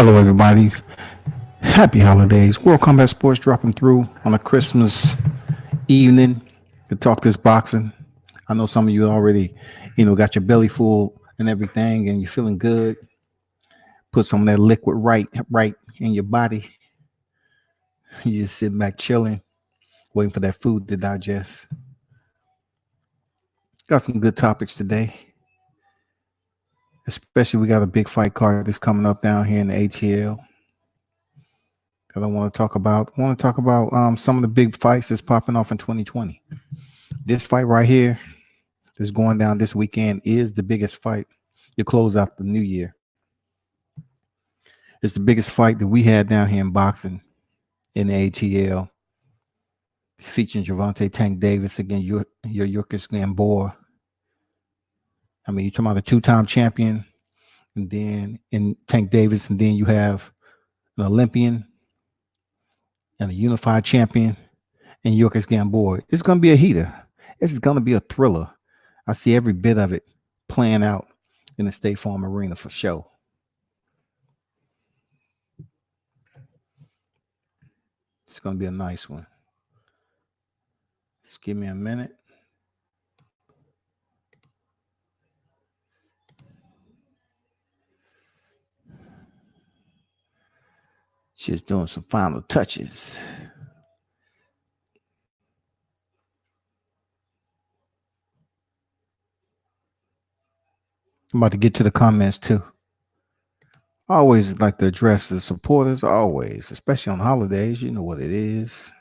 Hello, everybody. Happy holidays. World Combat Sports dropping through on a Christmas evening to talk this boxing. I know some of you already, got your belly full and everything, and you're feeling good. Put some of that liquid right in your body. You just sitting back chilling, waiting for that food to digest. Got some good topics today. Especially, we got a big fight card that's coming up down here in the ATL that I want to talk about. I want to talk about some of the big fights that's popping off in 2020. This fight right here that's going down this weekend is the biggest fight to close out the new year. It's the biggest fight that we had down here in boxing in the ATL, featuring Gervonta Tank Davis against Yuriorkis Gamboa. I mean, you're talking about a two-time champion, and then in Tank Davis, and then you have an Olympian and a unified champion and Yuriorkis Gamboa. It's going to be a heater. It's going to be a thriller. I see every bit of it playing out in the State Farm Arena for sure. It's going to be a nice one. Just give me a minute. Just doing some final touches. I'm about to get to the comments too. I always like to address the supporters, always, especially on holidays. You know what it is.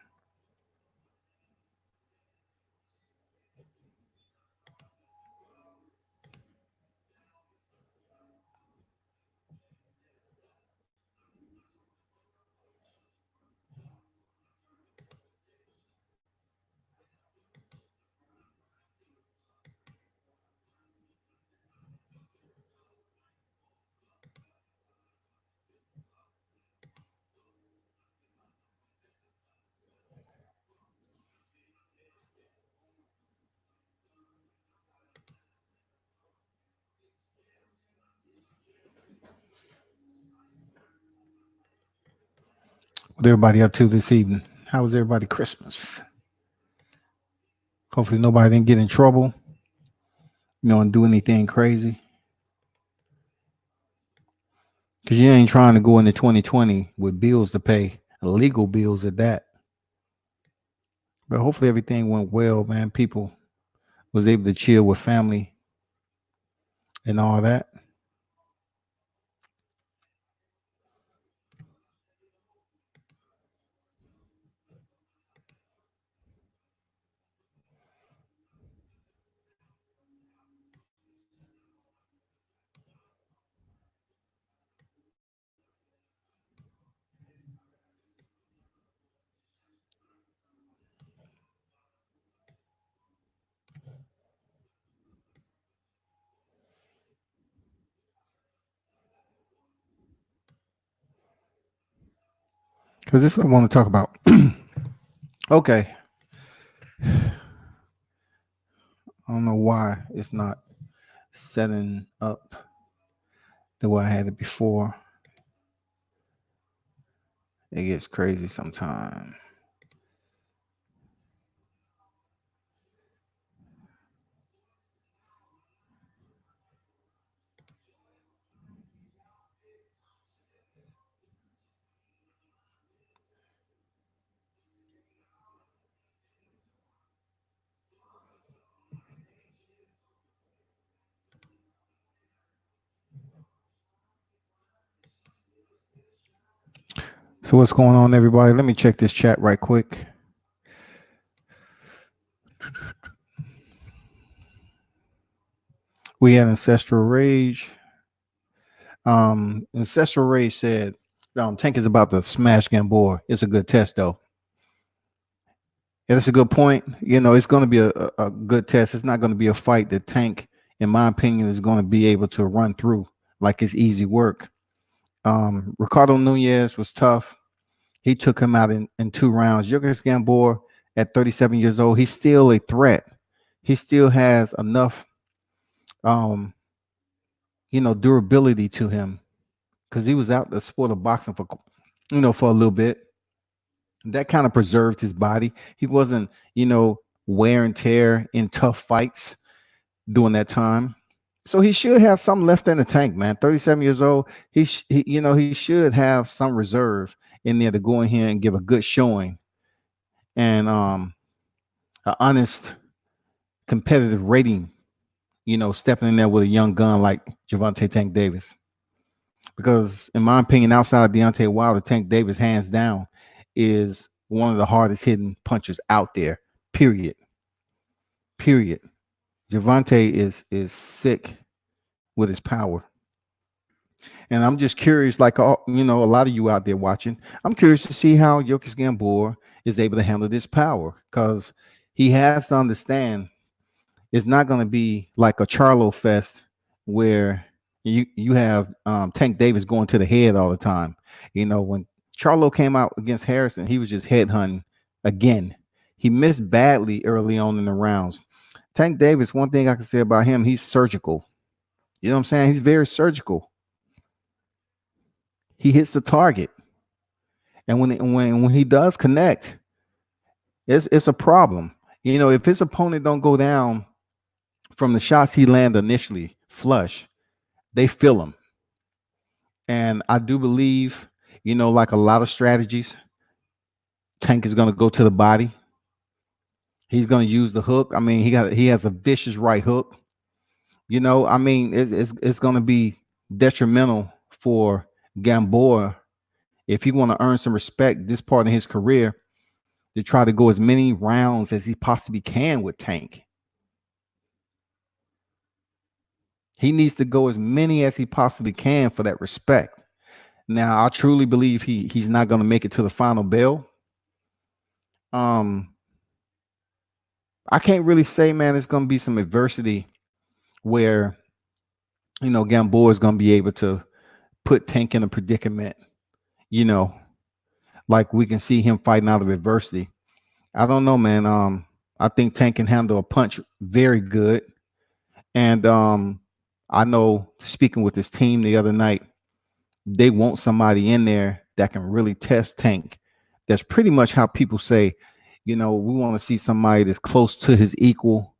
What everybody up to this evening? How was everybody Christmas? Hopefully nobody didn't get in trouble, and do anything crazy. Because you ain't trying to go into 2020 with bills to pay, legal bills at that. But hopefully everything went well, man. People was able to chill with family and all that. Because this is what I want to talk about. Okay. I don't know why it's not setting up the way I had it before. It gets crazy sometimes. So what's going on, everybody? Let me check this chat right quick. We had Ancestral Rage. Ancestral Rage said, Tank is about to smash Gamboa. It's a good test, though. Yeah, that's a good point. It's going to be a good test. It's not going to be a fight that Tank, in my opinion, is going to be able to run through like it's easy work. Ricardo Nunez was tough. He took him out in 2 rounds. Yuriorkis Gamboa, at 37 years old, he's still a threat. He still has enough, durability to him because he was out the sport of boxing for, for a little bit. That kind of preserved his body. He wasn't, wear and tear in tough fights during that time. So he should have some left in the tank, man. 37 years old. He should have some reserve in there to go in here and give a good showing and an honest competitive rating, stepping in there with a young gun like Gervonta Tank Davis. Because in my opinion, outside of Deontay Wilder, Tank Davis, hands down, is one of the hardest hitting punchers out there. Period. Gervonta is sick with his power. And I'm just curious, like a lot of you out there watching, I'm curious to see how Yuriorkis Gamboa is able to handle this power, because he has to understand it's not going to be like a Charlo fest where you have Tank Davis going to the head all the time. When Charlo came out against Harrison, he was just headhunting again. He missed badly early on in the rounds. Tank Davis, one thing I can say about him, he's surgical. You know what I'm saying? He's very surgical. He hits the target, and when he does connect, it's a problem. If his opponent don't go down from the shots he landed initially flush, they feel him. And I do believe, like a lot of strategies, Tank is going to go to the body. He's going to use the hook. I mean, he has a vicious right hook. It's going to be detrimental for Gamboa if he want to earn some respect this part of his career, to try to go as many rounds as he possibly can with Tank. He needs to go as many as he possibly can for that respect. Now, I truly believe he's not going to make it to the final bell. I can't really say, man, it's going to be some adversity where, Gamboa is going to be able to put Tank in a predicament, like we can see him fighting out of adversity. I don't know, man. I think Tank can handle a punch very good. And I know, speaking with his team the other night, they want somebody in there that can really test Tank. That's pretty much how people say, we want to see somebody that's close to his equal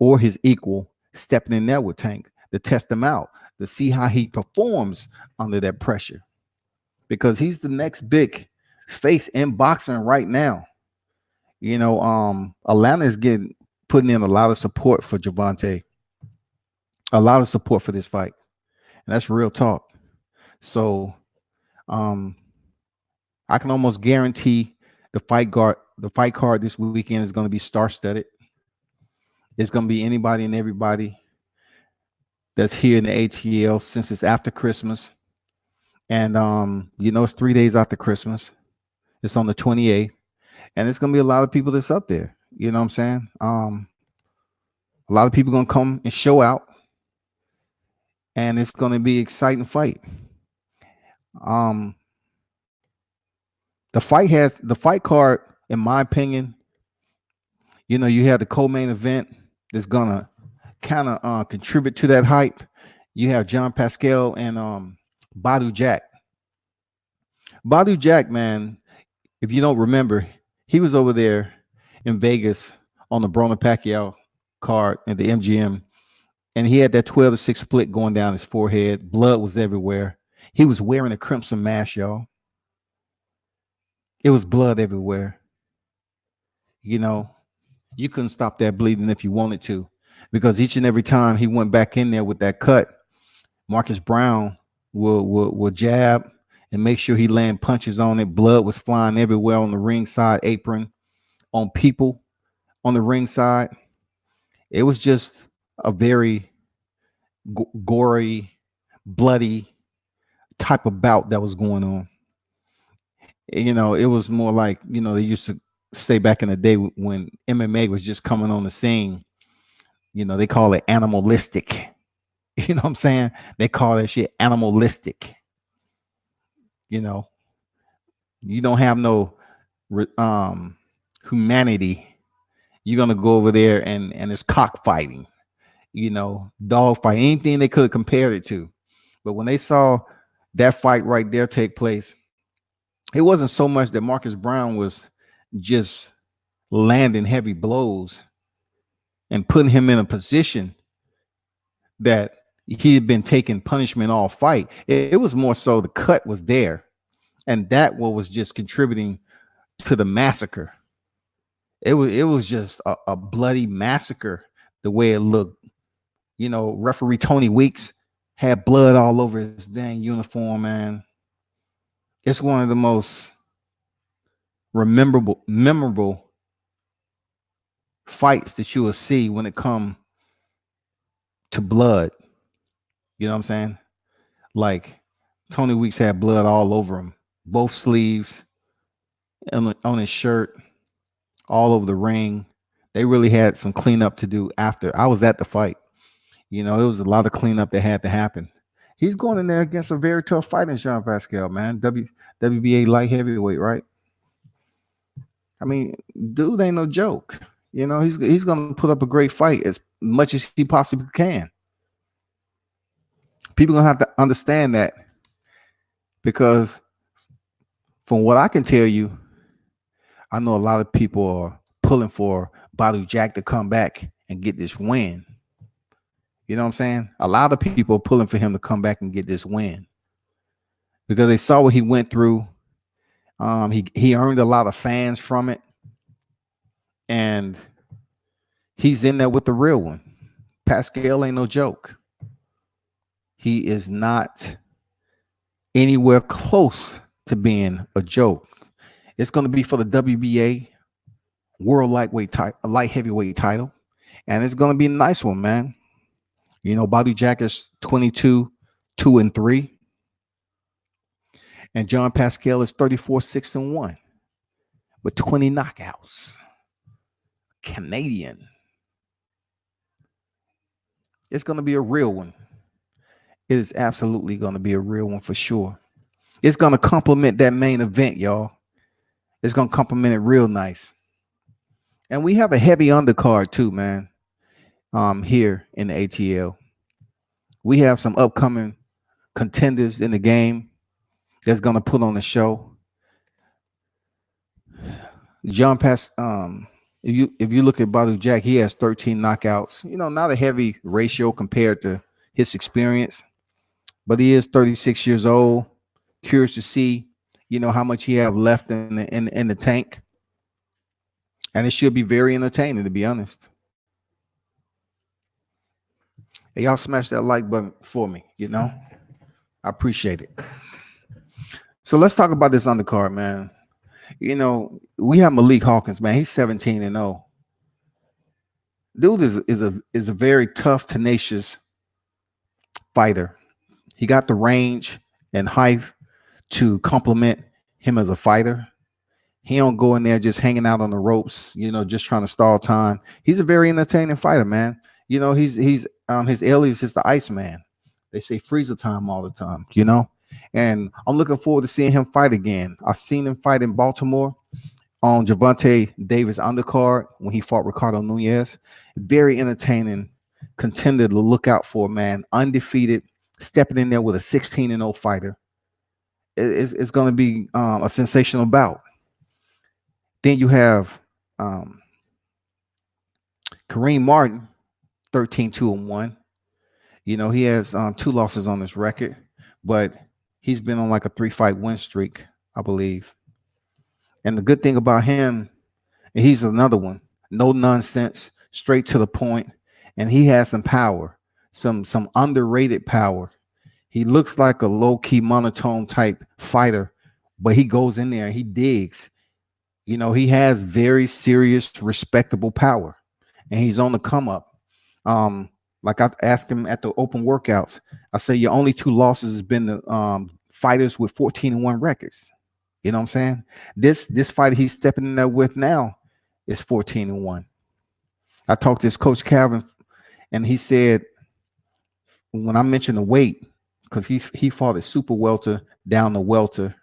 or his equal stepping in there with Tank to test him out, to see how he performs under that pressure. Because he's the next big face in boxing right now. Atlanta is putting in a lot of support for Gervonta, a lot of support for this fight. And that's real talk. So I can almost guarantee the fight card this weekend is going to be star-studded. It's going to be anybody and everybody that's here in the ATL since it's after Christmas. And it's 3 days after Christmas. It's on the 28th. And it's going to be a lot of people that's up there. You know what I'm saying? A lot of people going to come and show out. And it's going to be an exciting fight. The fight card, in my opinion, you have the co-main event that's gonna kind of contribute to that hype. You have John Pascal and Badu Jack. Badu Jack, man, if you don't remember, he was over there in Vegas on the Broner Pacquiao card at the MGM, and he had that 12-6 split going down his forehead. Blood was everywhere. He was wearing a crimson mask, y'all. It was blood everywhere. You couldn't stop that bleeding if you wanted to, because each and every time he went back in there with that cut, Marcus Brown will jab and make sure he land punches on it. Blood was flying everywhere on the ringside apron, on people on the ringside. It was just a very gory, bloody type of bout that was going on. It was more like, they used to say back in the day when MMA was just coming on the scene, they call it animalistic. You know what I'm saying? They call that shit animalistic. You don't have no humanity. You're going to go over there and it's cockfighting, dog fight, anything they could have compared it to. But when they saw that fight right there take place, it wasn't so much that Marcus Brown was just landing heavy blows and putting him in a position that he had been taking punishment all fight. It was more so the cut was there, and that what was just contributing to the massacre. It was just a bloody massacre the way it looked. Referee Tony Weeks had blood all over his dang uniform, man. It's one of the most memorable fights that you will see when it comes to blood. You know what I'm saying? Like Tony Weeks had blood all over him, both sleeves, on his shirt, all over the ring. They really had some cleanup to do after. I was at the fight. It was a lot of cleanup that had to happen. He's going in there against a very tough fighter, Jean Pascal, man. WBA light heavyweight, right? I mean, dude ain't no joke. He's gonna put up a great fight as much as he possibly can. People gonna have to understand that, because from what I can tell you, I know a lot of people are pulling for Badou Jack to come back and get this win. You know what I'm saying? A lot of people are pulling for him to come back and get this win because they saw what he went through. He earned a lot of fans from it, and he's in there with the real one. Pascal ain't no joke. He is not anywhere close to being a joke. It's going to be for the WBA World Light Heavyweight title, and it's going to be a nice one, man. Badou Jack is 22-2-3, and Jean Pascal is 34-6-1 with 20 knockouts. Canadian. It's going to be a real one. It is absolutely going to be a real one for sure. It's going to complement that main event, y'all. It's going to complement it real nice. And we have a heavy undercard too, man. Here in the ATL. We have some upcoming contenders in the game that's going to put on the show. John Pass, if you look at Badou Jack, he has 13 knockouts. Not a heavy ratio compared to his experience, but he is 36 years old. Curious to see, how much he have left in the tank, and it should be very entertaining, to be honest. Hey, y'all smash that like button for me. I appreciate it. So let's talk about this undercard, man. We have Malik Hawkins, man. He's 17-0. Dude is a very tough, tenacious fighter. He got the range and height to complement him as a fighter. He don't go in there just hanging out on the ropes, just trying to stall time. He's a very entertaining fighter, man. He's his alias is the Iceman. They say freezer time all the time, And I'm looking forward to seeing him fight again. I've seen him fight in Baltimore on Gervonta Davis undercard when he fought Ricardo Nunez. Very entertaining contender to look out for, man. Undefeated, stepping in there with a 16-0 fighter. It's going to be a sensational bout. Then you have Kareem Martin, 13-2-1. He has 2 losses on his record, but he's been on like a 3-fight win streak, I believe. And the good thing about him, he's another one, no nonsense, straight to the point, and he has some power, some underrated power. He looks like a low-key monotone type fighter, but he goes in there and he digs. He has very serious, respectable power, and he's on the come up. Like I asked him at the open workouts, I say your only 2 losses has been the fighters with 14-1 records. You know what I'm saying? This fighter he's stepping in there with now is 14-1. I talked to his coach Calvin, and he said when I mentioned the weight, because he fought at super welter down to welter,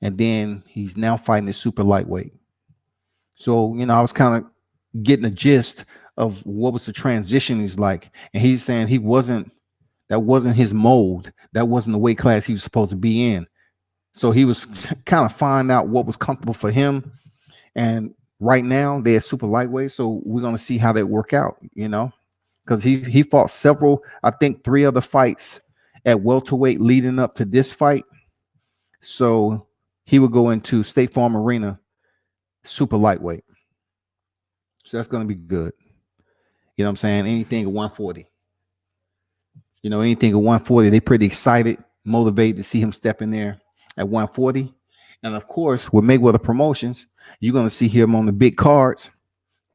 and then he's now fighting at super lightweight. So I was kind of getting a gist of what was the transition he's like, and he's saying he wasn't That wasn't his mold. That wasn't the weight class he was supposed to be in. So he was kind of finding out what was comfortable for him. And right now they're super lightweight. So we're gonna see how they work out, because he fought several, I think 3 other fights at welterweight leading up to this fight. So he would go into State Farm Arena super lightweight. So that's gonna be good. You know what I'm saying? Anything at 140. Anything at 140, they pretty excited, motivated to see him step in there at 140. And of course, with Mayweather Promotions, you're going to see him on the big cards,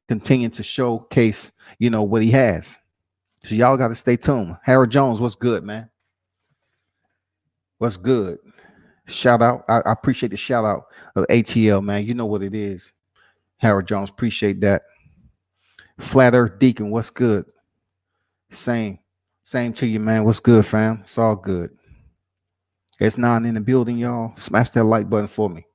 continue to showcase, what he has. So y'all got to stay tuned. Harold Jones, what's good, man? What's good? Shout out. I appreciate the shout out of ATL, man. You know what it is. Harold Jones, appreciate that. Flat Earth Deacon, what's good? Same to you, man. What's good, fam? It's all good. S9 in the building, y'all. Smash that like button for me.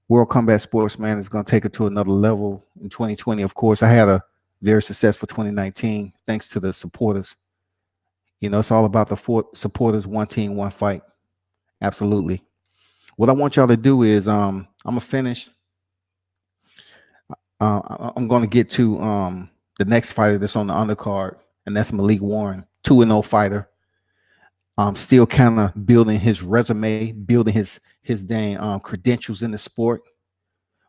World Combat Sports, man, is going to take it to another level in 2020. Of course, I had a very successful 2019 thanks to the supporters. It's all about the supporters, one team, one fight. Absolutely. What I want y'all to do is I'm going to finish. I'm going to get to the next fighter that's on the undercard, and that's Malik Warren, 2-0 fighter. Still kind of building his resume, building his dang credentials in the sport.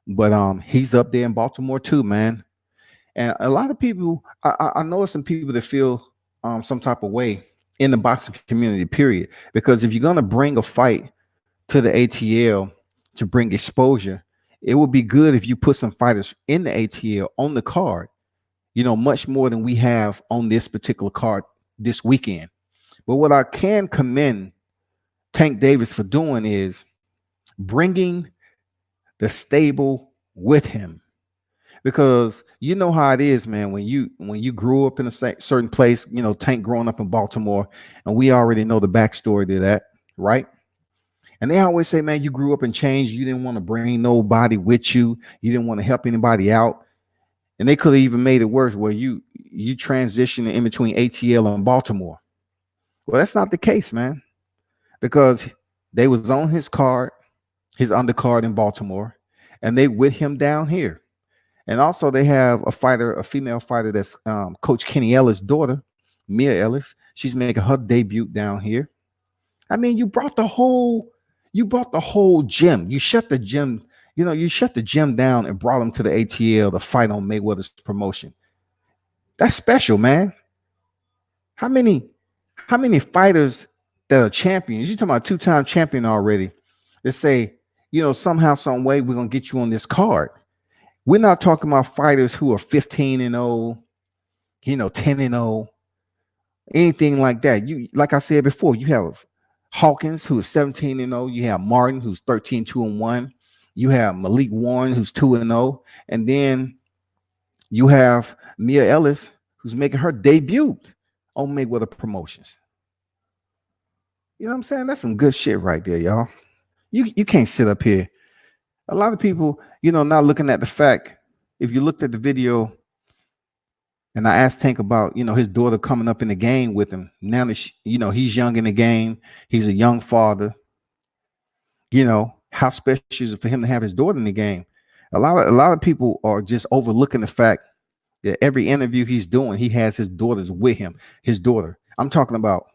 But he's up there in Baltimore too, man. And a lot of people, I know some people that feel some type of way in the boxing community, period. Because if you're gonna bring a fight to the ATL to bring exposure, it would be good if you put some fighters in the ATL on the card, much more than we have on this particular card this weekend. But what I can commend Tank Davis for doing is bringing the stable with him, because you know how it is, man. When you grew up in a certain place, Tank growing up in Baltimore, and we already know the backstory to that, right? And they always say, man, you grew up and changed. You didn't want to bring nobody with you. You didn't want to help anybody out. And they could have even made it worse, where you transitioned in between ATL and Baltimore. Well, that's not the case, man, because they was on his card, his undercard in Baltimore, and they with him down here. And also they have a female fighter that's Coach Kenny Ellis' daughter, Mia Ellis. She's making her debut down here. I mean, you brought the whole gym. You shut the gym down and brought them to the ATL to fight on Mayweather's promotion. That's special, man. How many fighters that are champions? You're talking about 2-time champion already. They say, somehow, some way, we're gonna get you on this card. We're not talking about fighters who are 15-0, 10-0, anything like that. Like I said before, you have Hawkins, who is 17-0. You have Martin, who's 13-2-1. You have Malik Warren, who's 2-0, and then you have Mia Ellis, who's making her debut on Mayweather Promotions. You know what I'm saying? That's some good shit right there, y'all. You can't sit up here. A lot of people, not looking at the fact, if you looked at the video, and I asked Tank about, his daughter coming up in the game with him. Now that he's young in the game, he's a young father. How special is it for him to have his daughter in the game? A lot of people are just overlooking the fact that every interview he's doing, he has his daughters with him. His daughter. I'm talking about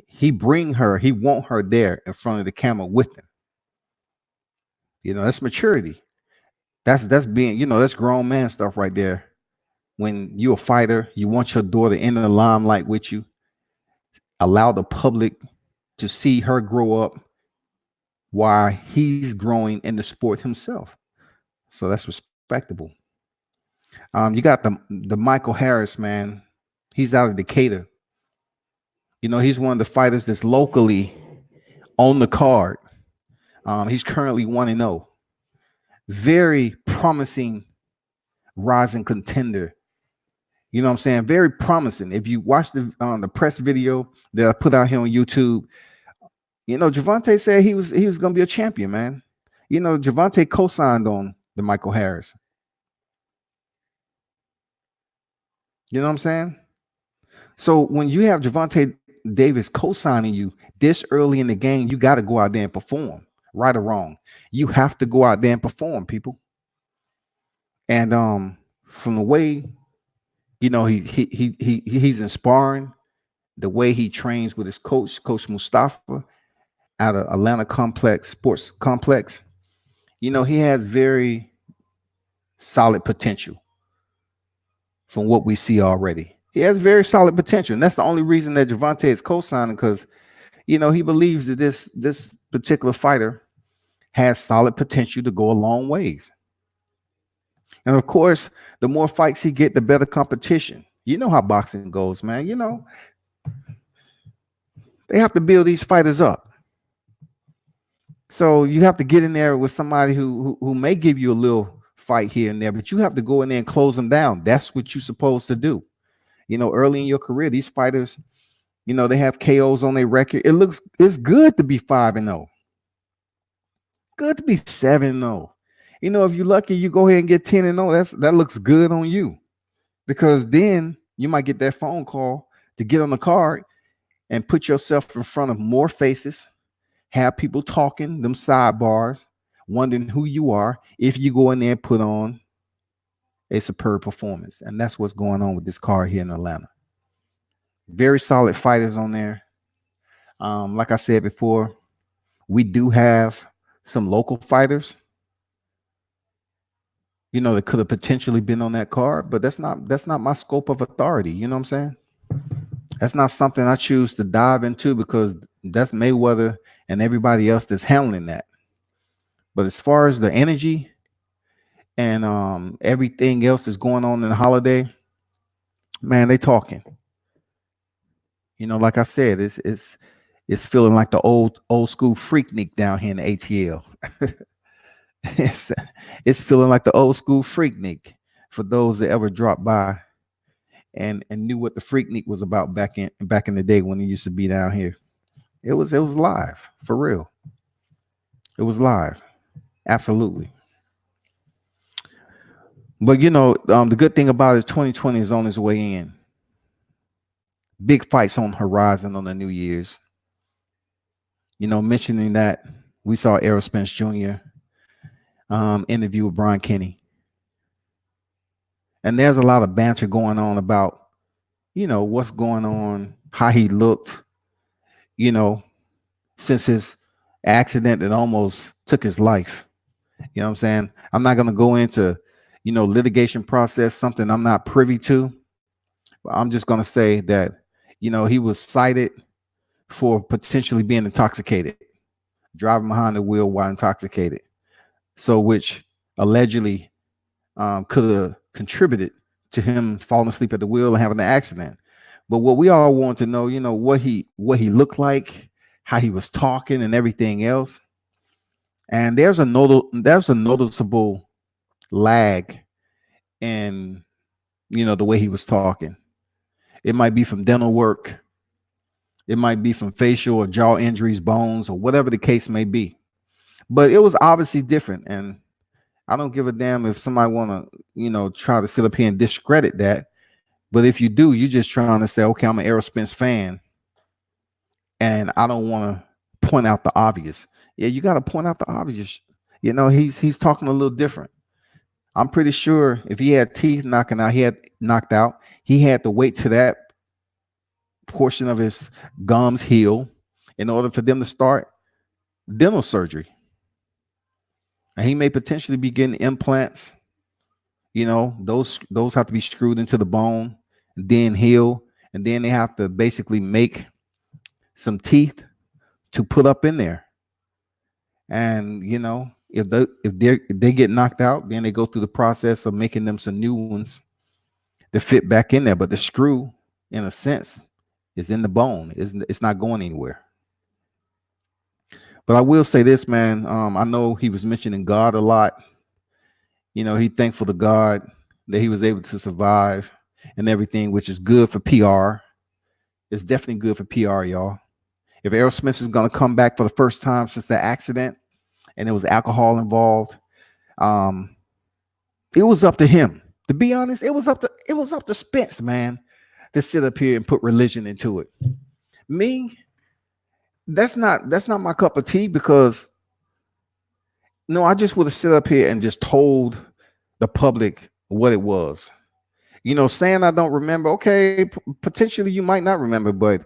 he want her there in front of the camera with him. That's maturity. That's being, that's grown man stuff right there. When you're a fighter, you want your daughter in the limelight with you. Allow the public to see her grow up while he's growing in the sport himself. So that's respectable. You got the Michael Harris, man. He's out of Decatur. He's one of the fighters that's locally on the card. He's currently 1-0. Very promising rising contender. You know what I'm saying? Very promising. If you watch the press video that I put out here on YouTube, Gervonta said he was going to be a champion, man. Gervonta co-signed on the Michael Harris. You know what I'm saying? So when you have Gervonta Davis co-signing you this early in the game, you got to go out there and perform, right or wrong. You have to go out there and perform, people. And from the way he's inspiring, the way he trains with his Coach Mustafa, out of Atlanta Sports Complex, he has very solid potential from what we see already. He has very solid potential. And that's the only reason that Gervonta is co-signing, because, he believes that this particular fighter has solid potential to go a long ways. And of course, the more fights he get, the better competition. You know how boxing goes, man. They have to build these fighters up. So you have to get in there with somebody who may give you a little fight here and there, but you have to go in there and close them down. That's what you're supposed to do. Early in your career, these fighters, they have KOs on their record. It's good to be 5-0. Good to be 7-0. If you're lucky, you go ahead and get 10-0. That looks good on you, because then you might get that phone call to get on the card and put yourself in front of more faces, have people talking, them sidebars, wondering who you are, if you go in there and put on a superb performance. And that's what's going on with this card here in Atlanta. Very solid fighters on there. Like I said before, we do have some local fighters, that could have potentially been on that card, but that's not my scope of authority. You know what I'm saying? That's not something I choose to dive into, because that's Mayweather and everybody else that's handling that. But as far as the energy and everything else that's going on in the holiday, man, they talking. Like I said, it's feeling like the old school Freaknik down here in the ATL. It's feeling like the old school Freaknik for those that ever dropped by and knew what the Freaknik was about back in the day when it used to be down here. It was live, for real. It was live, absolutely. But the good thing about it is 2020 is on its way in. Big fights on the horizon on the New Year's. Mentioning that, we saw Errol Spence Jr. Interview with Brian Kenny. And there's a lot of banter going on about, what's going on, how he looked, since his accident that almost took his life. You know what I'm saying? I'm not going to go into, litigation process, something I'm not privy to. But I'm just going to say that, he was cited for potentially being intoxicated, driving behind the wheel while intoxicated. So which allegedly could have contributed to him falling asleep at the wheel and having an accident. But what we all want to know, what he looked like, how he was talking and everything else. And there's a noticeable lag in, the way he was talking. It might be from dental work. It might be from facial or jaw injuries, bones, or whatever the case may be. But it was obviously different. And I don't give a damn if somebody want to, try to sit up here and discredit that. But if you do, you're just trying to say, okay, I'm an Errol Spence fan, and I don't want to point out the obvious. Yeah, you got to point out the obvious. He's talking a little different. I'm pretty sure if he had teeth knocked out, he had to wait to that portion of his gums heal in order for them to start dental surgery. And he may potentially be getting implants. Those have to be screwed into the bone, and then heal, and then they have to basically make some teeth to put up in there. And if they get knocked out, then they go through the process of making them some new ones to fit back in there. But the screw, in a sense, is in the bone. It's not going anywhere. But I will say this, man. I know he was mentioning God a lot. He thankful to God that he was able to survive and everything, which is good for PR. It's definitely good for PR, y'all. If Errol Spence is going to come back for the first time since that accident and there was alcohol involved, it was up to him. To be honest, it was up to Spence, man. to sit up here and put religion into it. Me, that's not my cup of tea, because no, I just would have sit up here and just told the public what it was. Saying I don't remember, okay, potentially you might not remember, but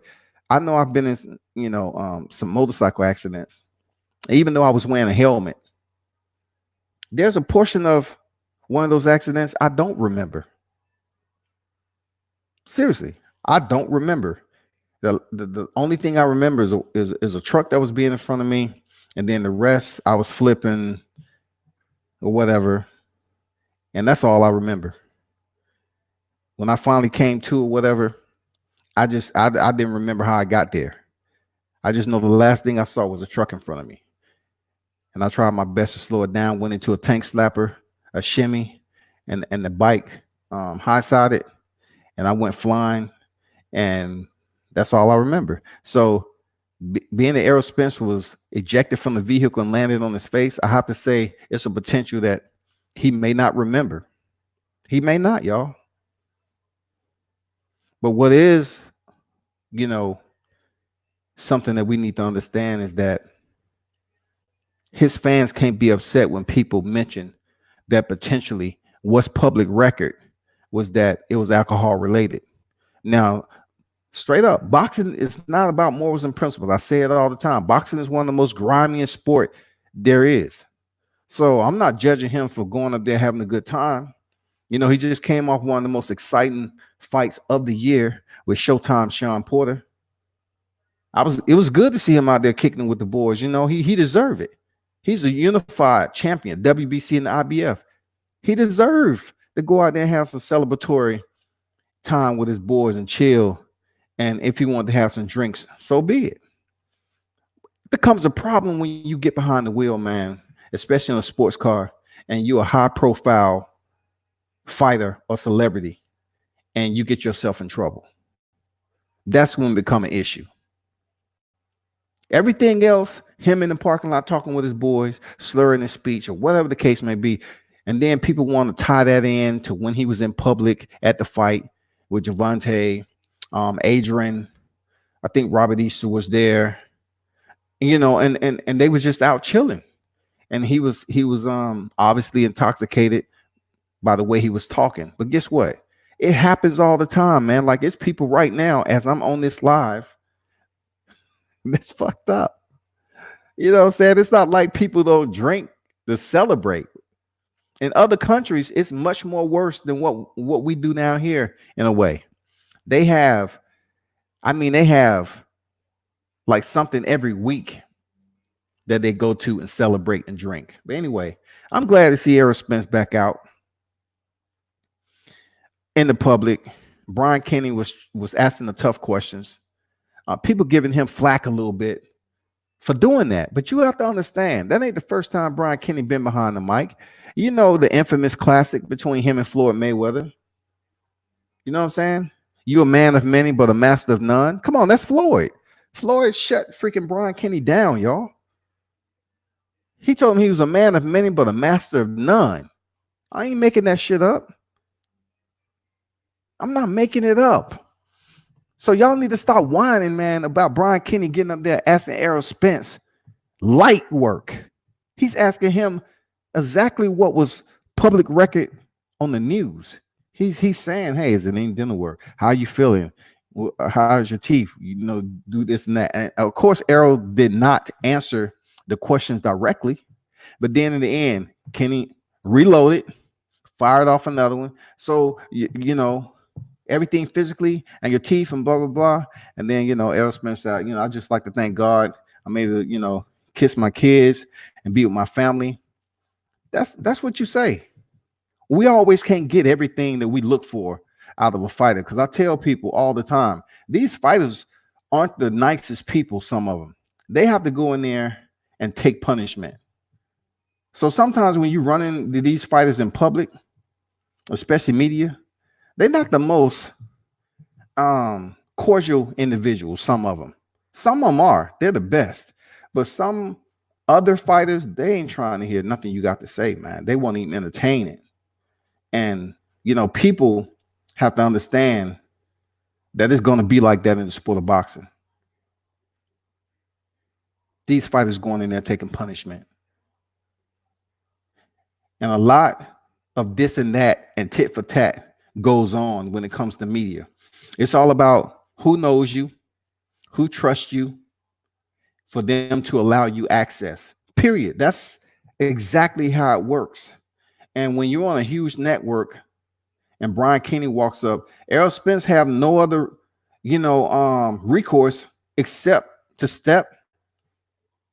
I know I've been in, some motorcycle accidents. Even though I was wearing a helmet, there's a portion of one of those accidents I don't remember. Seriously, I don't remember. The only thing I remember is a truck that was being in front of me, and then the rest I was flipping or whatever, and that's all I remember. When I finally came to or whatever, I didn't remember how I got there. I just know the last thing I saw was a truck in front of me, and I tried my best to slow it down. Went into a tank slapper, a shimmy, and the bike high-sided, and I went flying, and that's all I remember. So being that Errol Spence was ejected from the vehicle and landed on his face, I have to say it's a potential that he may not remember. He may not, y'all. But what is, something that we need to understand is that his fans can't be upset when people mention that potentially what's public record was that it was alcohol related. Now, straight up, boxing is not about morals and principles. I say it all the time. Boxing is one of the most grimiest sport there is. So I'm not judging him for going up there having a good time. He just came off one of the most exciting fights of the year with Showtime's Sean Porter. It was good to see him out there kicking with the boys. He deserved it. He's a unified champion, WBC and the IBF. He deserved to go out there and have some celebratory time with his boys and chill. And if he wanted to have some drinks, so be it. It becomes a problem when you get behind the wheel, man, especially in a sports car, and you're a high-profile fighter or celebrity, and you get yourself in trouble. That's when it becomes an issue. Everything else, him in the parking lot talking with his boys, slurring his speech, or whatever the case may be, and then people want to tie that in to when he was in public at the fight with Gervonta, Adrian. I think Robert Easter was there, and they was just out chilling, and he was obviously intoxicated by the way he was talking. But guess what? It happens all the time, man. Like, it's people right now as I'm on this live. That's fucked up. You know what I'm saying? It's not like people don't drink to celebrate. In other countries, it's much more worse than what we do down here in a way. They have like something every week that they go to and celebrate and drink. But anyway, I'm glad to see Errol Spence back out in the public. Brian Kenny was asking the tough questions. People giving him flack a little bit for doing that. But you have to understand, that ain't the first time Brian Kenny been behind the mic. The infamous classic between him and Floyd Mayweather. You know what I'm saying? You a man of many, but a master of none. Come on, that's Floyd. Floyd shut freaking Brian Kenny down, y'all. He told him he was a man of many, but a master of none. I ain't making that shit up. I'm not making it up. So y'all need to stop whining, man, about Brian Kenny getting up there asking Errol Spence light work. He's asking him exactly what was public record on the news. He's saying, hey, is it any dinner work? How are you feeling? How's your teeth? Do this and that. And of course, Errol did not answer the questions directly. But then in the end, Kenny reloaded, fired off another one. So, everything physically and your teeth and blah, blah, blah. And then, Errol Spence said, I just like to thank God I'm able to, kiss my kids and be with my family. That's what you say. We always can't get everything that we look for out of a fighter. Because I tell people all the time, these fighters aren't the nicest people, some of them. They have to go in there and take punishment. So sometimes when you run into these fighters in public, especially media, they're not the most cordial individuals, some of them. Some of them are. They're the best. But some other fighters, they ain't trying to hear nothing you got to say, man. They won't even entertain it. And, people have to understand that it's going to be like that in the sport of boxing. These fighters going in there taking punishment. And a lot of this and that and tit for tat goes on when it comes to media. It's all about who knows you, who trusts you, for them to allow you access. Period. That's exactly how it works. And when you're on a huge network and Brian Kenny walks up, Errol Spence have no other, recourse except to step.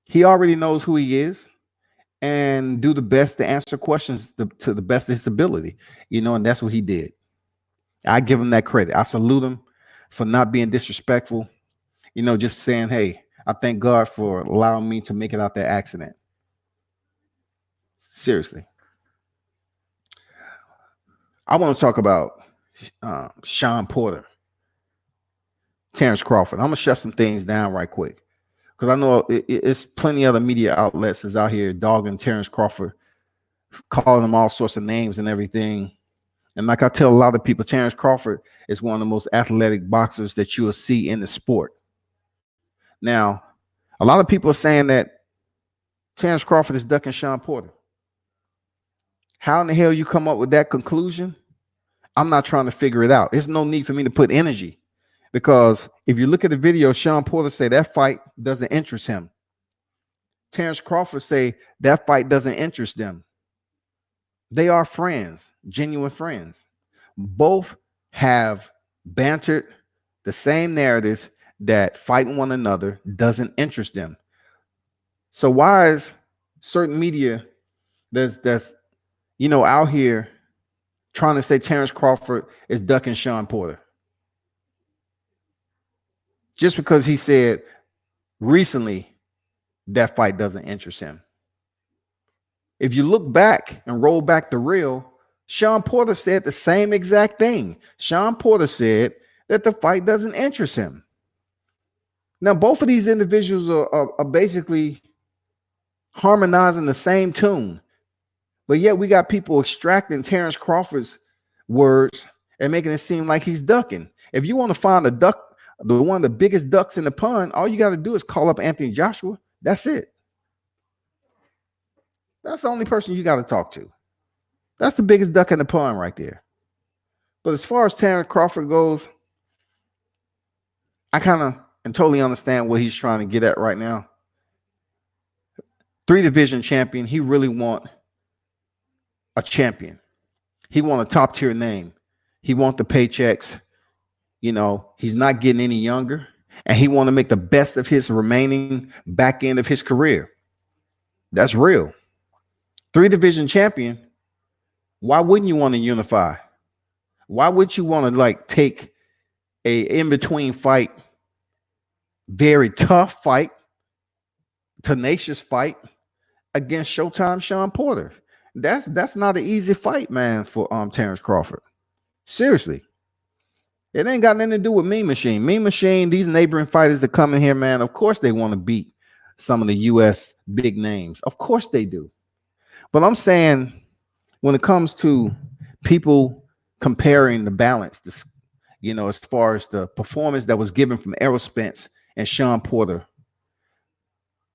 He already knows who he is and do the best to answer questions to the best of his ability, and that's what he did. I give him that credit. I salute him for not being disrespectful, just saying, hey, I thank God for allowing me to make it out that accident. Seriously. I want to talk about Sean Porter, Terrence Crawford. I'm going to shut some things down right quick because I know it's plenty other media outlets that's out here dogging Terrence Crawford, calling him all sorts of names and everything. And like I tell a lot of people, Terrence Crawford is one of the most athletic boxers that you will see in the sport. Now, a lot of people are saying that Terrence Crawford is ducking Sean Porter. How in the hell you come up with that conclusion? I'm not trying to figure it out. There's no need for me to put energy because if you look at the video, Sean Porter say that fight doesn't interest him. Terrence Crawford say that fight doesn't interest them. They are friends, genuine friends. Both have bantered the same narrative that fighting one another doesn't interest them. So why is certain media that's out here trying to say Terrence Crawford is ducking Sean Porter? Just because he said recently that fight doesn't interest him. If you look back and roll back the reel, Sean Porter said the same exact thing. Sean Porter said that the fight doesn't interest him. Now, both of these individuals are basically harmonizing the same tune, but yet we got people extracting Terrence Crawford's words and making it seem like he's ducking. If you want to find a duck, one of the biggest ducks in the pond, all you got to do is call up Anthony Joshua. That's it. That's the only person you got to talk to. That's the biggest duck in the pond right there. But as far as Terrence Crawford goes, I kind of and totally understand what he's trying to get at right now. 3-division champion. He really want a champion. He want a top tier name. He want the paychecks. He's not getting any younger, and he want to make the best of his remaining back end of his career. That's real. 3-division champion. Why wouldn't you want to unify? Why would you want to take a in-between fight, very tough fight, tenacious fight against Showtime Sean Porter? That's not an easy fight, man, for Terrence Crawford. Seriously. It ain't got nothing to do with Mean Machine. Mean Machine, these neighboring fighters that come in here, man, of course they want to beat some of the U.S. big names. Of course they do. But I'm saying when it comes to people comparing the balance, as far as the performance that was given from Errol Spence and Sean Porter,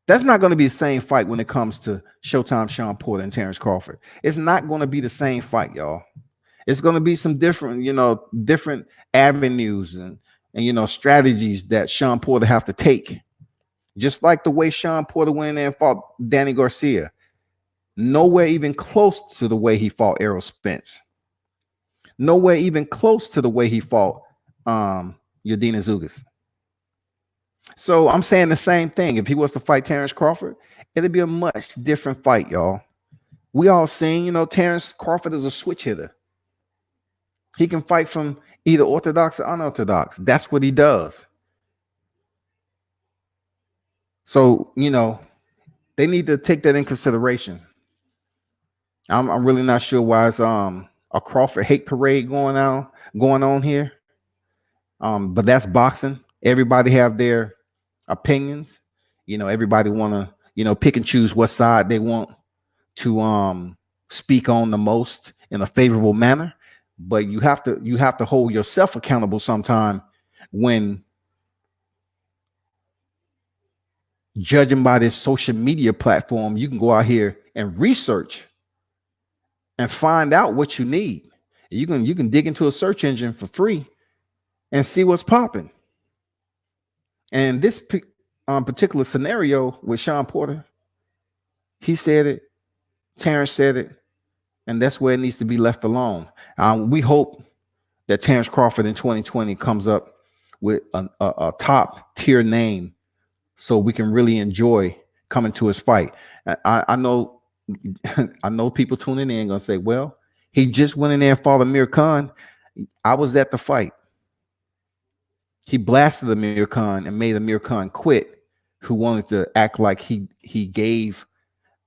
that's not going to be the same fight when it comes to Showtime Sean Porter and Terrence Crawford. It's not going to be the same fight, y'all. It's going to be some different, different avenues and strategies that Sean Porter have to take. Just like the way Sean Porter went in there and fought Danny Garcia. Nowhere even close to the way he fought Errol Spence. Nowhere even close to the way he fought Yadina Zugas. So I'm saying the same thing. If he was to fight Terrence Crawford, it'd be a much different fight, y'all. We all seen, Terrence Crawford is a switch hitter. He can fight from either orthodox or unorthodox. That's what he does. So, they need to take that in consideration. I'm really not sure why it's a Crawford hate parade going on here. But that's boxing. Everybody have their opinions. Everybody want to, pick and choose what side they want to speak on the most in a favorable manner. But you have to hold yourself accountable sometime when judging by this social media platform, you can go out here and research and find out what you need. You can dig into a search engine for free and see what's popping. And this particular scenario with Sean Porter, he said it, Terrence said it, and that's where it needs to be left alone. We hope that Terrence Crawford in 2020 comes up with a top tier name so we can really enjoy coming to his fight. I know I know people tuning in gonna say, well, he just went in there and fought Amir Khan. I was at the fight. He blasted Amir Khan and made Amir Khan quit, who wanted to act like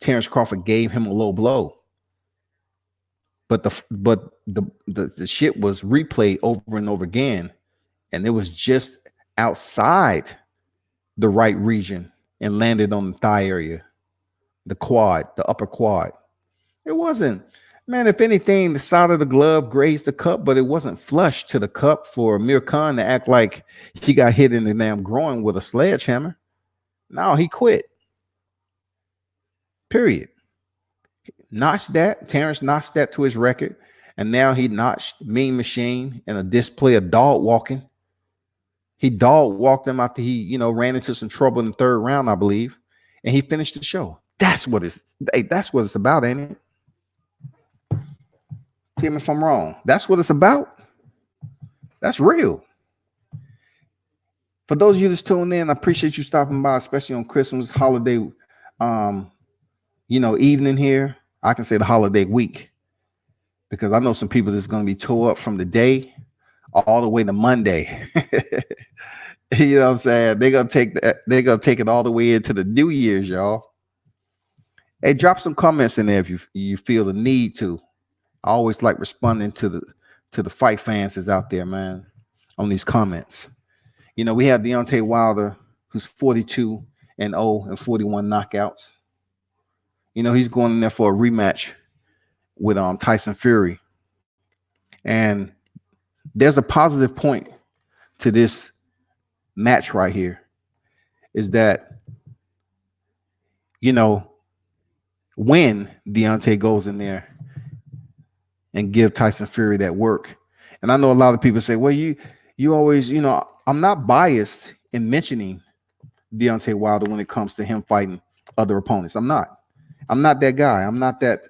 Terrence Crawford gave him a low blow. But the shit was replayed over and over again, and it was just outside the right region and landed on the thigh area, the quad, the upper quad. It wasn't, man, if anything, the side of the glove grazed the cup, but it wasn't flush to the cup for Amir Khan to act like he got hit in the damn groin with a sledgehammer. No, he quit. Period. Notched that. Terrence notched that to his record. And now he notched Mean Machine in a display of dog walking. He dog walked him after he, ran into some trouble in the third round, I believe. And he finished the show. That's what it's about, ain't it? Tell me if I'm wrong. That's what it's about. That's real. For those of you that's tuning in, I appreciate you stopping by, especially on Christmas holiday, evening here. I can say the holiday week, because I know some people that's going to be tore up from the day all the way to Monday. You know what I'm saying? They're gonna take it all the way into the New Year's, y'all. Hey, drop some comments in there if you feel the need to. I always like responding to the fight fans that's out there, man, on these comments. We have Deontay Wilder, who's 42-0 and 41 knockouts. He's going in there for a rematch with Tyson Fury. And there's a positive point to this match right here, is that, when Deontay goes in there and give Tyson Fury that work. And I know a lot of people say, well, you always, I'm not biased in mentioning Deontay Wilder when it comes to him fighting other opponents. I'm not that guy. I'm not that,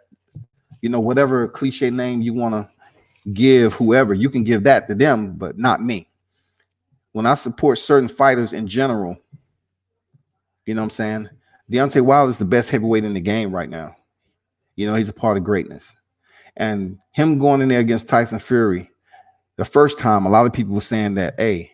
whatever cliche name you want to give whoever, you can give that to them, but not me. When I support certain fighters in general, you know what I'm saying? Deontay Wilder is the best heavyweight in the game right now. He's a part of greatness. And him going in there against Tyson Fury, the first time, a lot of people were saying that, hey,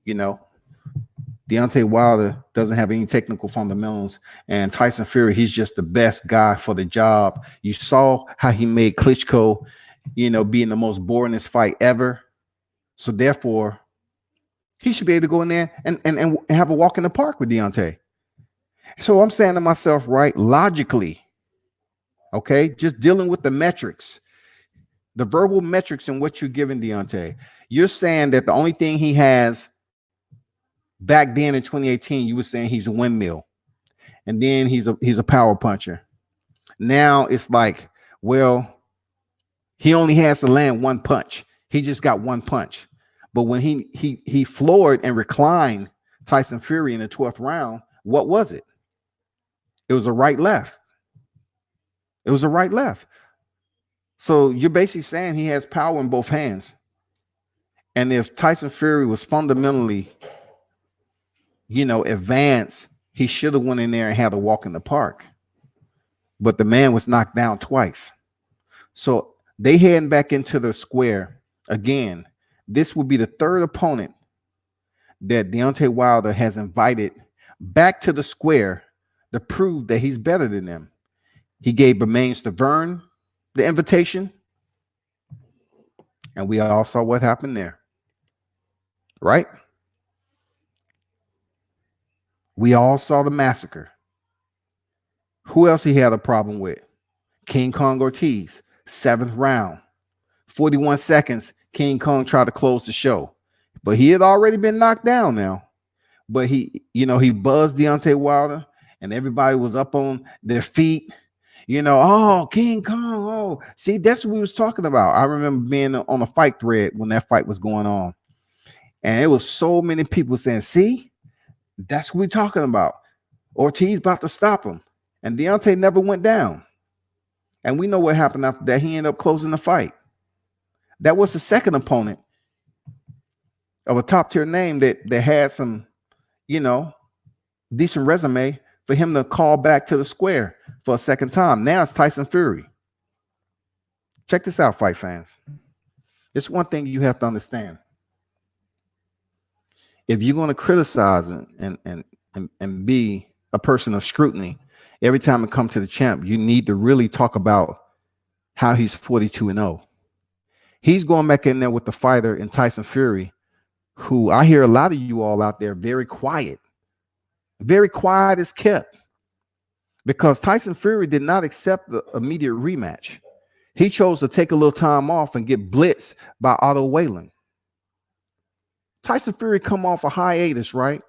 Deontay Wilder doesn't have any technical fundamentals, and Tyson Fury, he's just the best guy for the job. You saw how he made Klitschko, being the most boringest fight ever. So therefore, he should be able to go in there and have a walk in the park with Deontay. So I'm saying to myself, right, logically, okay, just dealing with the metrics, the verbal metrics and what you're giving Deontay, you're saying that the only thing he has back then in 2018, you were saying he's a windmill, and then he's a power puncher. Now it's like, well, he only has to land one punch. He just got one punch. But when he floored and reclined Tyson Fury in the 12th round, what was it? It was a right left. It was a right left. So you're basically saying he has power in both hands. And if Tyson Fury was fundamentally, advanced, he should have went in there and had a walk in the park. But the man was knocked down twice. So they heading back into the square again. This will be the third opponent that Deontay Wilder has invited back to the square to prove that he's better than them. He gave Bermane Stavern the invitation, and we all saw what happened there, right? We all saw the massacre. Who else he had a problem with? King Kong Ortiz, 7th round. 41 seconds, King Kong tried to close the show. but he had already been knocked down now. But he buzzed Deontay Wilder, and everybody was up on their feet. Oh, King Kong. Oh, see, that's what we was talking about. I remember being on a fight thread when that fight was going on. And it was so many people saying, see, that's what we're talking about. Ortiz about to stop him. And Deontay never went down. And we know what happened after that. He ended up closing the fight. That was the second opponent of a top tier name that had some, decent resume for him to call back to the square for a second time. Now it's Tyson Fury. Check this out, fight fans. It's one thing you have to understand. If you're going to criticize and be a person of scrutiny every time it comes to the champ, you need to really talk about how he's 42-0. He's going back in there with the fighter in Tyson Fury, who I hear a lot of you all out there very quiet as kept, because Tyson Fury did not accept the immediate rematch. He chose to take a little time off and get blitzed by Otto Wallin. Tyson Fury come off a hiatus, right?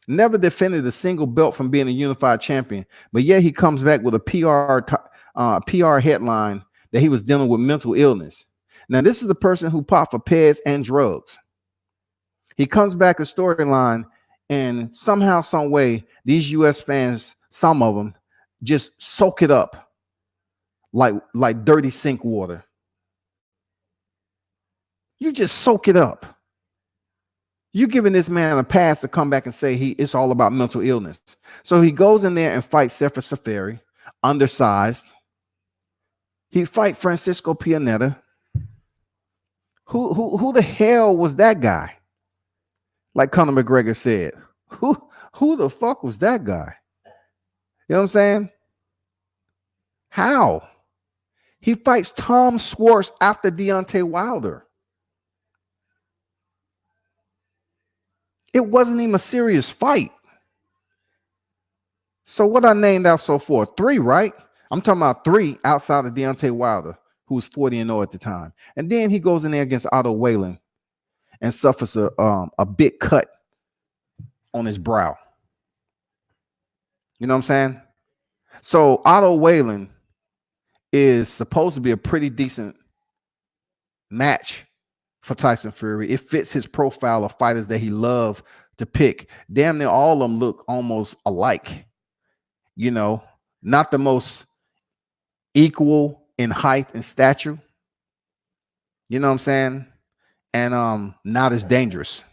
Never defended a single belt from being a unified champion, but yet he comes back with a PR headline that he was dealing with mental illness. Now, this is the person who popped for Pez and drugs. He comes back a storyline, and somehow, some way, these U.S. fans, some of them, just soak it up like dirty sink water. You just soak it up. You're giving this man a pass to come back and say it's all about mental illness. So he goes in there and fights Sefer Seferi, undersized. He fight Francisco Pianeta. Who the hell was that guy? Like Conor McGregor said, who the fuck was that guy? You know what I'm saying? How? He fights Tom Schwartz after Deontay Wilder. It wasn't even a serious fight. So what I named out so far? 3, right? I'm talking about 3 outside of Deontay Wilder, who was 40-0 at the time. And then he goes in there against Otto Wallin and suffers a big cut on his brow. You know what I'm saying? So Otto Wallin is supposed to be a pretty decent match for Tyson Fury. It fits his profile of fighters that he loved to pick. Damn near all of them look almost alike. Not the most equal in height and stature. You know what I'm saying? And not as dangerous.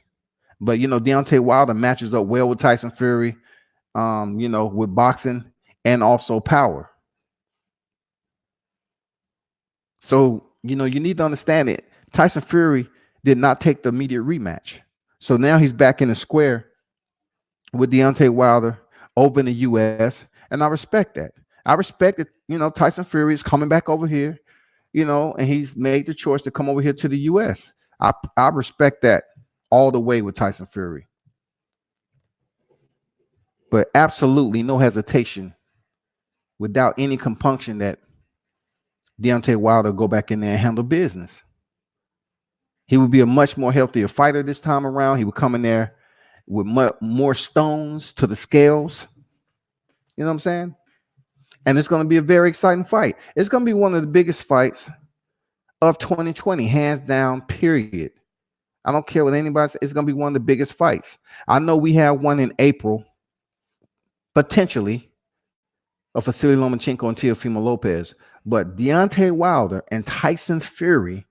But Deontay Wilder matches up well with Tyson Fury, with boxing and also power. So, you need to understand it. Tyson Fury did not take the immediate rematch. So now he's back in the square with Deontay Wilder over in the U.S. And I respect that. I respect that, Tyson Fury is coming back over here, and he's made the choice to come over here to the U.S. I respect that all the way with Tyson Fury. But absolutely no hesitation, without any compunction, that Deontay Wilder go back in there and handle business. He would be a much more healthier fighter this time around. He would come in there with more stones to the scales. You know what I'm saying? And it's going to be a very exciting fight. It's going to be one of the biggest fights of 2020, hands down, period. I don't care what anybody says. It's going to be one of the biggest fights. I know we have one in April, potentially, of Vasily Lomachenko and Teofimo Lopez. But Deontay Wilder and Tyson Fury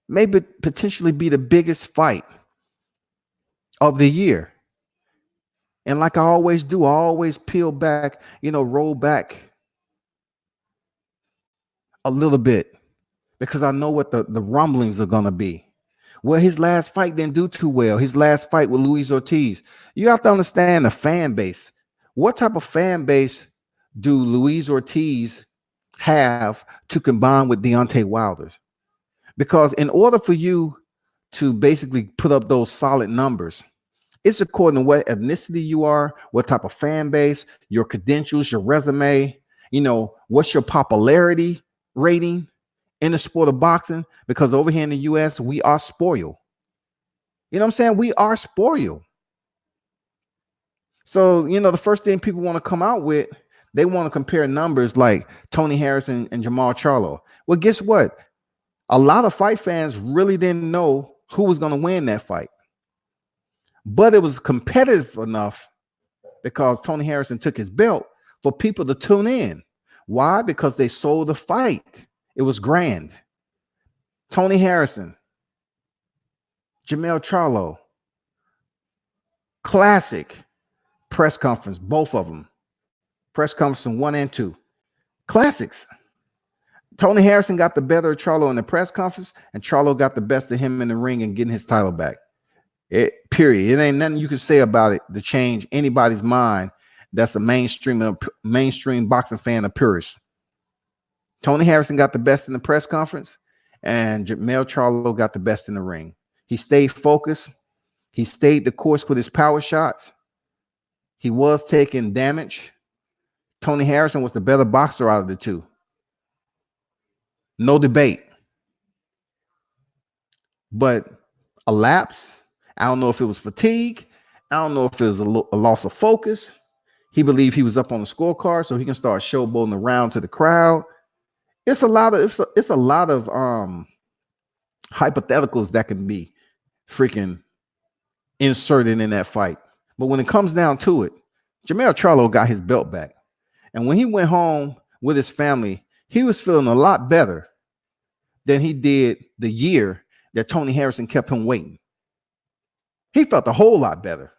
may potentially be the biggest fight of the year. And like I always do, I always peel back, roll back a little bit, because I know what the rumblings are going to be. Well, his last fight didn't do too well. His last fight with Luis Ortiz. You have to understand the fan base. What type of fan base do Luis Ortiz have to combine with Deontay Wilder? Because in order for you to basically put up those solid numbers, it's according to what ethnicity you are, what type of fan base, your credentials, your resume, what's your popularity rating in the sport of boxing, because over here in the US, we are spoiled. You know what I'm saying? We are spoiled. So, the first thing people want to come out with, they want to compare numbers like Tony Harrison and Jamal Charlo. Well, guess what? A lot of fight fans really didn't know who was going to win that fight. But it was competitive enough because Tony Harrison took his belt for people to tune in. Why? Because they sold the fight. It was grand. Tony Harrison, Jamel Charlo, classic press conference, both of them. Press conference 1 and 2. Classics. Tony Harrison got the better of Charlo in the press conference, and Charlo got the best of him in the ring and getting his title back. Period. It ain't nothing you can say about it to change anybody's mind that's a mainstream boxing fan, a purist. Tony Harrison got the best in the press conference, and Jamel Charlo got the best in the ring. He stayed focused. He stayed the course with his power shots. He was taking damage. Tony Harrison was the better boxer out of the two. No debate. But a lapse, I don't know if it was fatigue. I don't know if it was a loss of focus. He believed he was up on the scorecard, so he can start showboating around to the crowd. It's a lot of hypotheticals that can be freaking inserted in that fight. But when it comes down to it, Jamel Charlo got his belt back. And when he went home with his family, he was feeling a lot better than he did the year that Tony Harrison kept him waiting. He felt a whole lot better.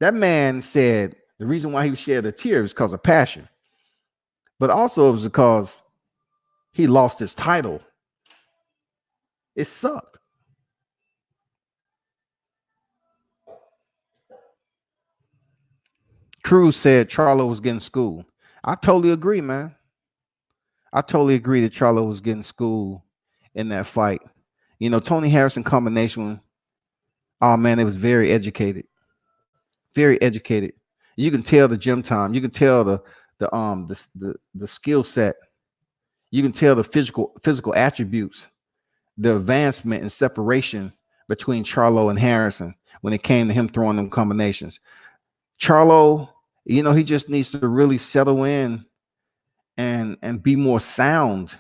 That man said the reason why he shed a tear is because of passion. But also it was because he lost his title. It sucked. Cruz said Charlo was getting schooled. I totally agree, man. I totally agree that Charlo was getting schooled in that fight. Tony Harrison combination, oh man, it was very educated. Very educated. You can tell the gym time. You can tell the skill set. You can tell the physical attributes, the advancement and separation between Charlo and Harrison when it came to him throwing them combinations. Charlo, he just needs to really settle in and be more sound,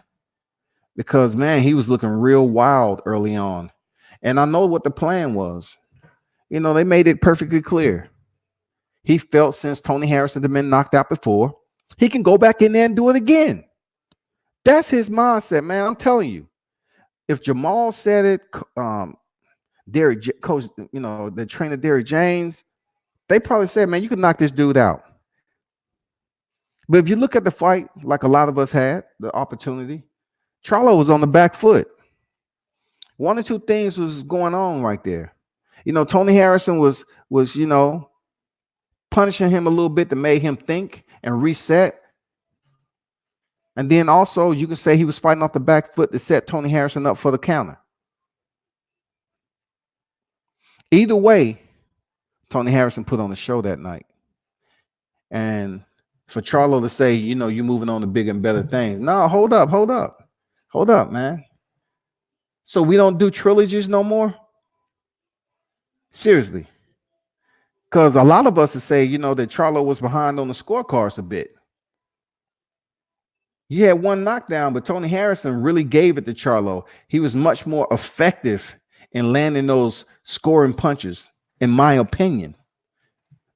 because man, he was looking real wild early on. And I know what the plan was. They made it perfectly clear. He felt since Tony Harrison had been knocked out before, he can go back in there and do it again. That's his mindset, man. I'm telling you. If Jamal said it, coach, the trainer Derrick James, they probably said, man, you can knock this dude out. But if you look at the fight, like a lot of us had the opportunity, Charlo was on the back foot. One or two things was going on right there. Tony Harrison was punishing him a little bit to make him think and reset. And then also you can say he was fighting off the back foot to set Tony Harrison up for the counter. Either way, Tony Harrison put on a show that night. And for Charlo to say, you're moving on to bigger and better things. No, hold up, man. So we don't do trilogies no more? Seriously. Because a lot of us would say, that Charlo was behind on the scorecards a bit. You had one knockdown, but Tony Harrison really gave it to Charlo. He was much more effective in landing those scoring punches, in my opinion.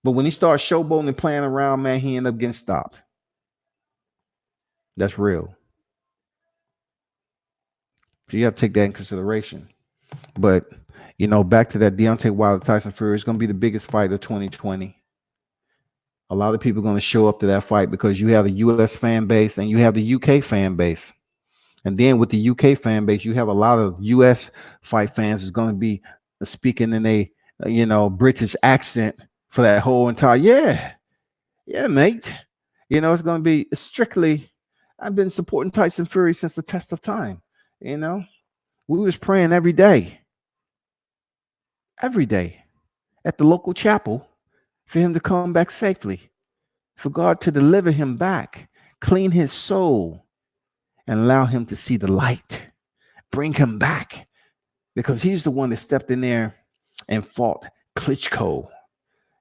But when he started showboating and playing around, man, he ended up getting stopped. That's real. So you got to take that in consideration. But, back to that Deontay Wilder Tyson Fury, it's going to be the biggest fight of 2020. A lot of people are going to show up to that fight because you have the U.S. fan base and you have the U.K. fan base. And then with the U.K. fan base, you have a lot of U.S. fight fans is going to be speaking in a, British accent for that whole entire, yeah, mate. It's going to be strictly, I've been supporting Tyson Fury since the test of time. We was praying every day at the local chapel for him to come back safely, for God to deliver him back, clean his soul, and allow him to see the light. Bring him back, because he's the one that stepped in there and fought Klitschko.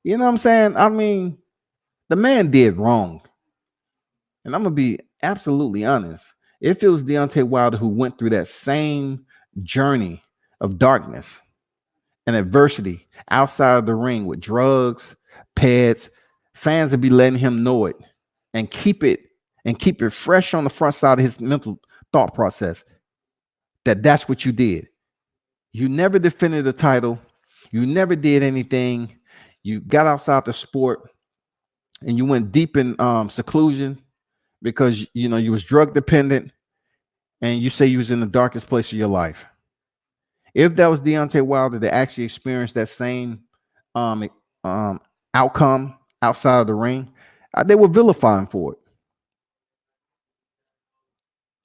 You know what I'm saying? I mean, the man did wrong. And I'm going to be absolutely honest. If it was Deontay Wilder who went through that same journey of darkness and adversity outside of the ring with drugs, pets, fans would be letting him know it and keep it fresh on the front side of his mental thought process that that's what you did. You never defended the title. You never did anything. You got outside the sport and you went deep in seclusion because you was drug dependent, and you say you was in the darkest place of your life. If that was Deontay Wilder that actually experienced that same outcome outside of the ring, they would vilify him for it.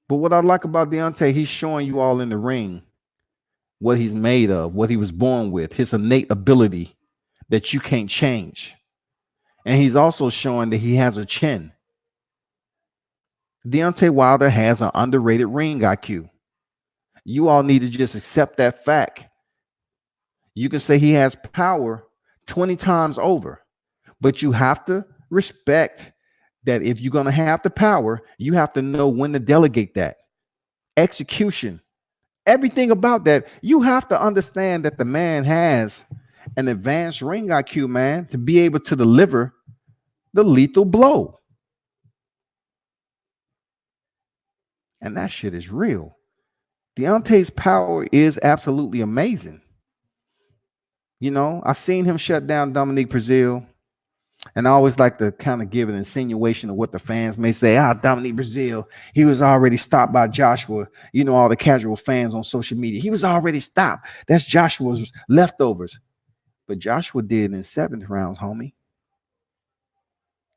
But what I like about Deontay, he's showing you all in the ring what he's made of, what he was born with, his innate ability that you can't change. And he's also showing that he has a chin. Deontay Wilder has an underrated ring IQ. You all need to just accept that fact. You can say he has power 20 times over, but you have to respect that if you're going to have the power, you have to know when to delegate that. Execution, everything about that, you have to understand that the man has an advanced ring IQ, man, to be able to deliver the lethal blow. And that shit is real. Deontay's power is absolutely amazing. I seen him shut down Dominique Brazil, and I always like to kind of give an insinuation of what the fans may say. Dominique Brazil, he was already stopped by Joshua. All the casual fans on social media. He was already stopped. That's Joshua's leftovers. But Joshua did in 7th rounds, homie.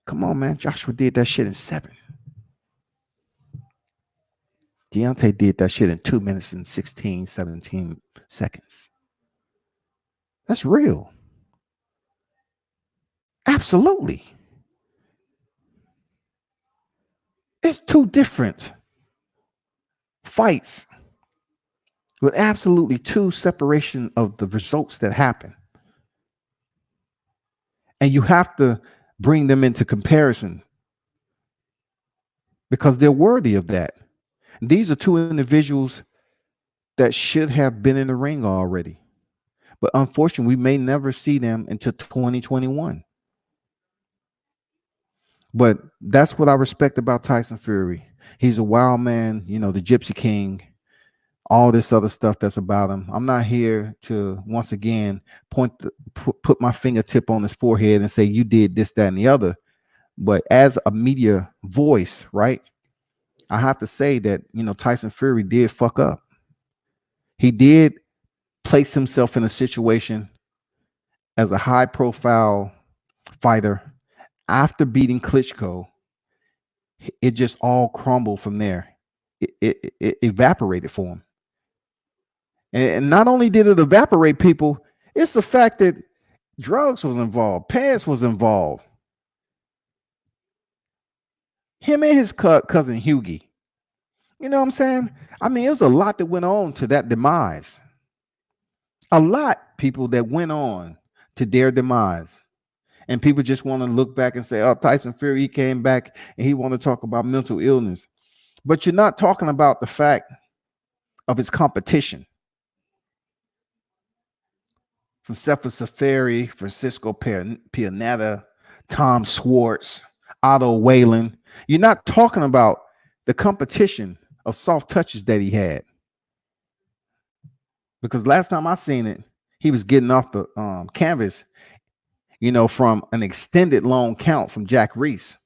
Come on, man. Joshua did that shit in 7. Deontay did that shit in 2 minutes and 16, 17 seconds. That's real. Absolutely. It's two different fights with absolutely two separation of the results that happen. And you have to bring them into comparison because they're worthy of that. These are two individuals that should have been in the ring already. But unfortunately, we may never see them until 2021. But that's what I respect about Tyson Fury. He's a wild man, the Gypsy King, all this other stuff that's about him. I'm not here to, once again, put my fingertip on his forehead and say, you did this, that, and the other. But as a media voice, right, I have to say that, Tyson Fury did fuck up. He did place himself in a situation as a high-profile fighter. After beating Klitschko, it just all crumbled from there. It evaporated for him. And not only did it evaporate, people, it's the fact that drugs was involved, Paz was involved. Him and his cousin Hughie. You know what I'm saying? I mean, it was a lot that went on to that demise. A lot, people, that went on to their demise. And people just want to look back and say, Tyson Fury, he came back and he want to talk about mental illness. But you're not talking about the fact of his competition. From Sefa Safari, Francisco Pianetta, Tom Swartz, Otto Whalen. You're not talking about the competition of soft touches that he had. Because last time I seen it, he was getting off the canvas, from an extended long count from Jack Reese.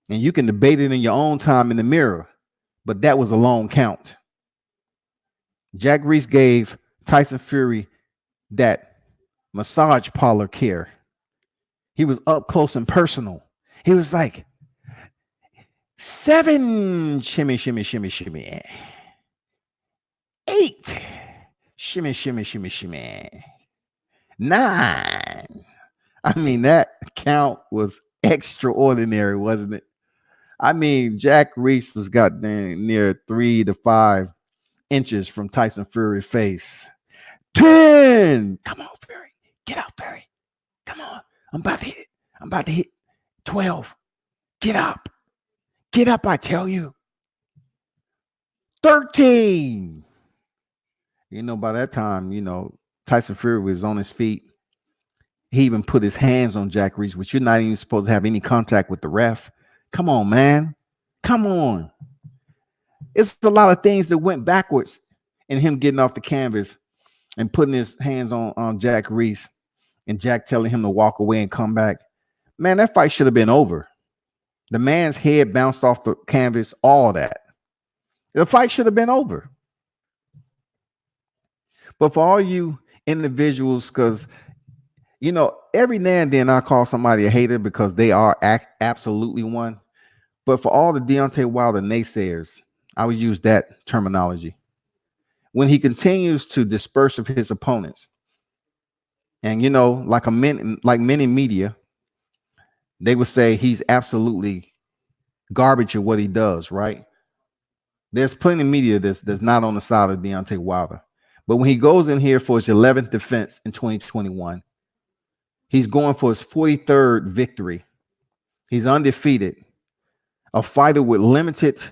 And you can debate it in your own time in the mirror, but that was a long count. Jack Reese gave Tyson Fury that massage parlor care. He was up close and personal. He was like, 7, shimmy, shimmy, shimmy, shimmy. 8, shimmy, shimmy, shimmy, shimmy. 9. I mean, that count was extraordinary, wasn't it? I mean, Jack Reese was got near 3 to 5 inches from Tyson Fury's face. 10. Come on, Fury. Get out, Fury. Come on. I'm about to hit. I'm about to hit 12. Get up. Get up, I tell you. 13. By that time, Tyson Fury was on his feet. He even put his hands on Jack Reese, which you're not even supposed to have any contact with the ref. Come on, man. Come on. It's a lot of things that went backwards in him getting off the canvas and putting his hands on Jack Reese and Jack telling him to walk away and come back. Man, that fight should have been over. The man's head bounced off the canvas, all that. The fight should have been over. But for all you individuals, because, every now and then I call somebody a hater because they are absolutely one. But for all the Deontay Wilder naysayers, I would use that terminology. When he continues to disperse of his opponents, and like many media, they would say he's absolutely garbage at what he does, right? There's plenty of media that's not on the side of Deontay Wilder. But when he goes in here for his 11th defense in 2021, he's going for his 43rd victory. He's undefeated. A fighter with limited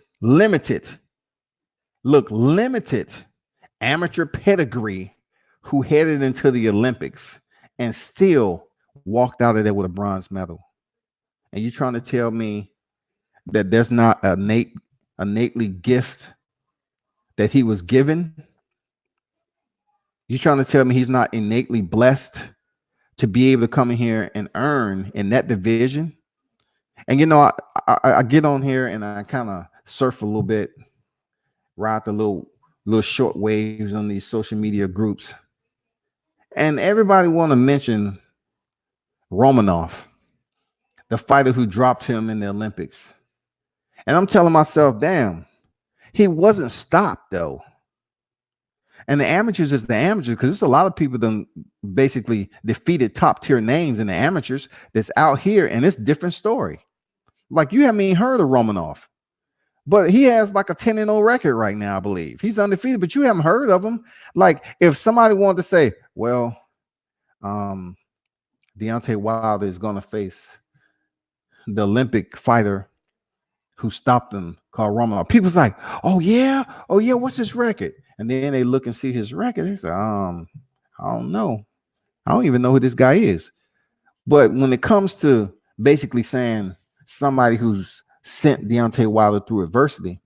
amateur pedigree who headed into the Olympics and still walked out of there with a bronze medal. And you're trying to tell me that there's not innately gift that he was given? You're trying to tell me he's not innately blessed to be able to come in here and earn in that division? And I get on here and I kind of surf a little bit, ride the little short waves on these social media groups, and everybody want to mention Romanov, the fighter who dropped him in the Olympics. And I'm telling myself, damn, he wasn't stopped though. And the amateurs is the amateurs, because there's a lot of people that basically defeated top tier names in the amateurs that's out here, and it's a different story. Like, you haven't even heard of Romanov, but he has like a 10-0 record right now, I believe. He's undefeated, but you haven't heard of him. Like, if somebody wanted to say, well, Deontay Wilder is going to face the Olympic fighter who stopped him called Romanov, people's like, oh yeah, what's his record? And then they look and see his record. They say, I don't know. I don't even know who this guy is. But when it comes to basically saying somebody who's sent Deontay Wilder through adversity,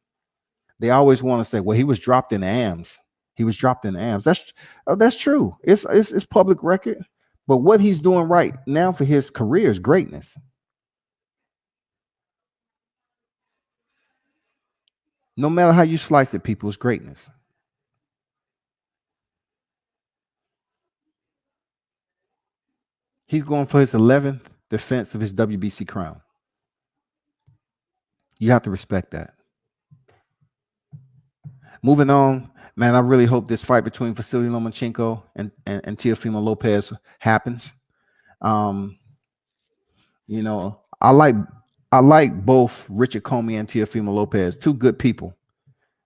they always want to say, well, he was dropped in the AMs. He was dropped in the AMs. That's true. It's public record. But what he's doing right now for his career is greatness. No matter how you slice it, people's greatness. He's going for his 11th defense of his WBC crown. You have to respect that. Moving on, man, I really hope this fight between Vasily Lomachenko and Teofimo Lopez happens. I like both Richard Comey and Teofimo Lopez, two good people.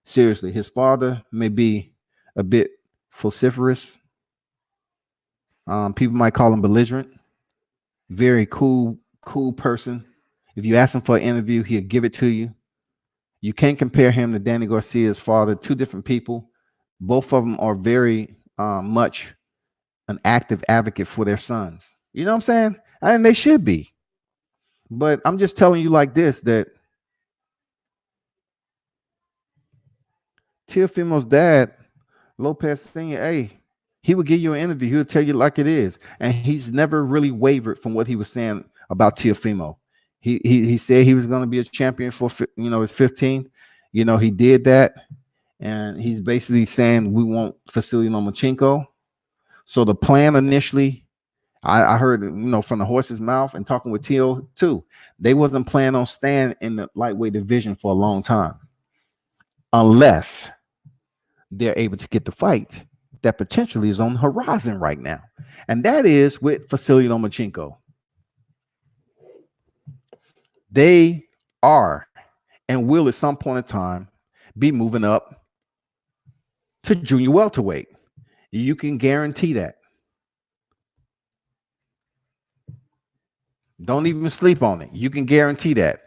Seriously, his father may be a bit vociferous. People might call him belligerent. Very cool person. If you ask him for an interview, he'll give it to you. You can't compare him to Danny Garcia's father. Two different people. Both of them are very much an active advocate for their sons. You know what I'm saying? And they should be. But I'm just telling you like this, that Teofimo's dad, Lopez Sr., hey, he would give you an interview. He'll tell you like it is. And he's never really wavered from what he was saying about Teofimo. He said he was going to be a champion for his 15th. He did that. And he's basically saying we want Vasily Lomachenko. So the plan initially, I heard, from the horse's mouth and talking with Teo too, they wasn't planning on staying in the lightweight division for a long time, unless they're able to get the fight that potentially is on the horizon right now. And that is with Vasily Lomachenko. They are and will at some point in time be moving up to junior welterweight. You can guarantee that. Don't even sleep on it. You can guarantee that.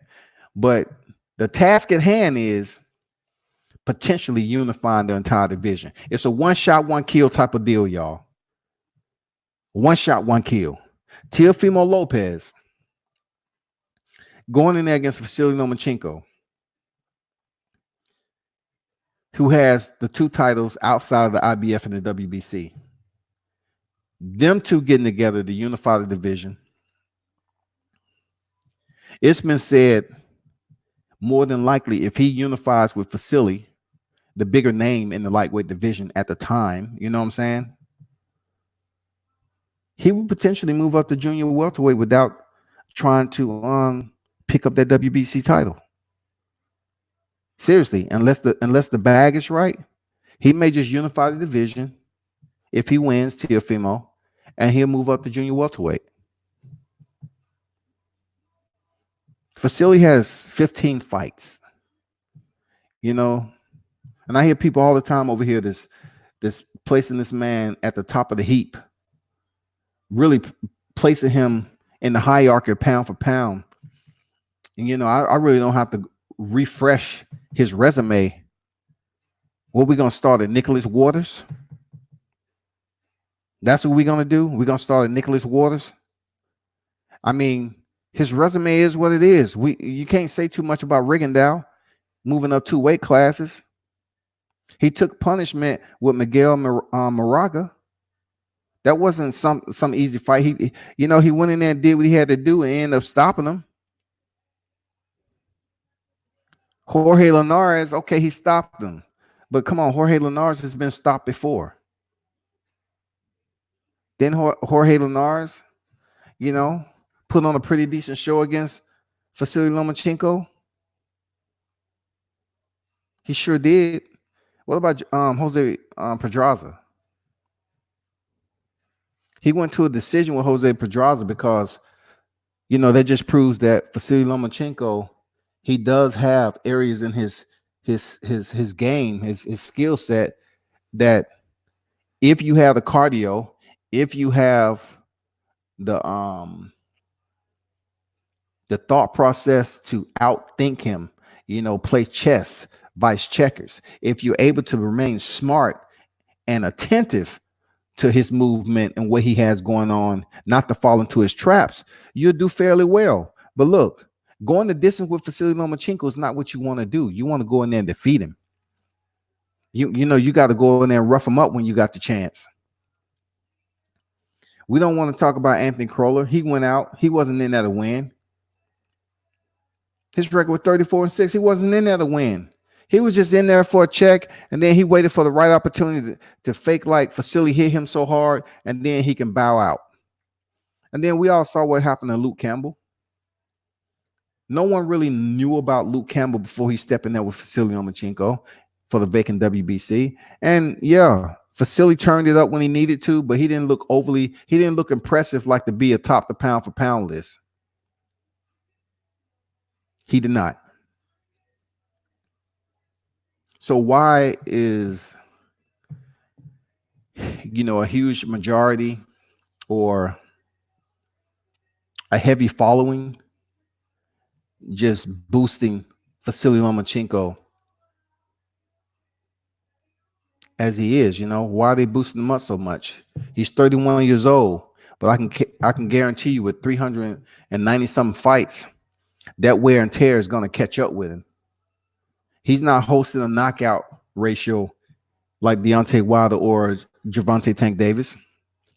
But the task at hand is potentially unifying the entire division. It's a one shot, one kill type of deal, y'all. One shot, one kill. Teofimo Lopez going in there against Vasily Lomachenko, who has the 2 titles outside of the IBF and the WBC. Them two getting together to unify the division. It's been said more than likely if he unifies with Vasily, the bigger name in the lightweight division at the time, you know what I'm saying? He would potentially move up to junior welterweight without trying to pick up that WBC title. Seriously, unless the bag is right, he may just unify the division if he wins Teofimo, and he'll move up to junior welterweight. Vasily has 15 fights, you know, and I hear people all the time over here this placing this man at the top of the heap, really placing him in the hierarchy pound for pound. And, you know, I really don't have to refresh his resume. What we going to start at Nicholas Waters? That's what we're going to do? We're going to start at Nicholas Waters? I mean, his resume is what it is. You can't say too much about Rigondeaux moving up 2 weight classes. He took punishment with Miguel Moraga. That wasn't some easy fight. He went in there and did what he had to do and ended up stopping him. Jorge Linares, okay, he stopped him. But come on, Jorge Linares has been stopped before. Then Jorge Linares, put on a pretty decent show against Vasily Lomachenko. He sure did. What about Jose Pedraza? He went to a decision with Jose Pedraza because, that just proves that Vasily Lomachenko, he does have areas in his game, his skill set, that if you have the cardio, if you have the thought process to outthink him, play chess, vice checkers, if you're able to remain smart and attentive to his movement and what he has going on, not to fall into his traps, you'll do fairly well. But look, going the distance with Vasily Lomachenko is not what you want to do. You want to go in there and defeat him. You got to go in there and rough him up when you got the chance. We don't want to talk about Anthony Croller. He went out. He wasn't in there to win. His record was 34-6. He wasn't in there to win. He was just in there for a check, and then he waited for the right opportunity to fake like Vasily hit him so hard, and then he can bow out. And then we all saw what happened to Luke Campbell. No one really knew about Luke Campbell before he stepped in there with Vasily Lomachenko for the vacant WBC. And yeah, Vasily turned it up when he needed to, but he didn't look impressive like to be a top the pound for pound list. He did not. So why is, a huge majority or a heavy following just boosting Vasily Lomachenko as he is? Why are they boosting him up so much? He's 31 years old, but I can guarantee you with 390 something fights, that wear and tear is going to catch up with him. He's not hosting a knockout ratio like Deontay Wilder or Gervonta Tank Davis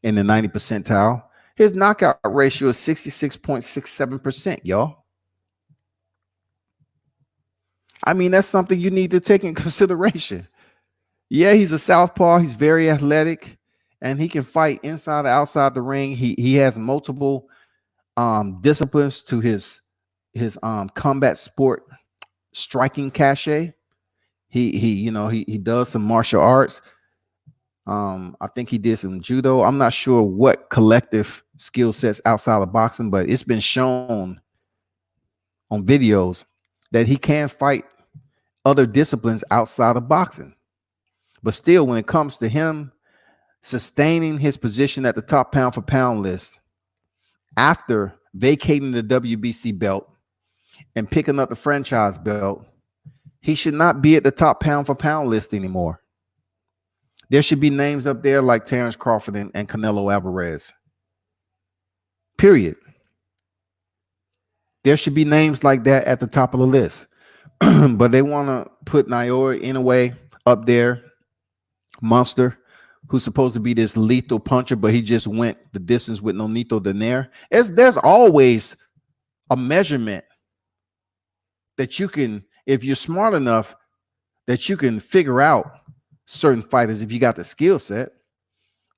in the 90 percentile. His knockout ratio is 66.67%, y'all. I mean, that's something you need to take in consideration. Yeah, he's a southpaw. He's very athletic, and he can fight inside or outside the ring. He has multiple disciplines to his combat sport striking cachet. He does some martial arts. I think he did some judo. I'm not sure what collective skill sets outside of boxing, but it's been shown on videos that he can fight other disciplines outside of boxing. But still, when it comes to him sustaining his position at the top pound for pound list after vacating the WBC belt and picking up the franchise belt, he should not be at the top pound for pound list anymore. There should be names up there like Terrence Crawford and Canelo Alvarez. Period. There should be names like that at the top of the list. But they want to put Naoya Inoue up there, monster, who's supposed to be this lethal puncher, but he just went the distance with Nonito Donaire. There's always a measurement that you can, if you're smart enough, that you can figure out certain fighters if you got the skill set.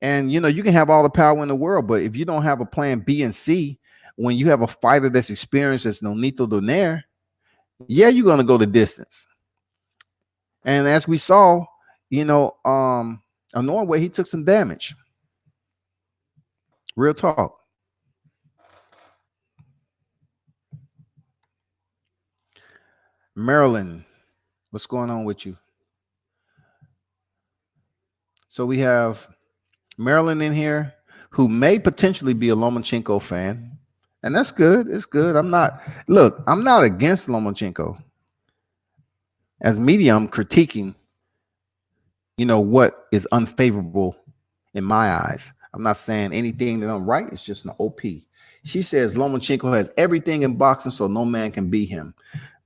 And, you know, you can have all the power in the world, but if you don't have a plan B and C, when you have a fighter that's experienced as Nonito Donaire, yeah, you're going to go the distance. And as we saw, you know, Norway, he took some damage. Real talk. Maryland, what's going on with you? So we have Maryland in here who may potentially be a Lomachenko fan. And that's good. It's good. I'm not against Lomachenko. As media, I'm critiquing, you know, what is unfavorable in my eyes. I'm not saying anything that I'm right. It's just an OP. She says Lomachenko has everything in boxing, so no man can beat him.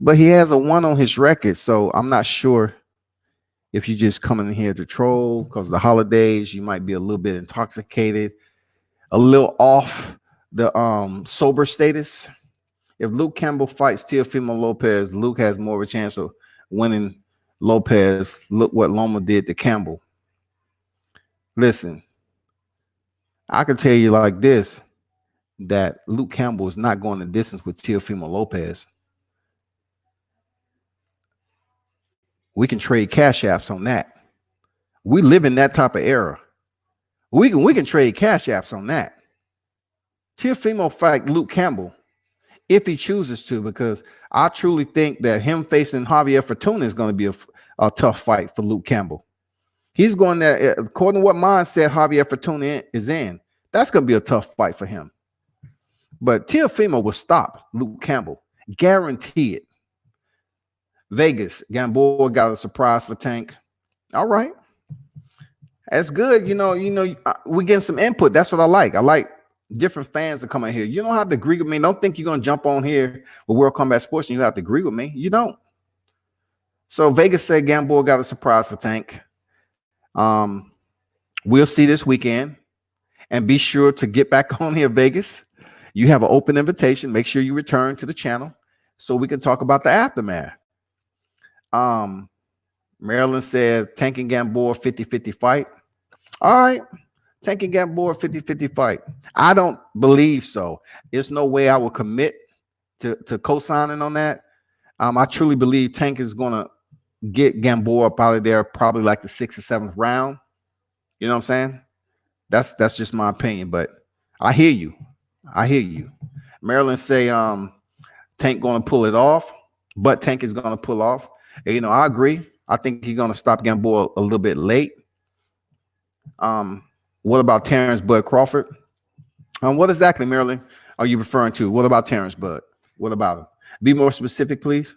But he has a 1 on his record, so I'm not sure if you just come in here to troll because the holidays, you might be a little bit intoxicated, a little off the sober status. If Luke Campbell fights Teofimo Lopez, Luke has more of a chance of winning Lopez. Look what Loma did to Campbell. Listen, I can tell you like this, that Luke Campbell is not going the distance with Teofimo Lopez. We can trade cash apps on that. We live in that type of era. We can trade cash apps on that. Teofimo fight Luke Campbell if he chooses to, because I truly think that him facing Javier Fortuna is going to be a tough fight for Luke Campbell. He's going there, according to what mindset Javier Fortuna is in, that's going to be a tough fight for him. But Teofimo will stop Luke Campbell. Guarantee it. Vegas, Gamboa got a surprise for Tank. All right. That's good. You know, we getting some input. That's what I like. I like different fans to come in here. You don't have to agree with me. Don't think you're going to jump on here with World Combat Sports and you have to agree with me. You don't. So Vegas said Gamboa got a surprise for Tank. We'll see this weekend. And be sure to get back on here, Vegas. You have an open invitation. Make sure you return to the channel so we can talk about the aftermath. Maryland says Tank and Gamboa 50-50 fight. All right. Tank and Gamboa 50-50 fight. I don't believe so. There's no way I will commit to co-signing on that. I truly believe Tank is going to get Gamboa up out of there probably like the 6th or 7th round. You know what I'm saying? That's just my opinion, but I hear you. Maryland say Tank going to pull it off, but Tank is going to pull off. And, you know, I agree. I think he's going to stop Gamboa a little bit late. What about Terrence Bud Crawford? What exactly, Maryland, are you referring to? What about Terrence Bud? What about him? Be more specific, please.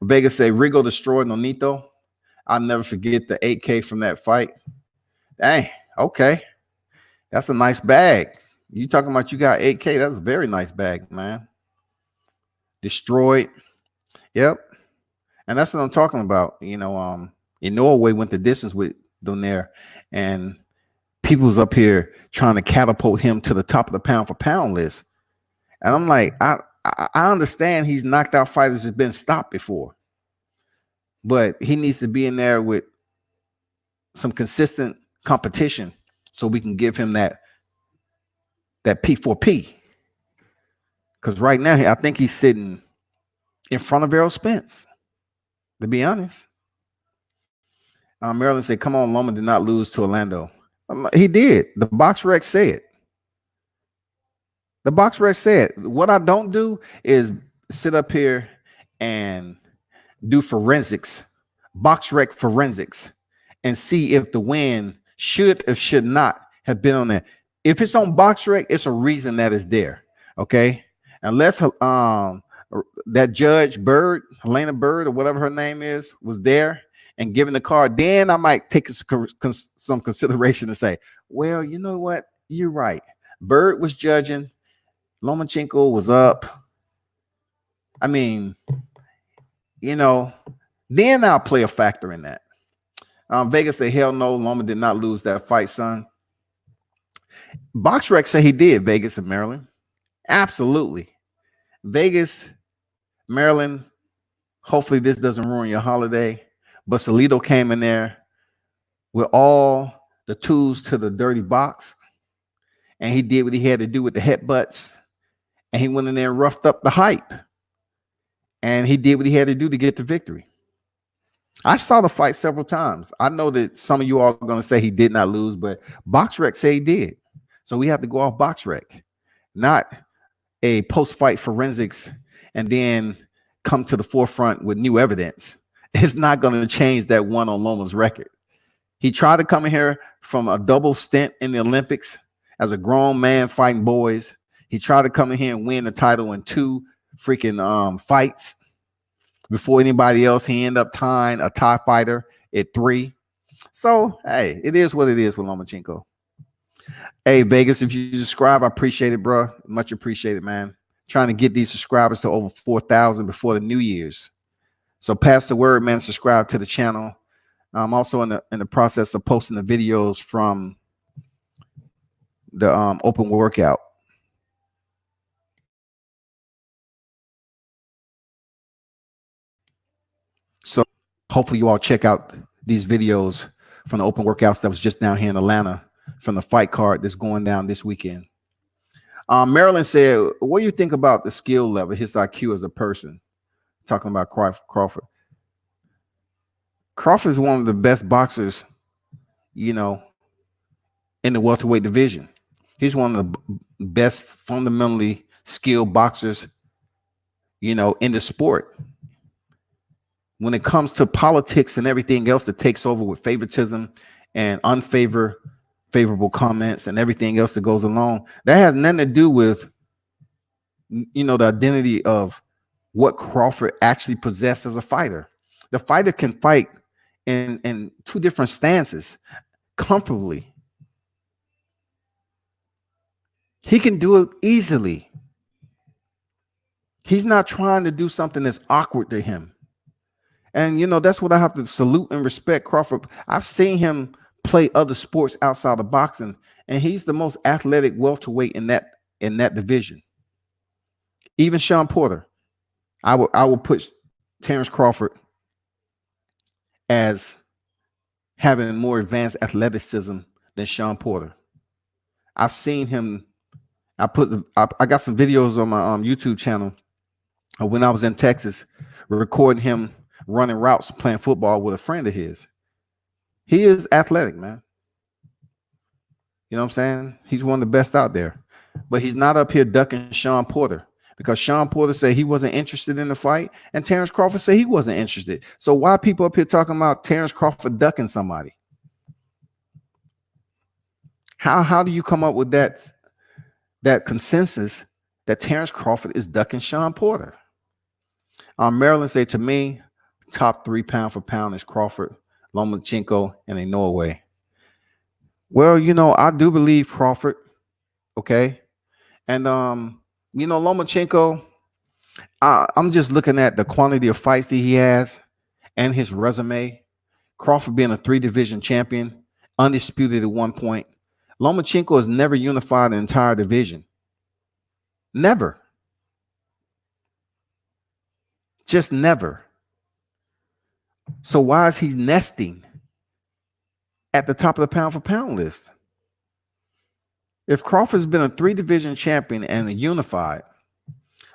Vegas say Rigo destroyed Nonito. I'll never forget the 8K from that fight. Dang, okay. That's a nice bag. You talking about you got 8K? That's a very nice bag, man. Destroyed. Yep. And that's what I'm talking about. You know, in Norway went the distance with Donaire, and people's up here trying to catapult him to the top of the pound for pound list. And I'm like, I understand he's knocked out fighters that's been stopped before, but he needs to be in there with some consistent competition so we can give him that P4P. Because right now, I think he's sitting in front of Errol Spence, to be honest. Maryland said, come on, Loma did not lose to Orlando. He did. The box rec said. The box rec said. What I don't do is sit up here and do forensics, BoxRec forensics, and see if the win should or should not have been on there. If it's on BoxRec, it's a reason that it's there. Okay, unless that judge Bird, Helena Bird, or whatever her name is, was there and given the card, then I might take some consideration to say, well, you know what, you're right. Bird was judging, Lomachenko was up. I mean, you know, then I'll play a factor in that. Vegas said, hell no, Loma did not lose that fight, son. BoxRec said he did, Vegas and Maryland. Absolutely. Vegas, Maryland, hopefully this doesn't ruin your holiday. But Salido came in there with all the tools to the dirty box. And he did what he had to do with the headbutts. And he went in there and roughed up the hype. And he did what he had to do to get the victory. I saw the fight several times. I know that some of you are going to say he did not lose, but BoxRec say he did. So we have to go off BoxRec, not a post-fight forensics and then come to the forefront with new evidence. It's not going to change that one on Loma's record. He tried to come in here from a double stint in the Olympics as a grown man fighting boys. He tried to come in here and win the title in 2 freaking fights. Before anybody else, he ended up tying a tie fighter at 3. So, hey, it is what it is with Lomachenko. Hey, Vegas, if you subscribe, I appreciate it, bro. Much appreciated, man. Trying to get these subscribers to over 4,000 before the New Year's. So pass the word, man. Subscribe to the channel. I'm also in the process of posting the videos from the open workout. So hopefully you all check out these videos from the open workouts that was just down here in Atlanta from the fight card that's going down this weekend. Marilyn said, what do you think about the skill level, his IQ as a person? Talking about Crawford. Crawford is one of the best boxers, you know, in the welterweight division. He's one of the best fundamentally skilled boxers, you know, in the sport. When it comes to politics and everything else that takes over with favoritism and favorable comments and everything else that goes along, that has nothing to do with, you know, the identity of what Crawford actually possessed as a fighter. The fighter can fight in 2 different stances comfortably. He can do it easily. He's not trying to do something that's awkward to him. And, you know, that's what I have to salute and respect Crawford. I've seen him play other sports outside of boxing, and he's the most athletic welterweight in that division. Even Sean Porter, I will put Terrence Crawford as having more advanced athleticism than Sean Porter. I've seen him. I got some videos on my YouTube channel when I was in Texas, recording him running routes, playing football with a friend of his. He is athletic, man. You know what I'm saying? He's one of the best out there. But he's not up here ducking Sean Porter, because Sean Porter said he wasn't interested in the fight, and Terrence Crawford said he wasn't interested. So why are people up here talking about Terrence Crawford ducking somebody? How do you come up with that consensus that Terrence Crawford is ducking Sean Porter? Maryland said, to me, top 3 pound for pound is Crawford, Lomachenko, and a Norway. Well, you know, I do believe Crawford. Okay. And, you know, Lomachenko, I'm just looking at the quantity of fights that he has and his resume. Crawford being a 3-division champion, undisputed at one point. Lomachenko has never unified an entire division. Never. Just never. So why is he nesting at the top of the pound for pound list? If Crawford's been a 3-division champion and a unified,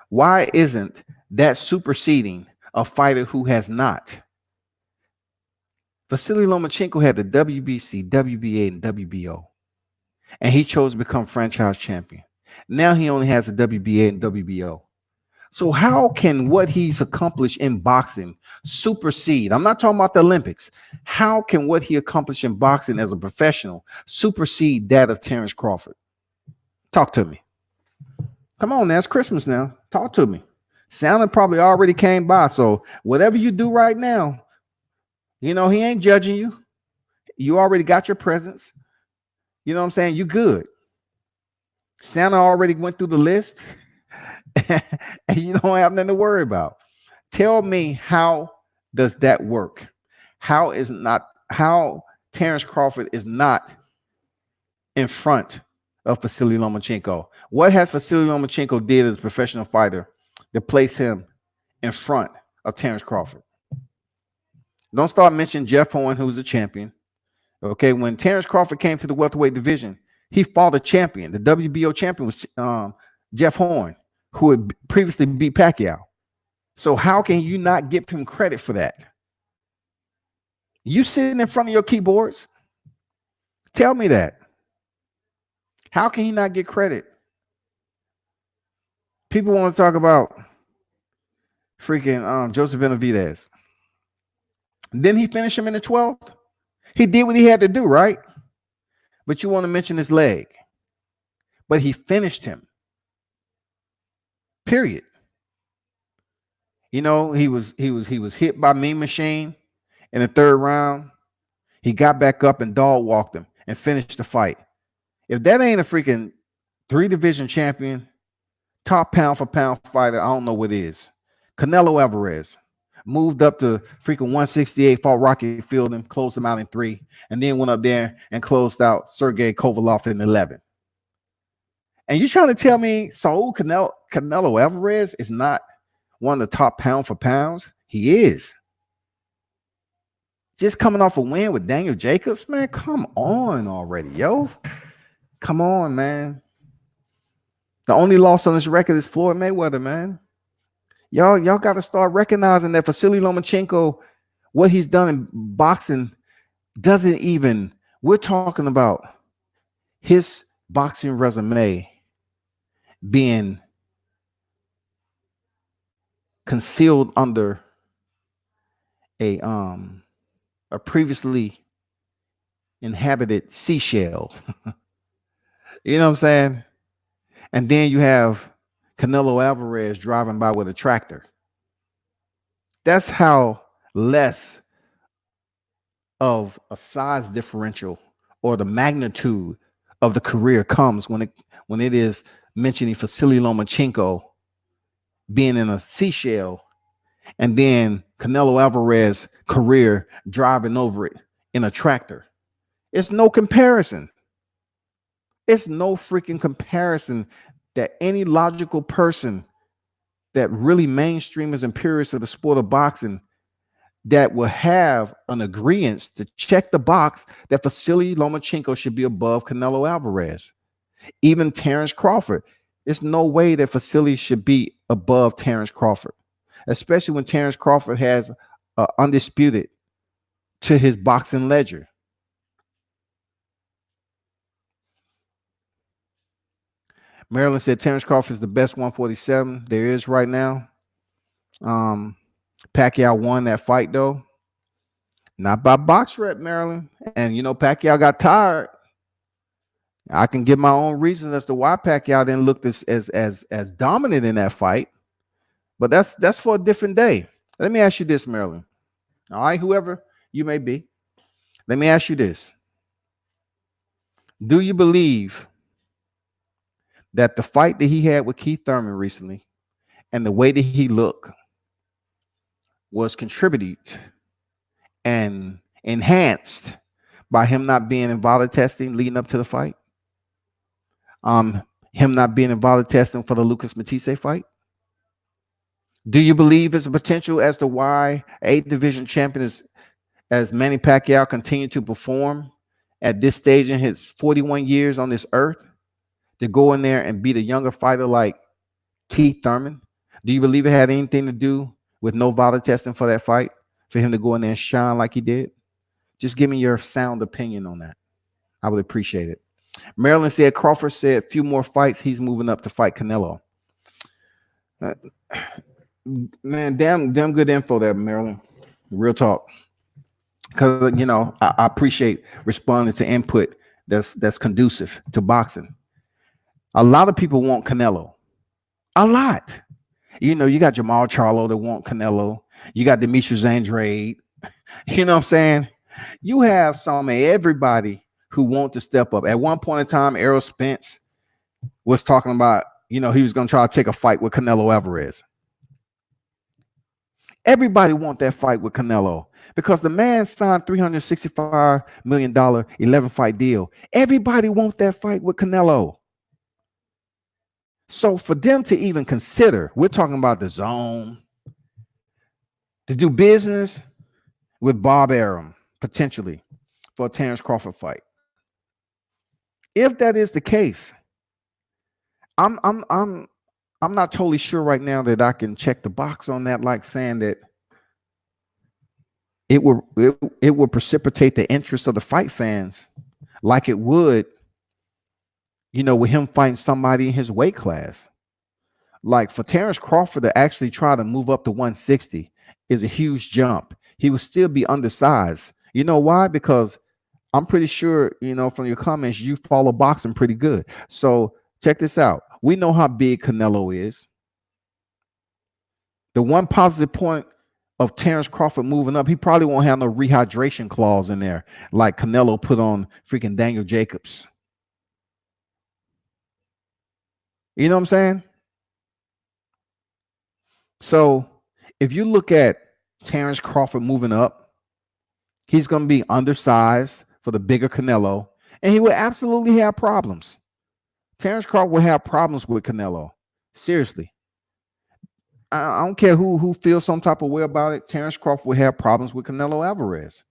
why isn't that superseding a fighter who has not? Vasily Lomachenko had the WBC, WBA, and WBO, and he chose to become franchise champion. Now he only has the WBA and WBO. So how can what he's accomplished in boxing supersede? I'm not talking about the Olympics. How can what he accomplished in boxing as a professional supersede that of Terrence Crawford? Talk to me. Come on, now it's Christmas now. Talk to me. Santa probably already came by. So whatever you do right now, he ain't judging you. You already got your presents. You know what I'm saying? You good. Santa already went through the list. And you don't have nothing to worry about. Tell me, how does that work? How Terrence Crawford is not in front of Vasily Lomachenko? What has Vasily Lomachenko did as a professional fighter to place him in front of Terrence Crawford? Don't start mentioning Jeff Horn, who's a champion. Okay, when Terrence Crawford came to the welterweight division, he fought a champion. The WBO champion was Jeff Horn, who had previously beat Pacquiao. So how can you not give him credit for that? You sitting in front of your keyboards? Tell me that. How can he not get credit? People want to talk about freaking Joseph Benavidez. Didn't he finish him in the 12th? He did what he had to do, right? But you want to mention his leg. But he finished him. Period. He was hit by Mean Machine in the 3rd round. He got back up and dog walked him and finished the fight. If that ain't a freaking 3-division champion, top pound for pound fighter, I don't know what is. Canelo Alvarez moved up to freaking 168, fought Rocky Fielding, closed him out in 3, and then went up there and closed out Sergey Kovalev in 11. And you trying to tell me Saul Canelo Alvarez is not one of the top pound for pounds? He is. Just coming off a win with Daniel Jacobs, man, come on already, yo. Come on, man. The only loss on this record is Floyd Mayweather, man. Y'all got to start recognizing that Vasily Lomachenko, what he's done in boxing, doesn't even, we're talking about his boxing resume being concealed under a previously inhabited seashell. You know what I'm saying? And then you have Canelo Alvarez driving by with a tractor. That's how less of a size differential or the magnitude of the career comes when it is mentioning Vasily Lomachenko being in a seashell, and then Canelo Alvarez career driving over it in a tractor. It's no comparison. It's no freaking comparison that any logical person that really mainstreamers and purists of the sport of boxing that will have an agreement to check the box that Vasily Lomachenko should be above Canelo Alvarez. Even Terrence Crawford. There's no way that Vasily should be above Terrence Crawford, especially when Terrence Crawford has undisputed to his boxing ledger. Maryland said Terrence Crawford is the best 147 there is right now. Pacquiao won that fight, though. Not by box rep, Maryland. And, Pacquiao got tired. I can give my own reasons as to why Pacquiao didn't look as dominant in that fight. But that's for a different day. Let me ask you this, Maryland. All right, whoever you may be. Let me ask you this. Do you believe that the fight that he had with Keith Thurman recently and the way that he looked was contributed and enhanced by him not being in VADA testing leading up to the fight? Him not being in VADA testing for the Lucas Matisse fight? Do you believe it's a potential as to why 8th division champion as Manny Pacquiao continued to perform at this stage in his 41 years on this earth, to go in there and beat a younger fighter like Keith Thurman? Do you believe it had anything to do with no VADA testing for that fight, for him to go in there and shine like he did? Just give me your sound opinion on that. I would appreciate it. Maryland said Crawford said a few more fights, he's moving up to fight Canelo. Uh, man, damn good info there, Maryland. Real talk. Because I appreciate responding to input that's conducive to boxing. A lot of people want Canelo. A lot. You got Jamal Charlo that want Canelo. You got Demetrius Andrade. You know what I'm saying? You have some of everybody who want to step up. At one point in time, Errol Spence was talking about, he was going to try to take a fight with Canelo Alvarez. Everybody want that fight with Canelo because the man signed $365 million 11-fight deal. Everybody want that fight with Canelo. So for them to even consider, we're talking about the zone, to do business with Bob Arum potentially for a Terrence Crawford fight. If that is the case, I'm not totally sure right now that I can check the box on that, like saying that it will precipitate the interest of the fight fans like it would, with him fighting somebody in his weight class. Like for Terrence Crawford to actually try to move up to 160 is a huge jump. He would still be undersized. You know why? Because I'm pretty sure, from your comments, you follow boxing pretty good. So check this out. We know how big Canelo is. The one positive point of Terrence Crawford moving up, he probably won't have no rehydration clause in there like Canelo put on freaking Daniel Jacobs. You know what I'm saying? So if you look at Terrence Crawford moving up, he's going to be undersized for the bigger Canelo, and he will absolutely have problems. Terrence Crawford will have problems with Canelo. Seriously. I don't care who feels some type of way about it. Terrence Crawford will have problems with Canelo Alvarez.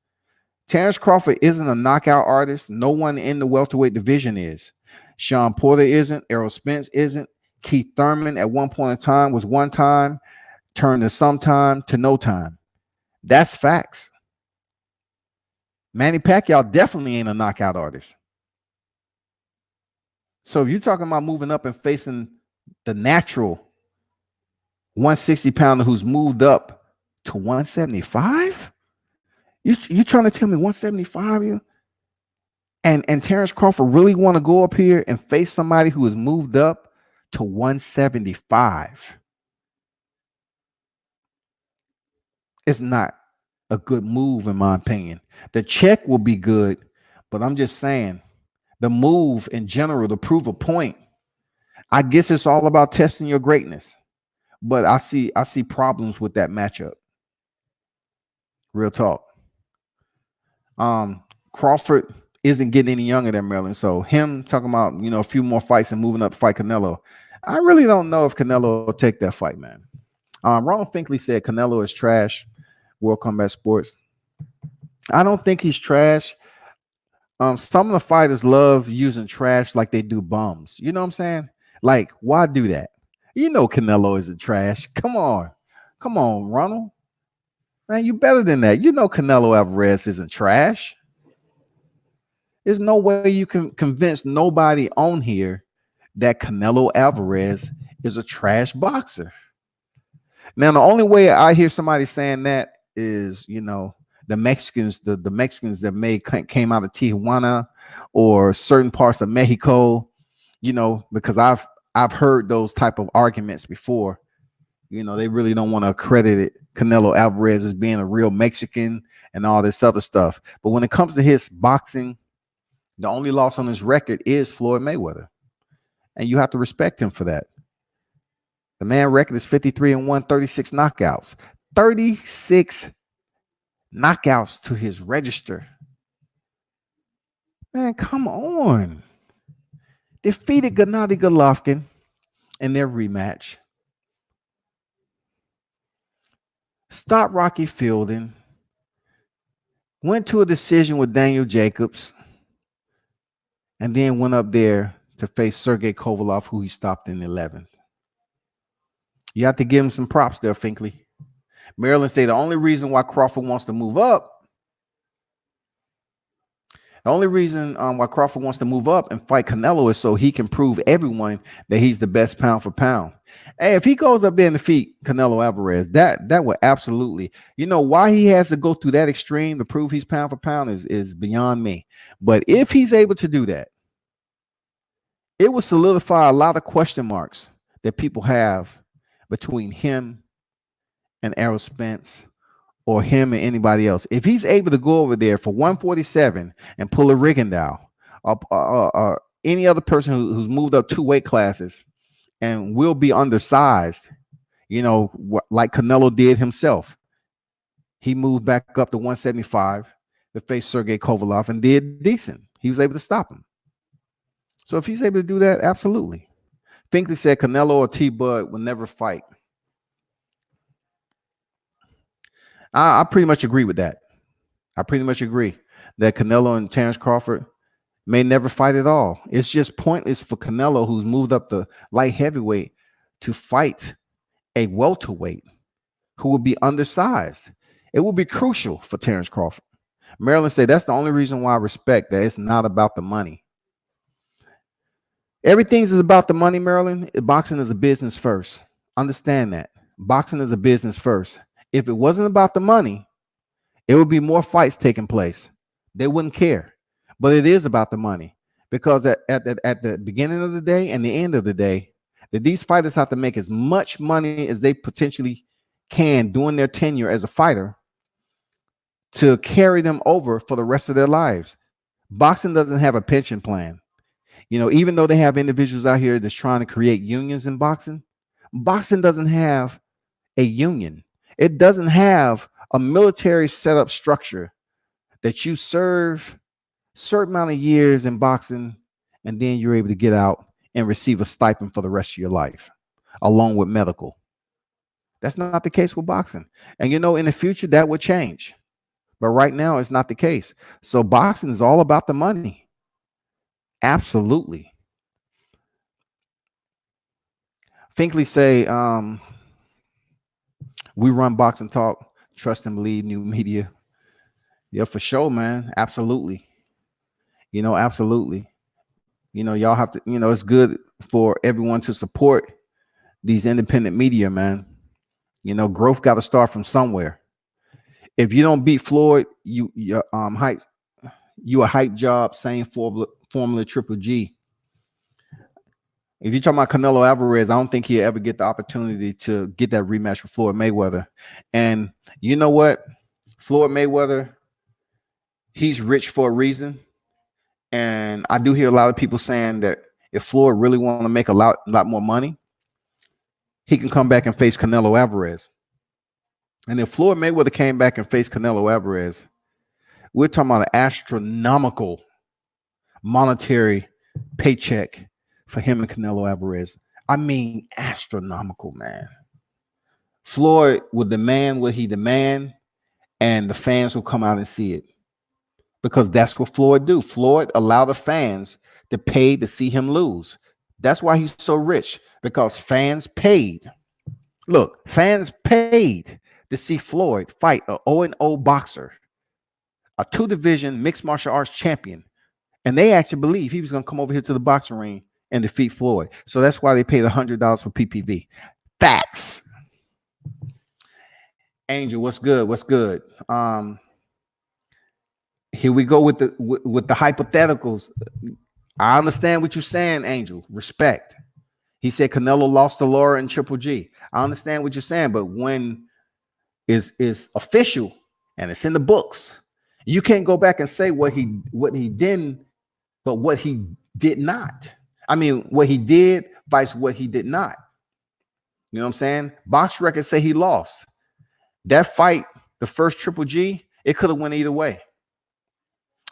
Terrence Crawford isn't a knockout artist. No one in the welterweight division is. Sean Porter isn't. Errol Spence isn't. Keith Thurman at one point in time was one time, turned to sometime to no time. That's facts. Manny Pacquiao definitely ain't a knockout artist. So if you're talking about moving up and facing the natural 160-pounder who's moved up to 175, you trying to tell me 175 and Terrence Crawford really want to go up here and face somebody who has moved up to 175? It's not a good move, in my opinion. The check will be good, but I'm just saying the move in general to prove a point, I guess it's all about testing your greatness. But I see problems with that matchup. Real talk. Crawford isn't getting any younger than Maryland. So him talking about, a few more fights and moving up to fight Canelo, I really don't know if Canelo will take that fight, man. Ronald Finkley said Canelo is trash. World Combat Sports. I don't think he's trash. Some of the fighters love using trash like they do bums. You know what I'm saying? Like, why do that? Canelo isn't trash. Come on, Ronald. Man, you better than that. Canelo Alvarez isn't trash. There's no way you can convince nobody on here that Canelo Alvarez is a trash boxer. Now, the only way I hear somebody saying that is, the Mexicans, the Mexicans that came out of Tijuana or certain parts of Mexico, because I've heard those type of arguments before. They really don't want to accredit Canelo Alvarez as being a real Mexican and all this other stuff. But when it comes to his boxing, the only loss on his record is Floyd Mayweather. And you have to respect him for that. The man record is 53-1, 36 knockouts. 36 knockouts to his register. Man, come on. Defeated Gennady Golovkin in their rematch. Stopped Rocky Fielding. Went to a decision with Daniel Jacobs. And then went up there to face Sergey Kovalev, who he stopped in the 11th. You have to give him some props there, Finkley. Maryland say the only reason why Crawford wants to move up The only reason why Crawford wants to move up and fight Canelo is so he can prove everyone that he's the best pound for pound. Hey, if he goes up there and defeat Canelo Alvarez, that would absolutely, why he has to go through that extreme to prove he's pound for pound is beyond me. But if he's able to do that, it will solidify a lot of question marks that people have between him and Errol Spence, or him and anybody else. If he's able to go over there for 147 and pull a Rigondeaux, or any other person who's moved up 2 weight classes and will be undersized, like Canelo did himself. He moved back up to 175 to face Sergey Kovalev and did decent. He was able to stop him. So if he's able to do that, absolutely. Finkley said Canelo or T-Bud will never fight. I pretty much agree with that. I pretty much agree that Canelo and Terence Crawford may never fight at all. It's just pointless for Canelo, who's moved up the light heavyweight, to fight a welterweight who will be undersized. It will be crucial for Terence Crawford. Maryland said that's the only reason why I respect that it's not about the money. Everything is about the money, Maryland. Boxing is a business first. Understand that. Boxing is a business first. If it wasn't about the money, it would be more fights taking place. They wouldn't care. But it is about the money, because at the beginning of the day and the end of the day, that these fighters have to make as much money as they potentially can during their tenure as a fighter to carry them over for the rest of their lives. Boxing doesn't have a pension plan. Even though they have individuals out here that's trying to create unions in boxing, boxing doesn't have a union. It doesn't have a military setup structure that you serve a certain amount of years in boxing, and then you're able to get out and receive a stipend for the rest of your life, along with medical. That's not the case with boxing. And in the future, that would change. But right now, it's not the case. So boxing is all about the money. Absolutely. Finkley say, we run Boxing Talk, trust and believe, new media. Yeah, for sure, man. Absolutely. Absolutely. Y'all have to, it's good for everyone to support these independent media, man. Growth got to start from somewhere. If you don't beat Floyd, you a hype job, same formula Triple G. If you're talking about Canelo Alvarez, I don't think he'll ever get the opportunity to get that rematch with Floyd Mayweather. And you know what? Floyd Mayweather, he's rich for a reason. And I do hear a lot of people saying that if Floyd really want to make a lot more money, he can come back and face Canelo Alvarez. And if Floyd Mayweather came back and faced Canelo Alvarez, we're talking about an astronomical monetary paycheck for him and Canelo Alvarez. I mean, astronomical, man. Floyd will demand what he demand, and the fans will come out and see it, because that's what Floyd do. Floyd allow the fans to pay to see him lose. That's why he's so rich, because fans paid. Look, fans paid to see Floyd fight an 0-0 boxer, a 2-division mixed martial arts champion, and they actually believe he was going to come over here to the boxing ring and defeat Floyd. So that's why they paid $100 for PPV. Facts. Angel, what's good? What's good? Here we go with the hypotheticals. I understand what you're saying, Angel. Respect. He said Canelo lost to Laura and Triple G. I understand what you're saying, but when is official and it's in the books, you can't go back and say what he didn't, but what he did not. I mean, what he did versus what he did not. You know what I'm saying? Box records say he lost. That fight, the first Triple G, it could have went either way.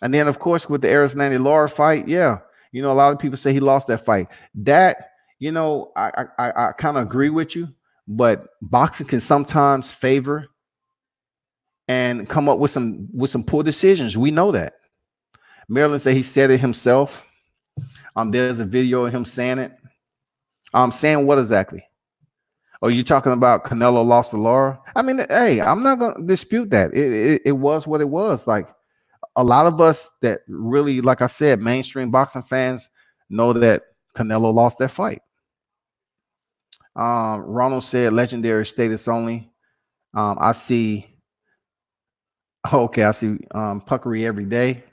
And then, of course, with the Arislandi Lara fight, yeah, a lot of people say he lost that fight. That, I kind of agree with you, but boxing can sometimes favor and come up with some poor decisions. We know that. Maryland said he said it himself. There's a video of him saying it. Saying what exactly? Are you talking about Canelo lost to Lara? I mean, hey, I'm not gonna dispute that. It was what it was. Like, a lot of us that really, like I said, mainstream boxing fans know that Canelo lost that fight. Ronald said legendary status only. I see. Okay, I see puckery every day.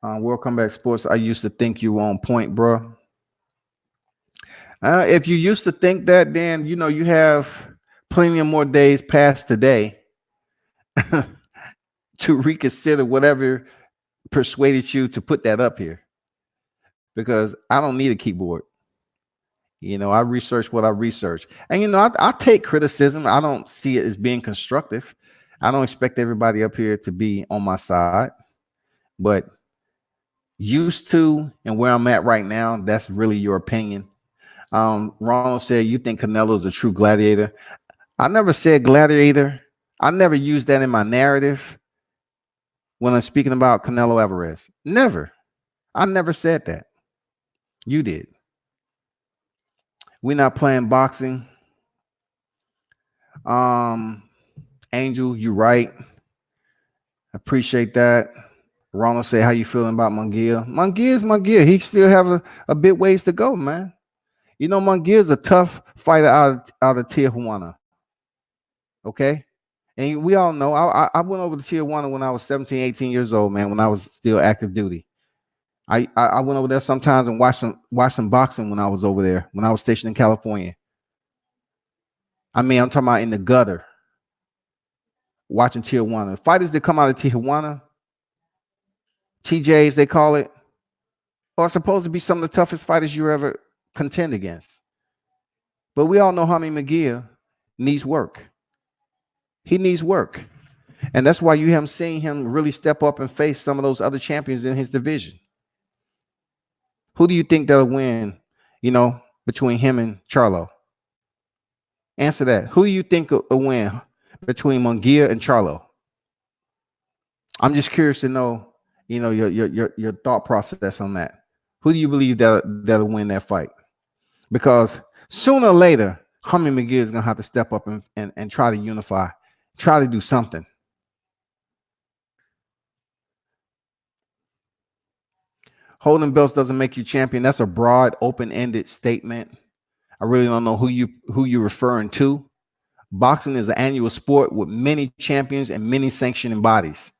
World Comeback Sports. I used to think you were on point, bro. If you used to think that, then you have plenty of more days past today to reconsider whatever persuaded you to put that up here. Because I don't need a keyboard. I research what I research. And, I take criticism. I don't see it as being constructive. I don't expect everybody up here to be on my side. But used to and where I'm at right now, that's really your opinion. Ronald said, you think Canelo is a true gladiator? I never said gladiator. I never used that in my narrative when I'm speaking about Canelo Alvarez. Never. I never said that. You did. We're not playing boxing. Angel, you right. Appreciate that. Ronald said, how you feeling about Munguia? Munguia is Munguia. He still have a bit ways to go, man. Munguia is a tough fighter out of Tijuana. Okay? And we all know, I went over to Tijuana when I was 17, 18 years old, man, when I was still active duty. I went over there sometimes and watched some boxing when I was over there, when I was stationed in California. I'm talking about in the gutter, watching Tijuana. Fighters that come out of Tijuana, TJs, they call it, are supposed to be some of the toughest fighters you ever contend against. But we all know Jaime Munguia needs work. He needs work. And that's why you haven't seen him really step up and face some of those other champions in his division. Who do you think that'll win, between him and Charlo? Answer that. Who do you think will win between Munguia and Charlo? I'm just curious to know, your thought process on that. Who do you believe that'll win that fight? Because sooner or later, Jaime Munguia is going to have to step up and try to unify, try to do something. Holding belts doesn't make you champion. That's a broad, open-ended statement. I really don't know who you're referring to. Boxing is an annual sport with many champions and many sanctioning bodies.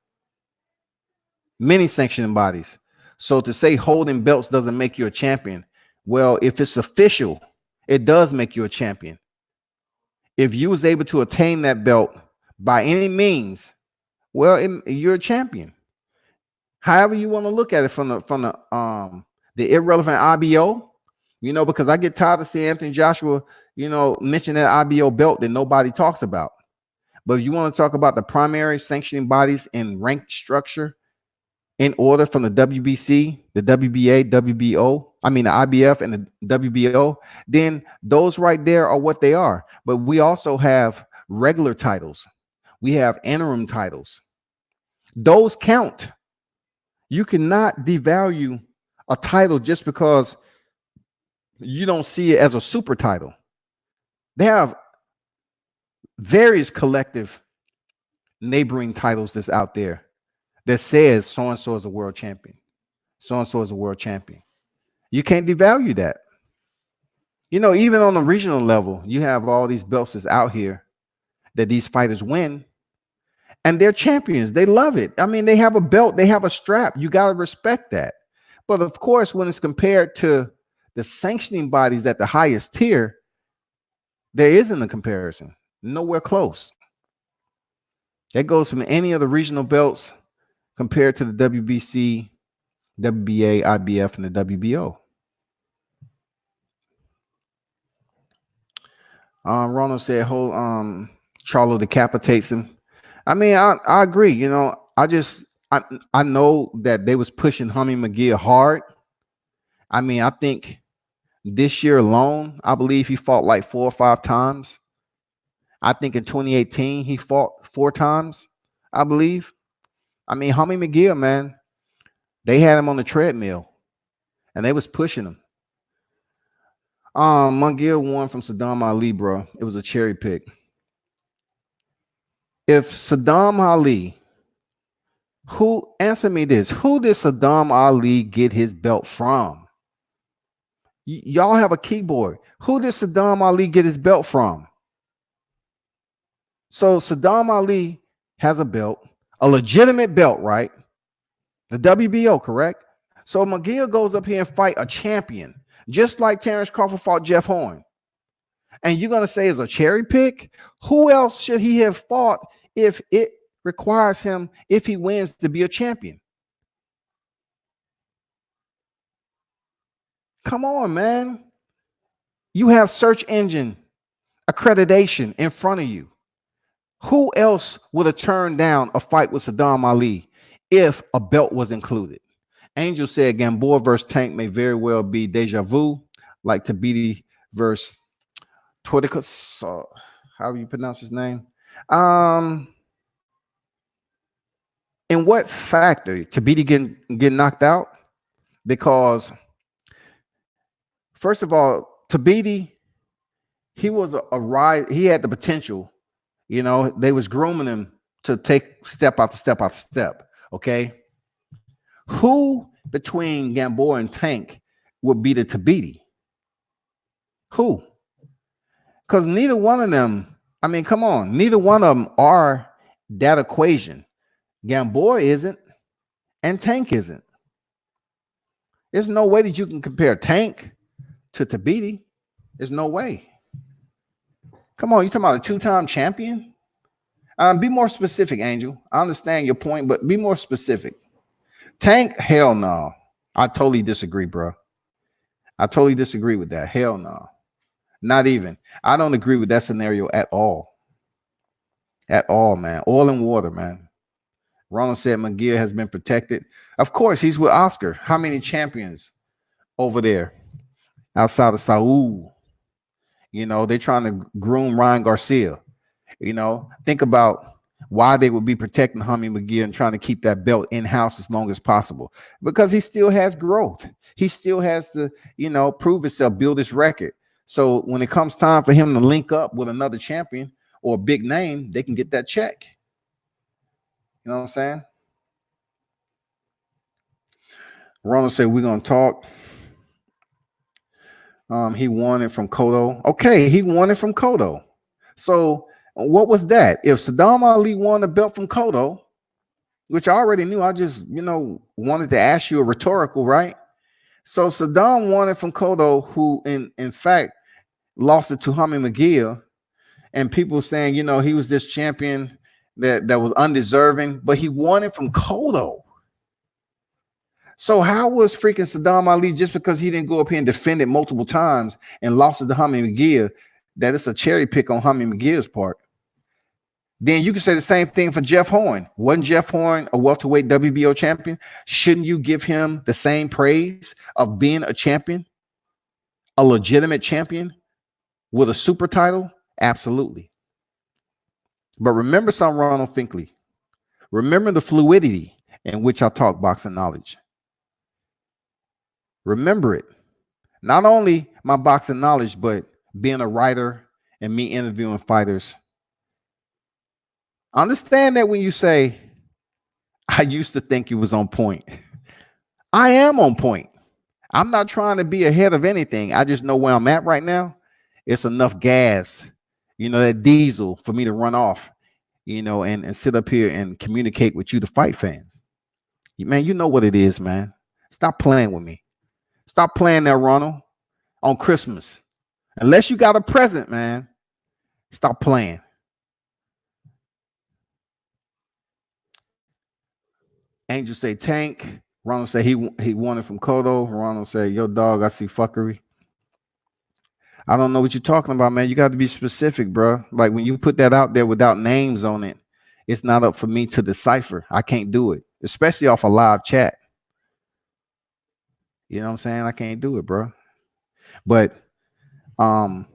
Many sanctioning bodies. So to say holding belts doesn't make you a champion, well, if it's official, it does make you a champion. If you was able to attain that belt by any means, well, you're a champion. However you want to look at it from the irrelevant IBO, because I get tired of seeing Anthony Joshua, mention that IBO belt that nobody talks about. But if you want to talk about the primary sanctioning bodies and rank structure in order from the WBC, the WBA, WBO, the IBF and the WBO, then those right there are what they are. But we also have regular titles. We have interim titles. Those count. You cannot devalue a title just because you don't see it as a super title. They have various collective neighboring titles that's out there that says so-and-so is a world champion. So-and-so is a world champion. You can't devalue that. Even on the regional level, you have all these belts that's out here that these fighters win. And they're champions. They love it. They have a belt. They have a strap. You got to respect that. But of course, when it's compared to the sanctioning bodies at the highest tier, there isn't a comparison. Nowhere close. That goes from any of the regional belts compared to the WBC, WBA, IBF, and the WBO. Ronald said, Charlo decapitates him. I agree. I know that they was pushing Jaime Munguia hard. I think this year alone, I believe he fought like 4 or 5 times. I think in 2018, he fought 4 times, I believe. Jaime Munguia, man, they had him on the treadmill and they was pushing him. Munguia won from Saddam Ali, bro. It was a cherry pick. If Saddam Ali Who answer me this? Who did Saddam Ali get his belt from? Y'all have a keyboard. Who did Saddam Ali get his belt from? So Saddam Ali has a belt, a legitimate belt, right? The WBO, correct? So Munguia goes up here and fight a champion, just like Terrence Crawford fought Jeff Horn. And you're gonna say it's a cherry pick? Who else should he have fought if it requires him, if he wins, to be a champion? Come on, man. You have search engine accreditation in front of you. Who else would have turned down a fight with Saddam Ali if a belt was included? Angel said Gamboa versus Tank may very well be deja vu, like Tabiti versus Twiticus. How do you pronounce his name? In what factor? Tabiti getting knocked out? Because first of all, Tabiti, he was a ride. He had the potential. You know, they was grooming him to take step after step after step. Okay. Who between Gamboa and Tank would be the Tabiti? Who? Because neither one of them, I mean, come on, neither one of them are that equation. Gamboa isn't, and Tank isn't. There's no way that you can compare Tank to Tabiti. There's no way. Come on, you talking about a two-time champion? Be more specific, Angel. I understand your point, but be more specific. Tank, hell no. I totally disagree, bro. I totally disagree with that. Hell no. Not even. I don't agree with that scenario at all. At all, man. Oil and water, man. Ronald said Munguia has been protected. Of course, he's with Oscar. How many champions over there outside of Saul? You know, they're trying to groom Ryan Garcia. You know, think about why they would be protecting Jaime Munguia and trying to keep that belt in-house as long as possible. Because he still has growth. He still has to, you know, prove himself, build his record. So when it comes time for him to link up with another champion or a big name, they can get that check. You know what I'm saying? Ronald said, we're going to talk. He won it from Cotto. Okay, he won it from Cotto. So what was that? If Saddam Ali won the belt from Cotto, which I already knew, I just, you know, wanted to ask you a rhetorical, right? So Saddam won it from Cotto, who in fact lost it to Jaime Munguia, and people saying, you know, he was this champion that was undeserving, but he won it from Cotto. So how was freaking Saddam Ali, just because he didn't go up here and defend it multiple times and lost it to Jaime Munguia, that it's a cherry pick on Jaime Munguia's part? Then you can say the same thing for Jeff Horn. Wasn't Jeff Horn a welterweight WBO champion? Shouldn't you give him the same praise of being a champion, a legitimate champion with a super title? Absolutely. But remember something, Ronald Finkley. Remember the fluidity in which I talk boxing knowledge. Remember it. Not only my boxing knowledge, but being a writer and me interviewing fighters. Understand that when you say, I used to think you was on point. I am on point. I'm not trying to be ahead of anything. I just know where I'm at right now. It's enough gas, you know, that diesel for me to run off, you know, and sit up here and communicate with you, the fight fans. Man, you know what it is, man. Stop playing with me. Stop playing there, Ronald, on Christmas. Unless you got a present, man, stop playing. Angel say Tank. Ronald say he won it from Cotto. Ronald say, yo, dog, I see fuckery. I don't know what you're talking about, man. You got to be specific, bro. Like when you put that out there without names on it, it's not up for me to decipher. I can't do it, especially off a live chat. You know what I'm saying? I can't do it, bro. But and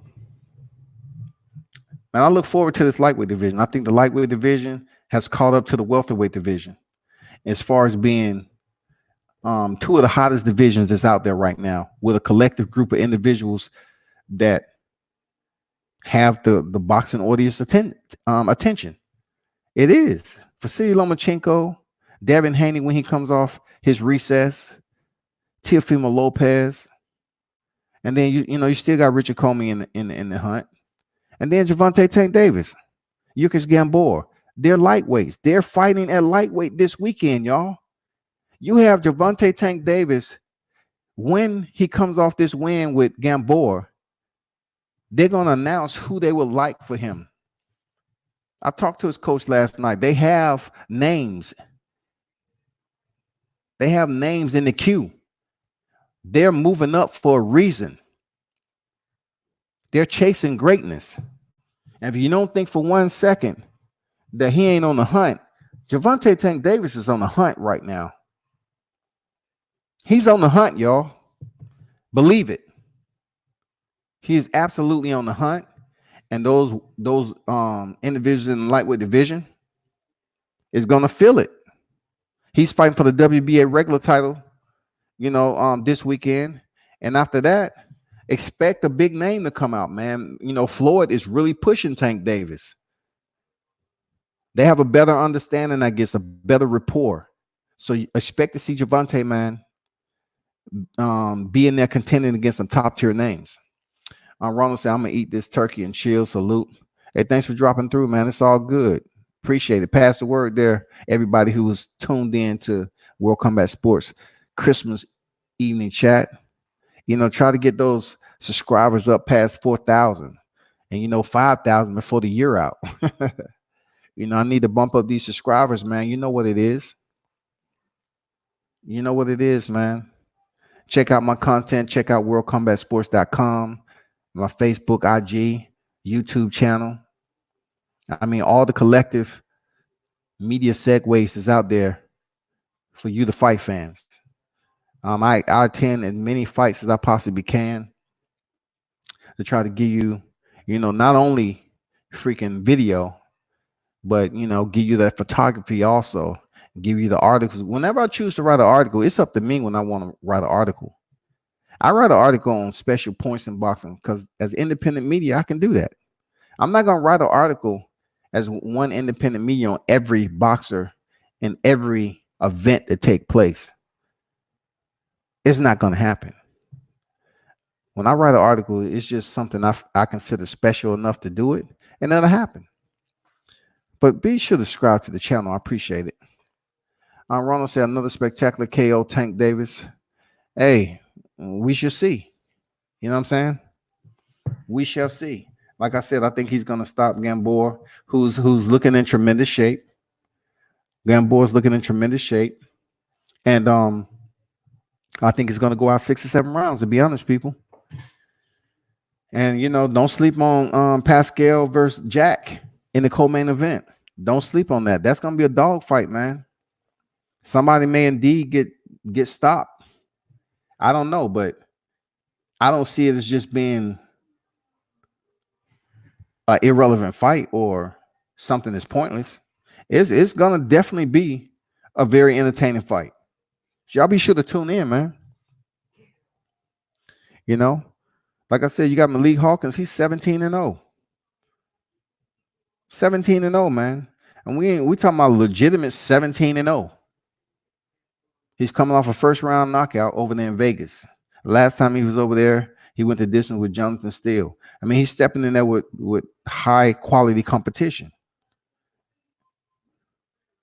I look forward to this lightweight division. I think the lightweight division has caught up to the welterweight division as far as being two of the hottest divisions that's out there right now, with a collective group of individuals that have the boxing audience attention. It is Vasily Lomachenko, Devin Haney when he comes off his recess, Teofimo Lopez, and then you still got Richard Comey in the hunt, and then Gervonta Tank Davis, Yuriorkis Gamboa. They're lightweights. They're fighting at lightweight this weekend, y'all. You have Gervonta Tank Davis when he comes off this win with Gamboa. They're gonna announce who they would like for him. I talked to his coach last night. They have names. They have names in the queue. They're moving up for a reason. They're chasing greatness. And if you don't think for 1 second that he ain't on the hunt, Gervonta Tank Davis is on the hunt right now. He's on the hunt, y'all. Believe it. He is absolutely on the hunt. And those individuals in the lightweight division is going to feel it. He's fighting for the WBA regular title, this weekend. And after that, expect a big name to come out, man. Floyd is really pushing Tank Davis. They have a better understanding, I guess, a better rapport. So you expect to see Gervonta, man, be in there contending against some top tier names. Ronald said, I'm going to eat this turkey and chill. Salute. Hey, thanks for dropping through, man. It's all good. Appreciate it. Pass the word there, everybody who was tuned in to World Combat Sports Christmas evening chat. Try to get those subscribers up past 4,000 and 5,000 before the year out. I need to bump up these subscribers, man. You know what it is. You know what it is, man. Check out my content. Check out worldcombatsports.com, my Facebook, IG, YouTube channel. I mean, all the collective media segues is out there for you, the fight fans. I attend as many fights as I possibly can to try to give you, not only freaking video, but give you that photography also. Give you the articles. Whenever I choose to write an article, it's up to me when I want to write an article. I write an article on special points in boxing because as independent media, I can do that. I'm not going to write an article as one independent media on every boxer and every event that take place. It's not going to happen. When I write an article, it's just something I consider special enough to do it, and that'll happen. But be sure to subscribe to the channel. I appreciate it. Ronald said another spectacular KO, Tank Davis. Hey, we shall see. You know what I'm saying? We shall see. Like I said, I think he's going to stop Gamboa, who's looking in tremendous shape. Gamboa's looking in tremendous shape. And I think he's going to go out 6 or 7 rounds, to be honest, people. And, don't sleep on Pascal versus Jack in the co-main event. Don't sleep on that. That's going to be a dog fight, man. Somebody may indeed get stopped. I don't know, but I don't see it as just being an irrelevant fight or something that's pointless. It's going to definitely be a very entertaining fight. So y'all be sure to tune in, man. Like I said, you got Malik Hawkins. He's 17-0. 17-0, man. And we talking about legitimate 17-0. He's coming off a first round knockout over there in Vegas. Last time he was over there, he went the distance with Jonathan Steele. I mean, he's stepping in there with high quality competition.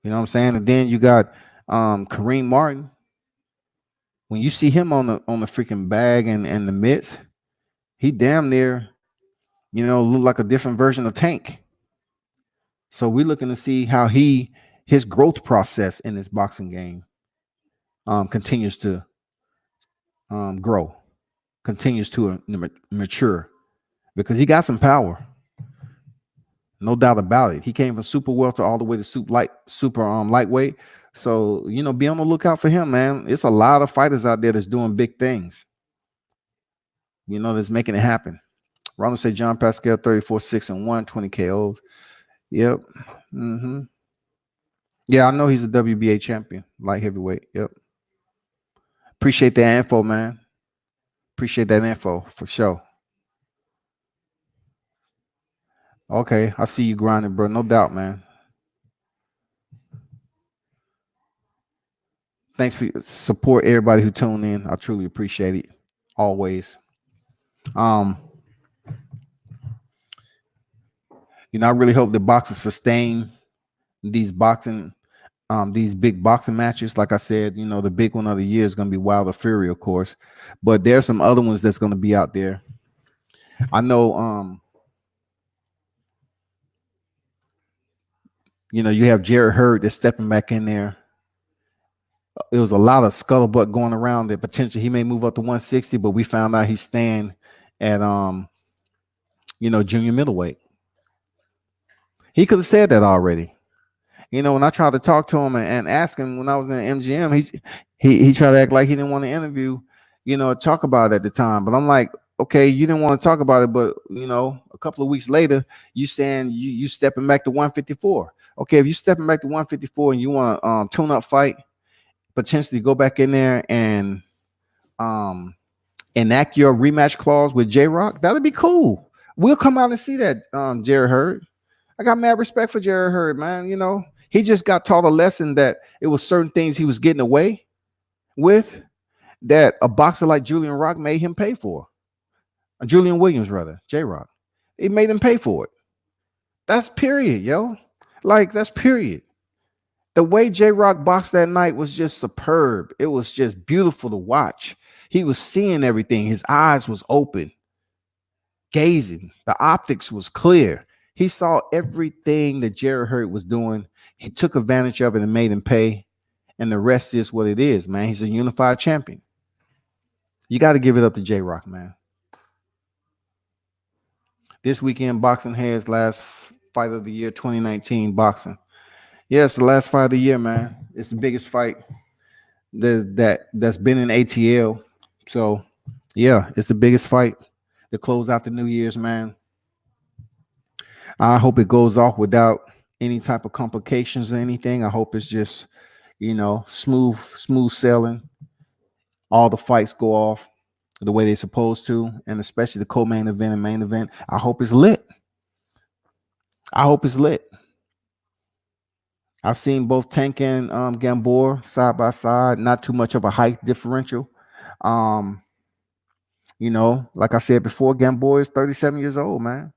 You know what I'm saying? And then you got Kareem Martin. When you see him on the freaking bag and the mitts, he damn near, look like a different version of Tank. So we're looking to see how his growth process in this boxing game continues to grow, continues to mature, because he got some power. No doubt about it. He came from super welter all the way to super lightweight. So, be on the lookout for him, man. It's a lot of fighters out there that's doing big things. That's making it happen. Ronald said John Pascal 34-6-1, 20 KOs. Yep. Mm-hmm. Yeah, I know he's a WBA champion, light heavyweight. Yep. Appreciate that info, man. Appreciate that info for sure. Okay, I see you grinding, bro. No doubt, man. Thanks for your support, everybody who tuned in. I truly appreciate it. Always. Um, I really hope the boxers sustain these these big boxing matches. Like I said, the big one of the year is going to be Wilder Fury, of course, but there's some other ones that's going to be out there. I know, you have Jared Hurd that's stepping back in there. There was a lot of scuttlebutt going around that potentially he may move up to 160, but we found out he's staying at junior middleweight. He could have said that already. When I tried to talk to him and ask him when I was in MGM, he tried to act like he didn't want to interview, talk about it at the time. But I'm like, okay, you didn't want to talk about it, but a couple of weeks later, you saying you stepping back to 154. Okay, if you stepping back to 154 and you want to tune up fight, potentially go back in there and enact your rematch clause with J-Rock, that'd be cool. We'll come out and see that, Jared Hurd. I got mad respect for Jared Hurd, man. He just got taught a lesson that it was certain things he was getting away with that a boxer like Julian Rock made him pay for. Julian Williams, rather, J-Rock. It made him pay for it. That's period, yo. Like, that's period. The way J-Rock boxed that night was just superb. It was just beautiful to watch. He was seeing everything. His eyes was open, gazing. The optics was clear. He saw everything that Jared Hurd was doing. He took advantage of it and made him pay. And the rest is what it is, man. He's a unified champion. You got to give it up to J-Rock, man. This weekend, boxing has last fight of the year, 2019 boxing. Yeah, it's the last fight of the year, man. It's the biggest fight that's been in ATL. So, yeah, it's the biggest fight to close out the New Year's, man. I hope it goes off without any type of complications or anything. I hope it's just, smooth sailing. All the fights go off the way they're supposed to, and especially the co-main event and main event. I hope it's lit. I've seen both Tank and Gamboa side by side. Not too much of a height differential. Like I said before, Gamboa is 37 years old, man.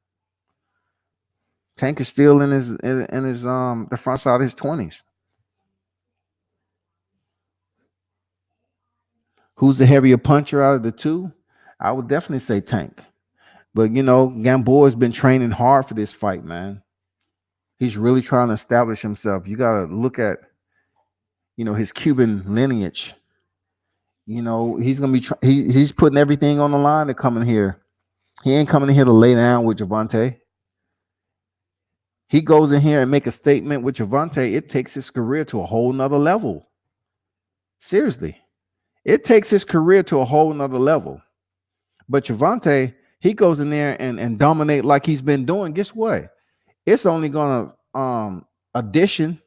Tank is still in his the front side of his 20s. Who's the heavier puncher out of the two? I would definitely say Tank. But Gamboa has been training hard for this fight, man. He's really trying to establish himself. You got to look at, his Cuban lineage. He's gonna be he's putting everything on the line to come in here. He ain't coming in here to lay down with Gervonta. He goes in here and make a statement with Gervonta. It takes his career to a whole nother level. Seriously. It takes his career to a whole nother level. But Gervonta, he goes in there and dominate like he's been doing. Guess what? It's only gonna addition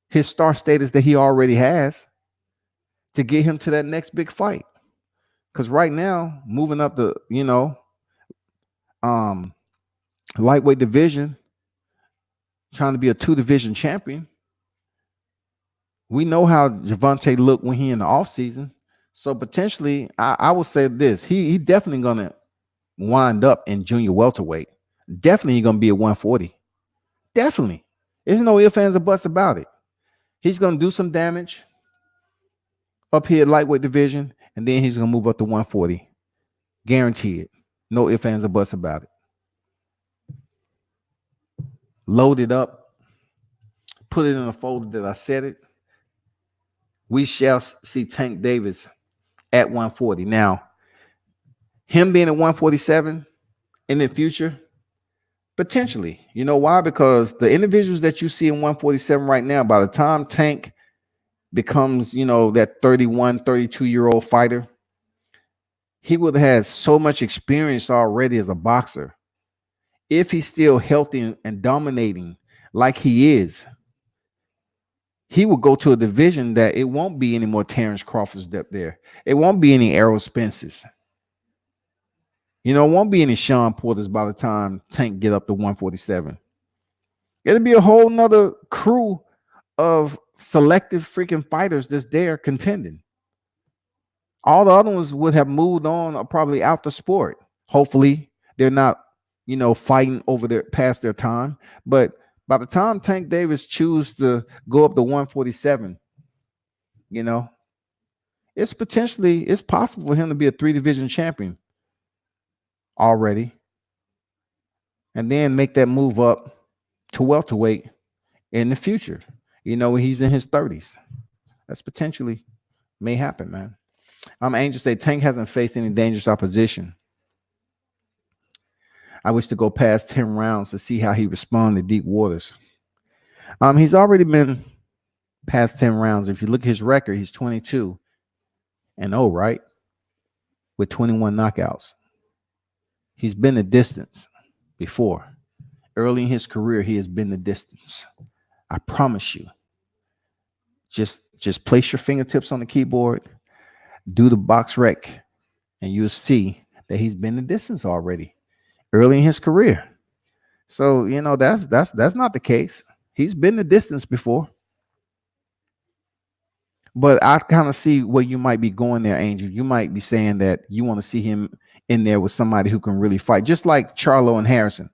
his star status that he already has to get him to that next big fight. Because right now, moving up the lightweight division, trying to be a 2-division champion. We know how Gervonta looked when he in the offseason. So potentially, I will say this. He definitely gonna wind up in junior welterweight. Definitely gonna be at 140. Definitely. There's no ifs, ands, or buts about it. He's gonna do some damage up here at lightweight division, and then he's gonna move up to 140. Guaranteed. No ifs, ands, or buts about it. Load it up. Put it in a folder that I said it. We shall see Tank Davis at 140. Now, him being at 147 in the future, potentially. You know why? Because the individuals that you see in 147 right now, by the time Tank becomes, that 31, 32-year-old fighter, he would have had so much experience already as a boxer. If he's still healthy and dominating like he is, he will go to a division that it won't be any more Terrence Crawfords up there. It won't be any Errol Spences. It won't be any Sean Porters by the time Tank get up to 147. It'll be a whole nother crew of selective freaking fighters that's there contending. All the other ones would have moved on or probably out the sport. Hopefully, they're not, fighting over their past their time. But by the time Tank Davis choose to go up to 147, you know, it's possible for him to be a 3 division champion already, and then make that move up to welterweight in the future. When he's in his 30s, that's potentially may happen, man. I'm anxious to say Tank hasn't faced any dangerous opposition. I wish to go past 10 rounds to see how he responds to deep waters. He's already been past 10 rounds. If you look at his record, he's 22-0, right? With 21 knockouts. He's been the distance before. Early in his career, he has been the distance. I promise you. Just place your fingertips on the keyboard, do the box rec, and you'll see that he's been the distance already early in his career. So, that's not the case. He's been the distance before. But I kind of see where you might be going there, Angel. You might be saying that you want to see him in there with somebody who can really fight, just like Charlo and Harrison.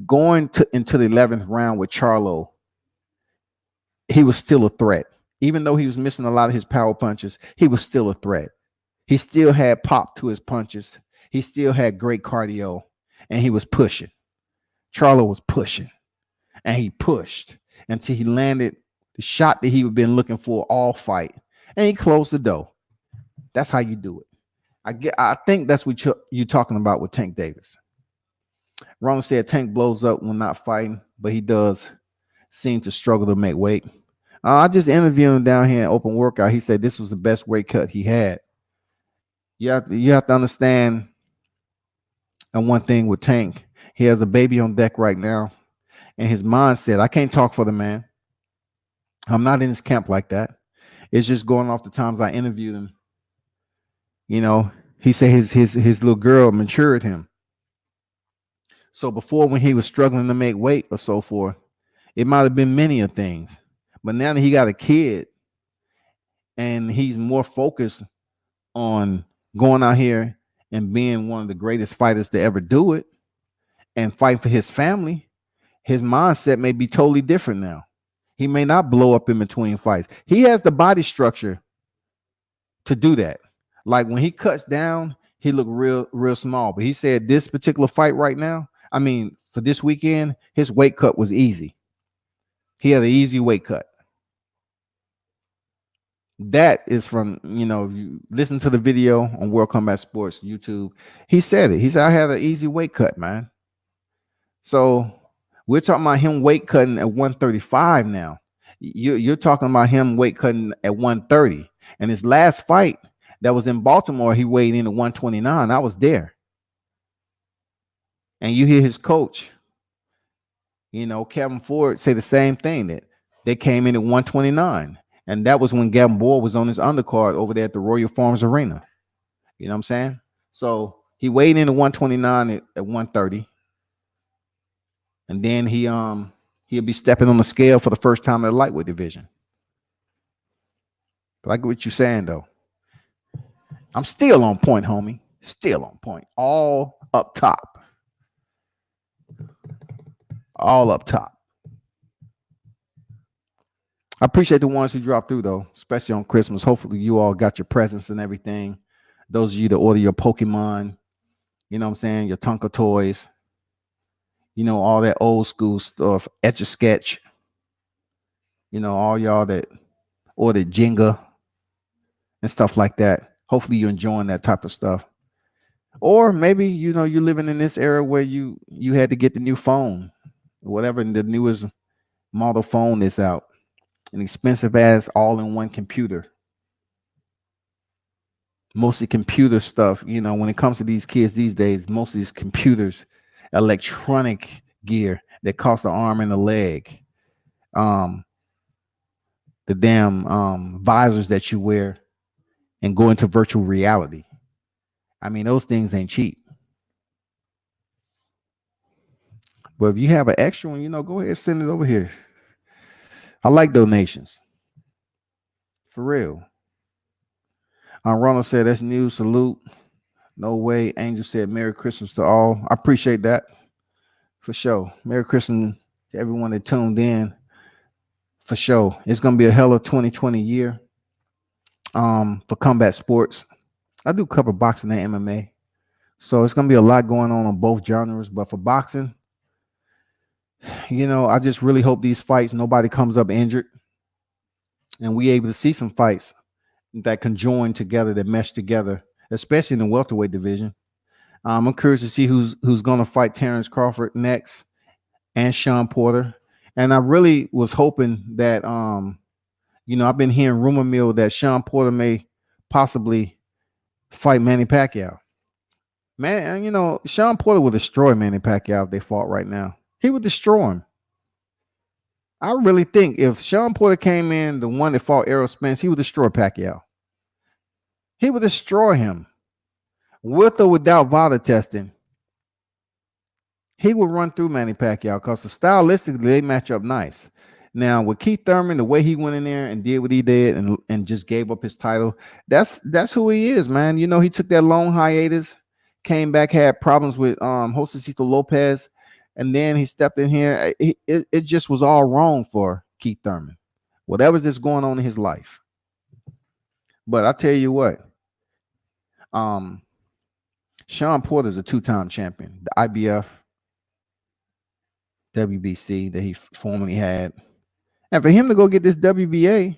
Going into the 11th round with Charlo, he was still a threat. Even though he was missing a lot of his power punches, he was still a threat. He still had pop to his punches. He still had great cardio, and he was pushing. Charlo was pushing, and he pushed until he landed the shot that he had been looking for all fight, and he closed the door. That's how you do it. I think that's what you're talking about with Tank Davis. Ronald said Tank blows up when not fighting, but he does seem to struggle to make weight. I just interviewed him down here in open workout. He said this was the best weight cut he had. You have to understand, and one thing with Tank, he has a baby on deck right now, and his mindset. I can't talk for the man. I'm not in his camp like that. It's just going off the times I interviewed him. He said his little girl matured him. So before, when he was struggling to make weight or so forth, it might have been many of things. But now that he got a kid and he's more focused on going out here and being one of the greatest fighters to ever do it and fight for his family, his mindset may be totally different now. He may not blow up in between fights. He has the body structure to do that. Like when he cuts down, he looked real small. But he said this particular fight right now, for this weekend, his weight cut was easy. He had an easy weight cut. That is from, if you listen to the video on World Combat Sports YouTube, he said it. He said, I had an easy weight cut, man. So we're talking about him weight cutting at 135 now. You're talking about him weight cutting at 130. And his last fight that was in Baltimore, he weighed in at 129. I was there. And you hear his coach, Kevin Ford, say the same thing, that they came in at 129. And that was when Gamboa was on his undercard over there at the Royal Farms Arena. You know what I'm saying? So he weighed in at 129 at 130. And then he'll be stepping on the scale for the first time in the lightweight division. But I get what you're saying, though. I'm still on point, homie. Still on point. All up top. All up top. I appreciate the ones who dropped through, though, especially on Christmas. Hopefully you all got your presents and everything. Those of you that order your Pokemon, you know what I'm saying, your Tonka toys, all that old school stuff, Etch-a-Sketch, all y'all that ordered Jenga and stuff like that. Hopefully you're enjoying that type of stuff. Or maybe, you're living in this era where you had to get the new phone, whatever the newest model phone is out. An expensive ass all-in-one computer. Mostly computer stuff, when it comes to these kids these days, most of these computers, electronic gear that costs an arm and a leg. The damn visors that you wear and go into virtual reality. Those things ain't cheap. But if you have an extra one, go ahead and send it over here. I like donations. For real. Ronald said, that's news. Salute. No way. Angel said, Merry Christmas to all. I appreciate that. For sure. Merry Christmas to everyone that tuned in. For sure. It's going to be a hell of 2020 year for combat sports. I do cover boxing and MMA. So it's going to be a lot going on both genres. But for boxing, I just really hope these fights, nobody comes up injured. And we able to see some fights that conjoin together, that mesh together, especially in the welterweight division. I'm curious to see who's going to fight Terrence Crawford next, and Sean Porter. And I really was hoping that, I've been hearing rumor mill that Sean Porter may possibly fight Manny Pacquiao. Man, Sean Porter would destroy Manny Pacquiao if they fought right now. He would destroy him. I really think if Sean Porter came in, the one that fought Errol Spence, he would destroy Pacquiao. He would destroy him. With or without VADA testing, he would run through Manny Pacquiao because stylistically they match up nice. Now with Keith Thurman, the way he went in there and did what he did and just gave up his title, that's who he is, man. He took that long hiatus, came back, had problems with Josecito Lopez, and then he stepped in here. It just was all wrong for Keith Thurman, whatever's just going on in his life. But I tell you what, Sean Porter is a two-time champion, the IBF, WBC that he formerly had. And for him to go get this WBA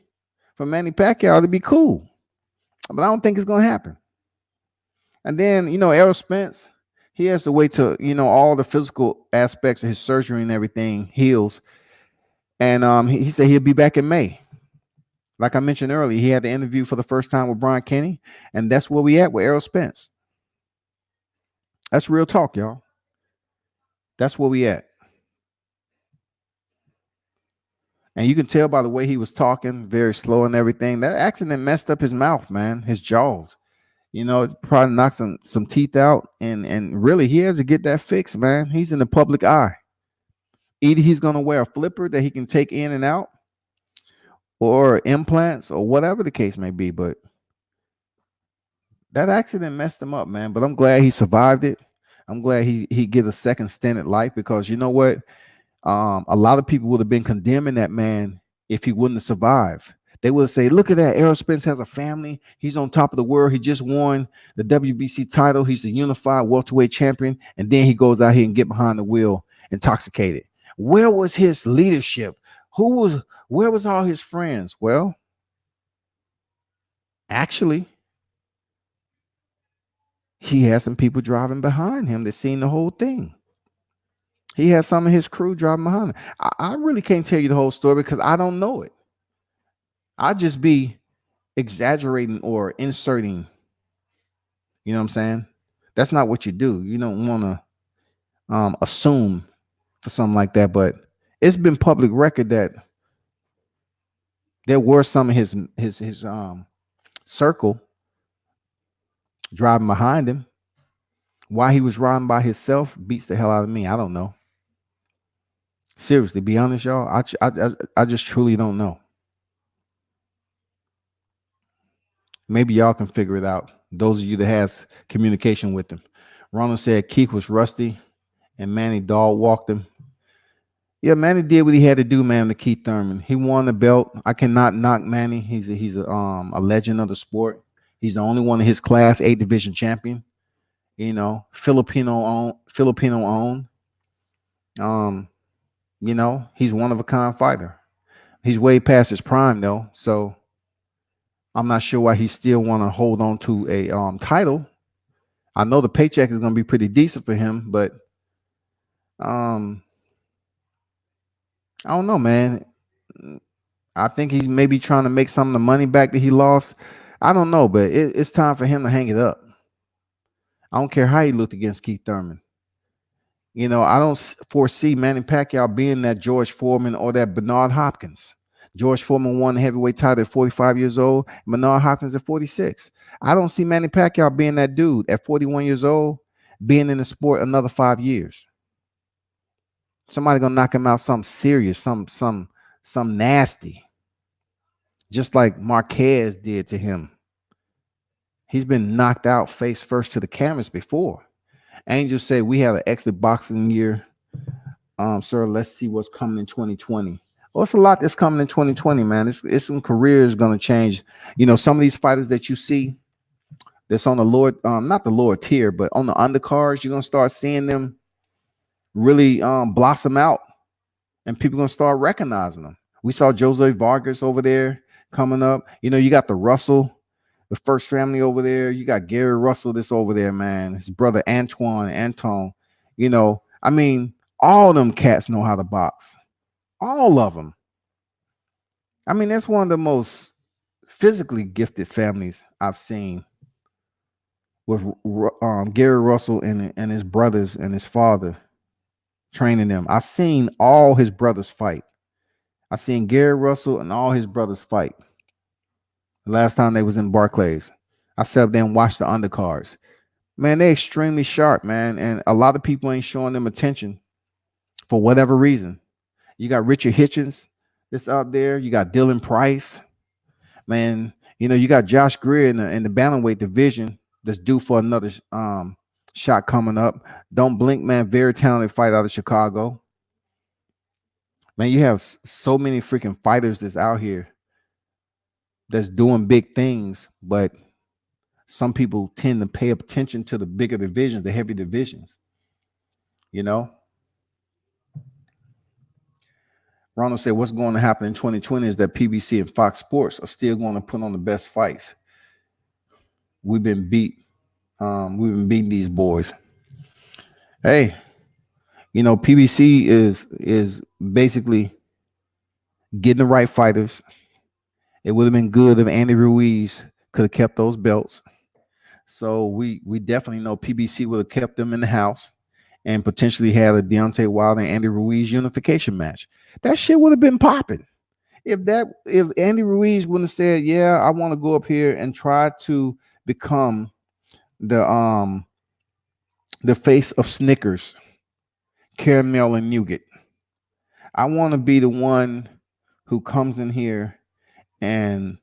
from Manny Pacquiao, it'd be cool. But I don't think it's going to happen. And then, Errol Spence, he has to wait till, all the physical aspects of his surgery and everything heals. And he said he'll be back in May. Like I mentioned earlier, he had the interview for the first time with Brian Kenny. And that's where we at with Errol Spence. That's real talk, y'all. That's where we at. And you can tell by the way he was talking, very slow and everything. That accident messed up his mouth, man, his jaws. It's probably knocked some teeth out. And really, he has to get that fixed, man. He's in the public eye. Either he's going to wear a flipper that he can take in and out, or implants, or whatever the case may be. But that accident messed him up, man. But I'm glad he survived it. I'm glad he get a second stint at life, because you know what? A lot of people would have been condemning that man if he wouldn't have survived. They would say, look at that. Errol Spence has a family. He's on top of the world. He just won the WBC title. He's the unified welterweight champion. And then he goes out here and get behind the wheel intoxicated. Where was his leadership? Where was all his friends? Well, actually, he had some people driving behind him that seen the whole thing. He had some of his crew driving behind him. I really can't tell you the whole story because I don't know it. I just be exaggerating or inserting. You know what I'm saying? That's not what you do. You don't want to assume for something like that. But it's been public record that there were some of his circle driving behind him. Why he was riding by himself beats the hell out of me. I don't know. Seriously, be honest, y'all. I just truly don't know. Maybe y'all can figure it out. Those of you that has communication with him. Ronald said Keith was rusty and Manny dog walked him. Yeah, Manny did what he had to do, man, to Keith Thurman. He won the belt. I cannot knock Manny. He's a legend of the sport. He's the only one in his class, 8 division champion. Filipino owned. He's one of a kind fighter. He's way past his prime though, so I'm not sure why he still want to hold on to a title. I know the paycheck is going to be pretty decent for him, but I don't know, man. I think he's maybe trying to make some of the money back that he lost. I don't know, but it's time for him to hang it up. I don't care how he looked against Keith Thurman. I don't foresee Manny Pacquiao being that George Foreman or that Bernard Hopkins. George Foreman won the heavyweight title at 45 years old. Bernard Hopkins at 46. I don't see Manny Pacquiao being that dude at 41 years old, being in the sport another 5 years. Somebody gonna knock him out something serious, some nasty. just like Marquez did to him. He's been knocked out face first to the canvas before. Angel said we had an excellent boxing year. Sir, let's see what's coming in 2020. Well, it's a lot that's coming in 2020, man. It's some careers gonna change. You know, some of these fighters that you see that's on the lower, not the lower tier, but on the undercards, you're gonna start seeing them really blossom out, and people gonna start recognizing them. We saw Jose Vargas over there coming up. You know, you got the Russell, the first family over there. You got Gary Russell that's over there, man. His brother Anton. You know, I mean, all them cats know how to box. All of them. I mean, that's one of the most physically gifted families I've seen, with Gary Russell and his brothers and his father training them. I seen all his brothers fight. I seen Gary Russell and all his brothers fight. The last time they was in Barclays, I sat up there and watched the undercards. Man, they're extremely sharp, man, and a lot of people ain't showing them attention for whatever reason. You got Richard Hitchens that's out there. You got Dylan Price, man. You know, you got Josh Greer in the bantamweight division that's due for another shot coming up. Don't blink, man. Very talented fight out of Chicago. Man, you have so many freaking fighters that's out here that's doing big things, but some people tend to pay attention to the bigger divisions, the heavy divisions. You know, Ronald said, what's going to happen in 2020 is that PBC and Fox Sports are still going to put on the best fights. We've been beat. We've been beating these boys. Hey, you know, PBC is basically getting the right fighters. It would have been good if Andy Ruiz could have kept those belts. So we definitely know PBC would have kept them in the house and potentially had a Deontay Wilder and Andy Ruiz unification match. That shit would have been popping. If Andy Ruiz wouldn't have said, yeah, I want to go up here and try to become the face of Snickers, caramel and nougat. I want to be the one who comes in here and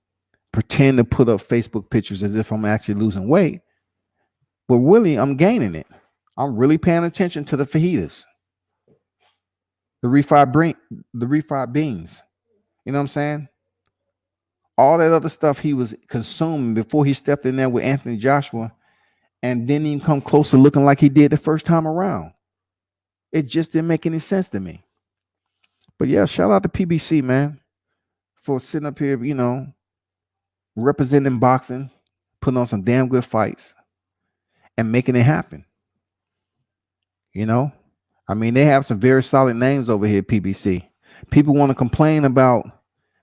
pretend to put up Facebook pictures as if I'm actually losing weight, but really I'm gaining it. I'm really paying attention to the fajitas, the refried beans. You know what I'm saying? All that other stuff he was consuming before he stepped in there with Anthony Joshua and didn't even come close to looking like he did the first time around. It just didn't make any sense to me. But yeah, shout out to PBC, man, for sitting up here, you know, representing boxing, putting on some damn good fights and making it happen. You know, I mean, they have some very solid names over here, PBC. People want to complain about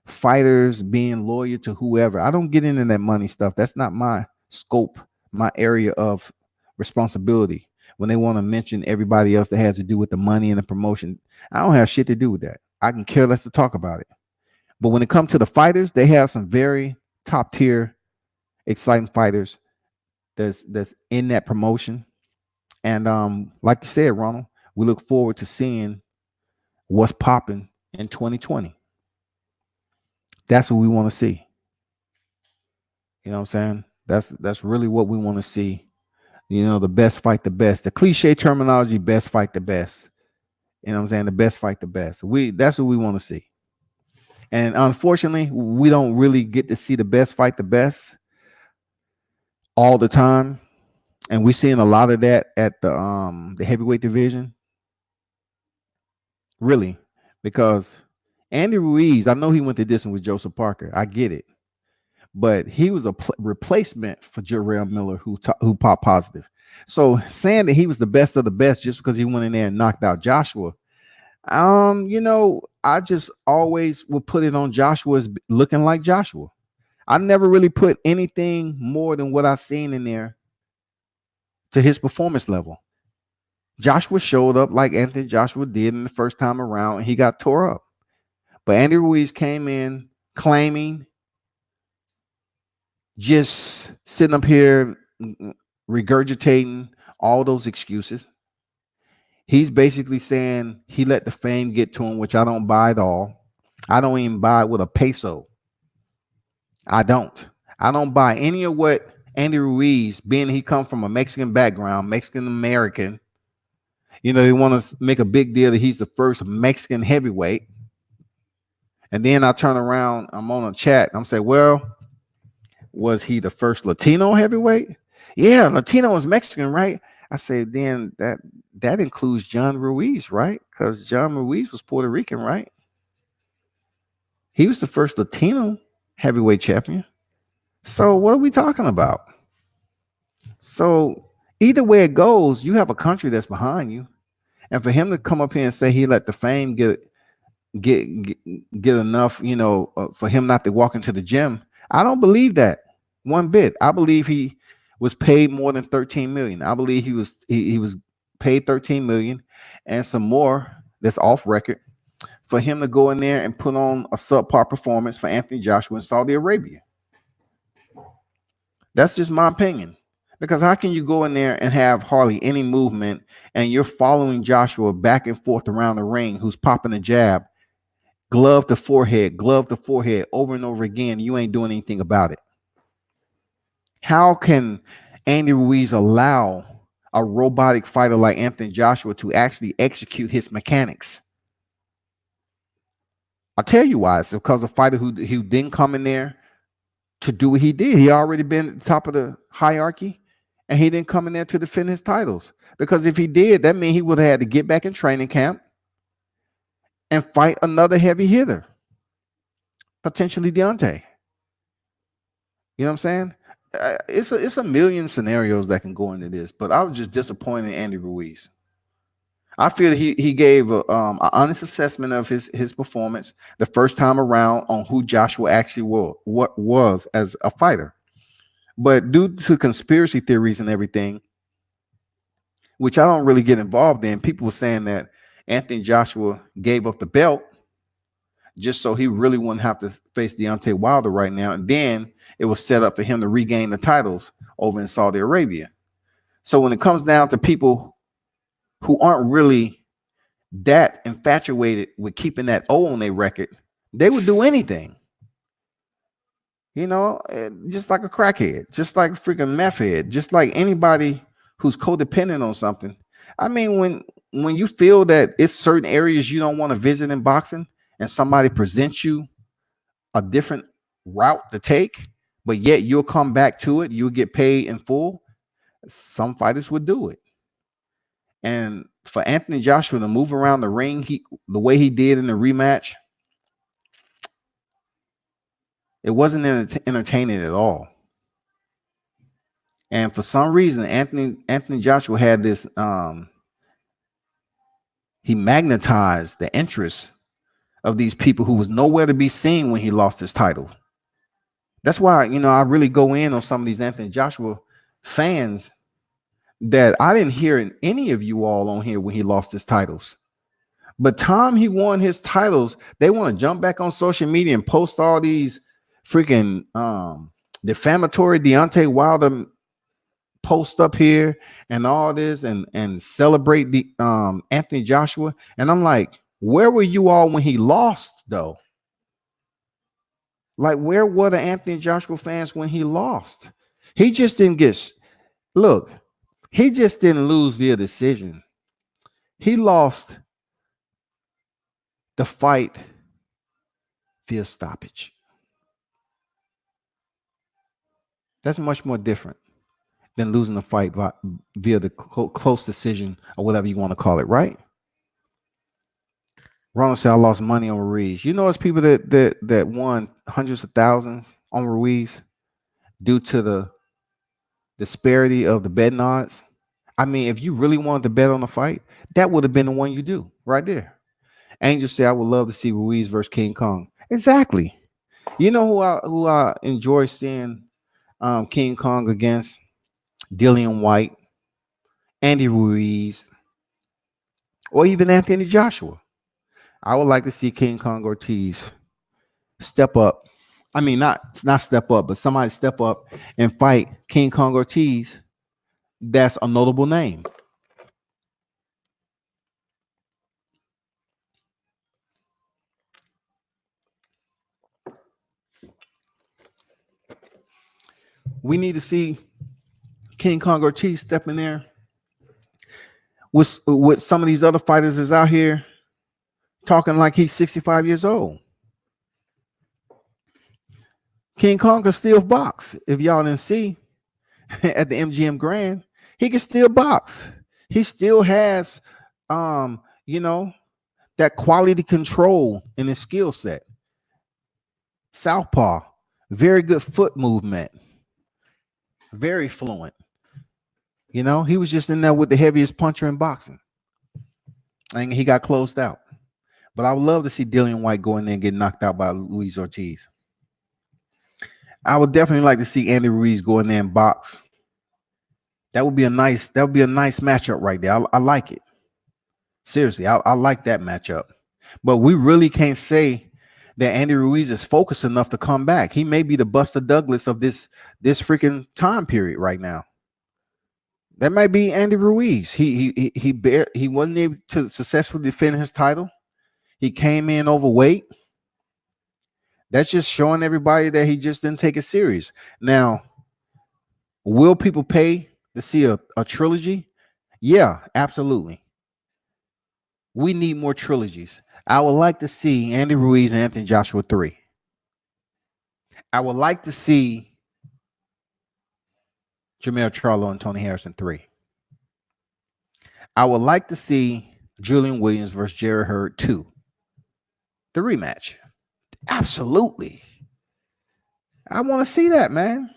fighters being loyal to whoever. I don't get into that money stuff. That's not my scope, my area of responsibility. When they want to mention everybody else that has to do with the money and the promotion, I don't have shit to do with that. I can care less to talk about it. But when it comes to the fighters, they have some very top tier, exciting fighters that's in that promotion. And like you said, Ronald, we look forward to seeing what's popping in 2020. That's what we want to see. You know what I'm saying? That's really what we want to see. You know, the best fight the best. The cliche terminology, best fight the best. You know what I'm saying? The best fight the best. That's what we want to see. And unfortunately, we don't really get to see the best fight the best all the time. And we're seeing a lot of that at the heavyweight division. Really, because Andy Ruiz, I know he went to distance with Joseph Parker. I get it. But he was a replacement for Jarrell Miller who popped positive. So saying that he was the best of the best just because he went in there and knocked out Joshua, you know, I just always will put it on Joshua as looking like Joshua. I never really put anything more than what I've seen in there to his performance level. Joshua showed up like Anthony Joshua did in the first time around, and he got tore up. But Andy Ruiz came in claiming, just sitting up here regurgitating all those excuses. He's basically saying he let the fame get to him, which I don't buy at all. I don't even buy it with a peso. I don't. I don't buy any of what Andy Ruiz, being he come from a Mexican background, Mexican American. They want to make a big deal that he's the first Mexican heavyweight. And then I turn around, I'm on a chat, I'm saying, well, was he the first Latino heavyweight? Yeah, Latino is Mexican, right? I say, then that includes John Ruiz, right? Because John Ruiz was Puerto Rican, right? He was the first Latino heavyweight champion. So what are we talking about? So either way it goes, you have a country that's behind you. And for him to come up here and say he let the fame get enough, for him not to walk into the gym, I don't believe that one bit. I believe he was paid more than 13 million. I believe he was paid 13 million and some more that's off record for him to go in there and put on a subpar performance for Anthony Joshua in Saudi Arabia. That's just my opinion. Because how can you go in there and have hardly any movement and you're following Joshua back and forth around the ring, who's popping a jab, glove to forehead, over and over again, and you ain't doing anything about it? How can Andy Ruiz allow a robotic fighter like Anthony Joshua to actually execute his mechanics? I'll tell you why. It's because a fighter who didn't come in there to do what he did. He already been at the top of the hierarchy, and he didn't come in there to defend his titles. Because if he did, that means he would have had to get back in training camp and fight another heavy hitter, potentially Deontay. You know what I'm saying? It's a million scenarios that can go into this, but I was just disappointed in Andy Ruiz. I feel that he gave an honest assessment of his performance the first time around on who Joshua actually was as a fighter. But due to conspiracy theories and everything, which I don't really get involved in, people were saying that Anthony Joshua gave up the belt just so he really wouldn't have to face Deontay Wilder right now. And then it was set up for him to regain the titles over in Saudi Arabia. So when it comes down to people who aren't really that infatuated with keeping that O on their record, they would do anything. Just like a crackhead, just like a freaking meth head, just like anybody who's codependent on something. I mean, when you feel that it's certain areas you don't want to visit in boxing and somebody presents you a different route to take, but yet you'll come back to it, you'll get paid in full, some fighters would do it. And for Anthony Joshua to move around the ring the way he did in the rematch, it wasn't entertaining at all. And for some reason, Anthony Joshua had this he magnetized the interest of these people who was nowhere to be seen when he lost his title. That's why, I really go in on some of these Anthony Joshua fans that I didn't hear in any of you all on here when he lost his titles. But time he won his titles, they want to jump back on social media and post all these freaking defamatory Deontay Wilder post up here and all this and celebrate the Anthony Joshua. And I'm like, where were you all when he lost, though? Like, where were the Anthony Joshua fans when he lost? He just didn't he just didn't lose via decision. He lost the fight via stoppage. That's much more different than losing the fight via the close decision or whatever you want to call it, right? Ronald said, I lost money on Ruiz. It's people that won hundreds of thousands on Ruiz due to the disparity of the betting odds. I mean, if you really wanted to bet on the fight, that would have been the one you do right there. Angel said, I would love to see Ruiz versus King Kong. Exactly. You know who I enjoy seeing King Kong against? Dillian White, Andy Ruiz, or even Anthony Joshua. I would like to see King Kong Ortiz step up. I mean, not step up, but somebody step up and fight King Kong Ortiz. That's a notable name. We need to see King Kong Ortiz step in there with some of these other fighters is out here talking like he's 65 years old. King Kong can still box. If y'all didn't see at the MGM Grand, he can still box. He still has, you know, that quality control in his skill set. Southpaw, very good foot movement, very fluent. You know, he was just in there with the heaviest puncher in boxing, and he got closed out. But I would love to see Dillian White go in there and get knocked out by Luis Ortiz. I would definitely like to see Andy Ruiz go in there and box. That would be a nice matchup right there. I like it. Seriously, I like that matchup. But we really can't say that Andy Ruiz is focused enough to come back. He may be the Buster Douglas of this freaking time period right now. That might be Andy Ruiz. He wasn't able to successfully defend his title. He came in overweight. That's just showing everybody that he just didn't take it serious. Now, will people pay to see a trilogy? Yeah, absolutely. We need more trilogies. I would like to see Andy Ruiz and Anthony Joshua 3. I would like to see Jermell Charlo and Tony Harrison 3. I would like to see Julian Williams versus Jerry Hurd 2. The rematch. Absolutely. I want to see that, man.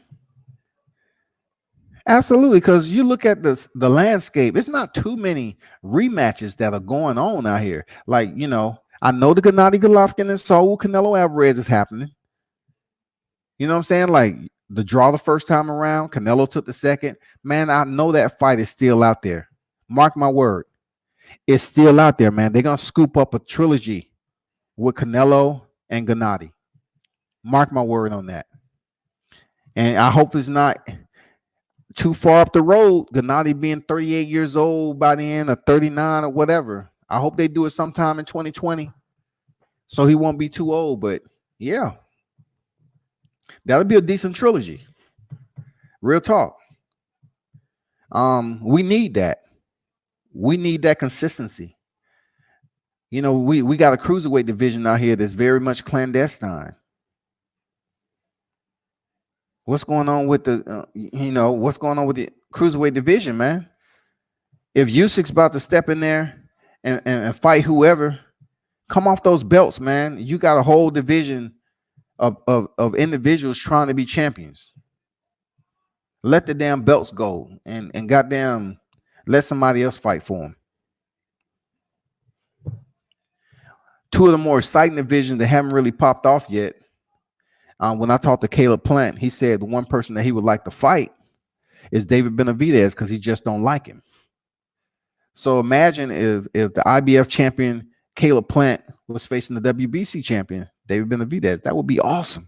Absolutely, because you look at the landscape, it's not too many rematches that are going on out here. Like, you know, I know the Gennady Golovkin and Saul Canelo Alvarez is happening. You know what I'm saying? Like the draw the first time around, Canelo took the second. Man, I know that fight is still out there. Mark my word. It's still out there, man. They're going to scoop up a trilogy with Canelo and Gennady. Mark my word on that. And I hope it's not too far up the road, Gennady being 38 years old by the end, or 39 or whatever. I hope they do it sometime in 2020 so he won't be too old. But yeah, that'll be a decent trilogy. Real talk. We need that. We need that consistency. You know, we got a cruiserweight division out here that's very much clandestine. What's going on with the, what's going on with the cruiserweight division, man? If Usyk's about to step in there and fight whoever, come off those belts, man. You got a whole division of individuals trying to be champions. Let the damn belts go and goddamn let somebody else fight for them. Two of the more exciting divisions that haven't really popped off yet. When I talked to Caleb Plant, he said the one person that he would like to fight is David Benavidez because he just don't like him. So imagine if the IBF champion Caleb Plant was facing the WBC champion David Benavidez. That would be awesome.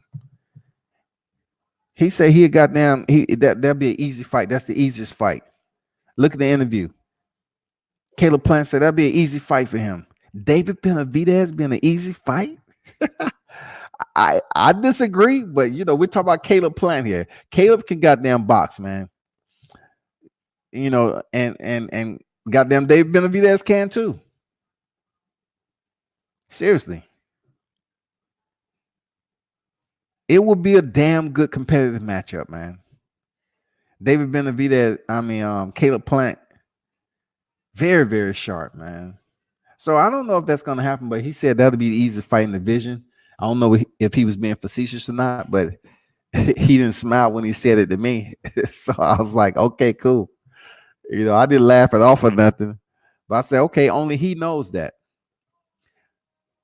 He said he had goddamn that'd be an easy fight. That's the easiest fight. Look at the interview. Caleb Plant said that'd be an easy fight for him. David Benavidez being an easy fight? I disagree, but you know, we're talking about Caleb Plant here. Caleb can goddamn box, man. You know, and goddamn David Benavidez can too. Seriously. It would be a damn good competitive matchup, man. David Benavidez, Caleb Plant, very, very sharp, man. So I don't know if that's going to happen, but he said that'll be the easiest fight in the division. I don't know if he was being facetious or not, but he didn't smile when he said it to me. So I was like, okay, cool. You know, I didn't laugh it off or nothing, but I said, okay, only he knows that.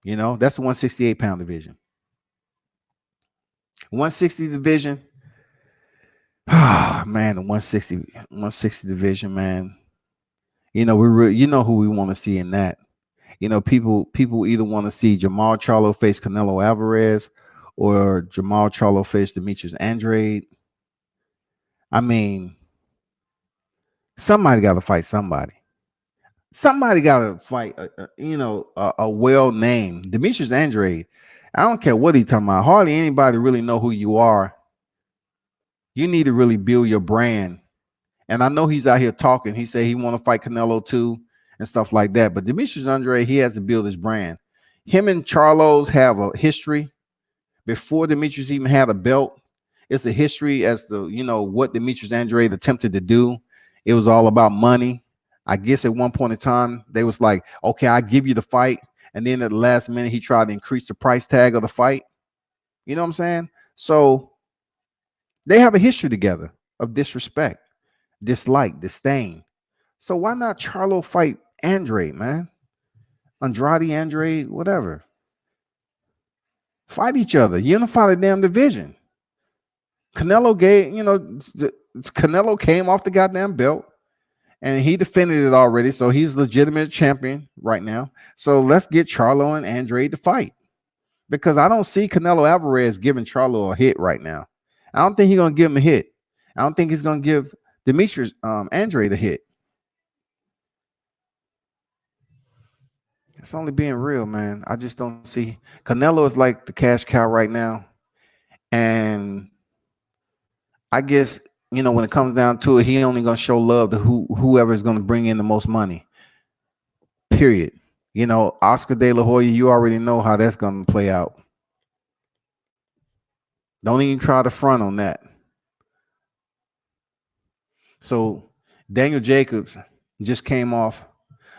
You know, that's the 168-pound division. 160 division. Ah, man, the 160 division, man. You know, you know who we want to see in that. You know, people either want to see Jermall Charlo face Canelo Alvarez or Jermall Charlo face Demetrius Andrade. I mean, somebody got to fight somebody. Somebody got to fight, a well-named Demetrius Andrade. I don't care what he's talking about. Hardly anybody really know who you are You need to really build your brand. And I know he's out here talking. He said he want to fight Canelo too and stuff like that. But Demetrius Andrade, he has to build his brand. Him and Charlos have a history. Before Demetrius even had a belt, it's a history as to, what Demetrius Andrade attempted to do. It was all about money. I guess at one point in time, they was like, okay, I give you the fight. And then at the last minute, he tried to increase the price tag of the fight. You know what I'm saying? So they have a history together of disrespect, dislike, disdain. So why not Charlo fight Andrade, man? Andrade, Andrade, whatever. Fight each other. Unify the damn division. Canelo Canelo came off the goddamn belt and he defended it already. So he's legitimate champion right now. So let's get Charlo and Andrade to fight. Because I don't see Canelo Alvarez giving Charlo a hit right now. I don't think he's gonna give him a hit. I don't think he's gonna give Demetrius Andrade a hit. It's only being real, man. I just don't see. Canelo is like the cash cow right now. And I guess, when it comes down to it, he only going to show love to whoever is going to bring in the most money. Period. Oscar De La Hoya, you already know how that's going to play out. Don't even try to front on that. So Daniel Jacobs just came off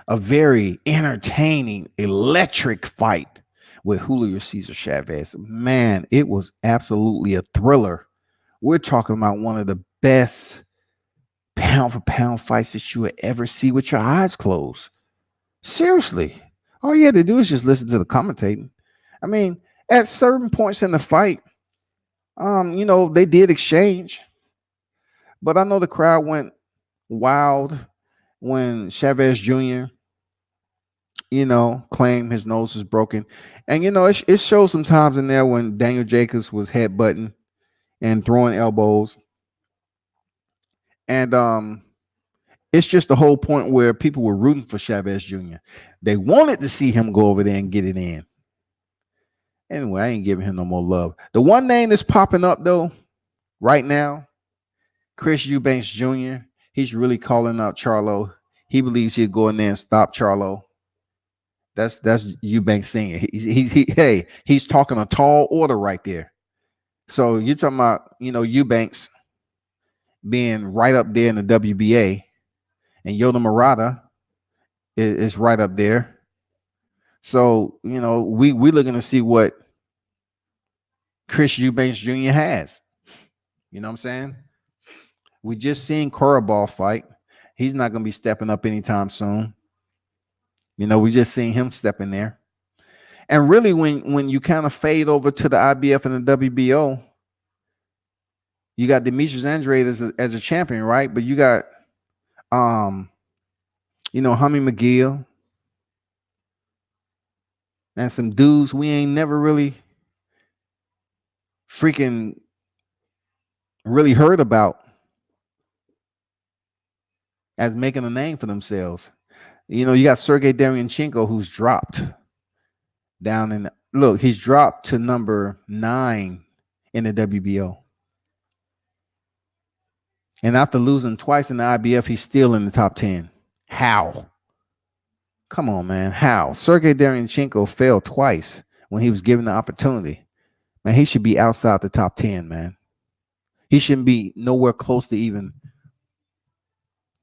a very entertaining, electric fight with Julio Cesar Chavez. Man, it was absolutely a thriller. We're talking about one of the best pound for pound fights that you would ever see with your eyes closed. Seriously. All you had to do is just listen to the commentating. I mean, at certain points in the fight, they did exchange. But I know the crowd went wild when Chavez Jr., claimed his nose was broken. And, it shows sometimes in there when Daniel Jacobs was headbutting and throwing elbows. And it's just the whole point where people were rooting for Chavez Jr. They wanted to see him go over there and get it in. Anyway, I ain't giving him no more love. The one name that's popping up, though, right now, Chris Eubanks Jr., he's really calling out Charlo. He believes he'll go in there and stop Charlo. That's Eubanks Sr. He's talking a tall order right there. So you're talking about, Eubanks being right up there in the WBA, and Yoda Murata is right up there. So, we're looking to see what Chris Eubanks Jr. has. You know what I'm saying? We just seen Korobov fight. He's not going to be stepping up anytime soon. We just seen him step in there. And really, when you kind of fade over to the IBF and the WBO, you got Demetrius Andrade as a champion, right? But you got, Hammy McGill and some dudes we ain't never really freaking really heard about as making a name for themselves. You got Sergey Derevyanchenko, who's dropped down in he's dropped to number 9 in the WBO. And after losing twice in the IBF, he's still in the top 10. How? Come on, man. How? Sergey Derevyanchenko failed twice when he was given the opportunity. Man, he should be outside the top 10, man. He shouldn't be nowhere close to even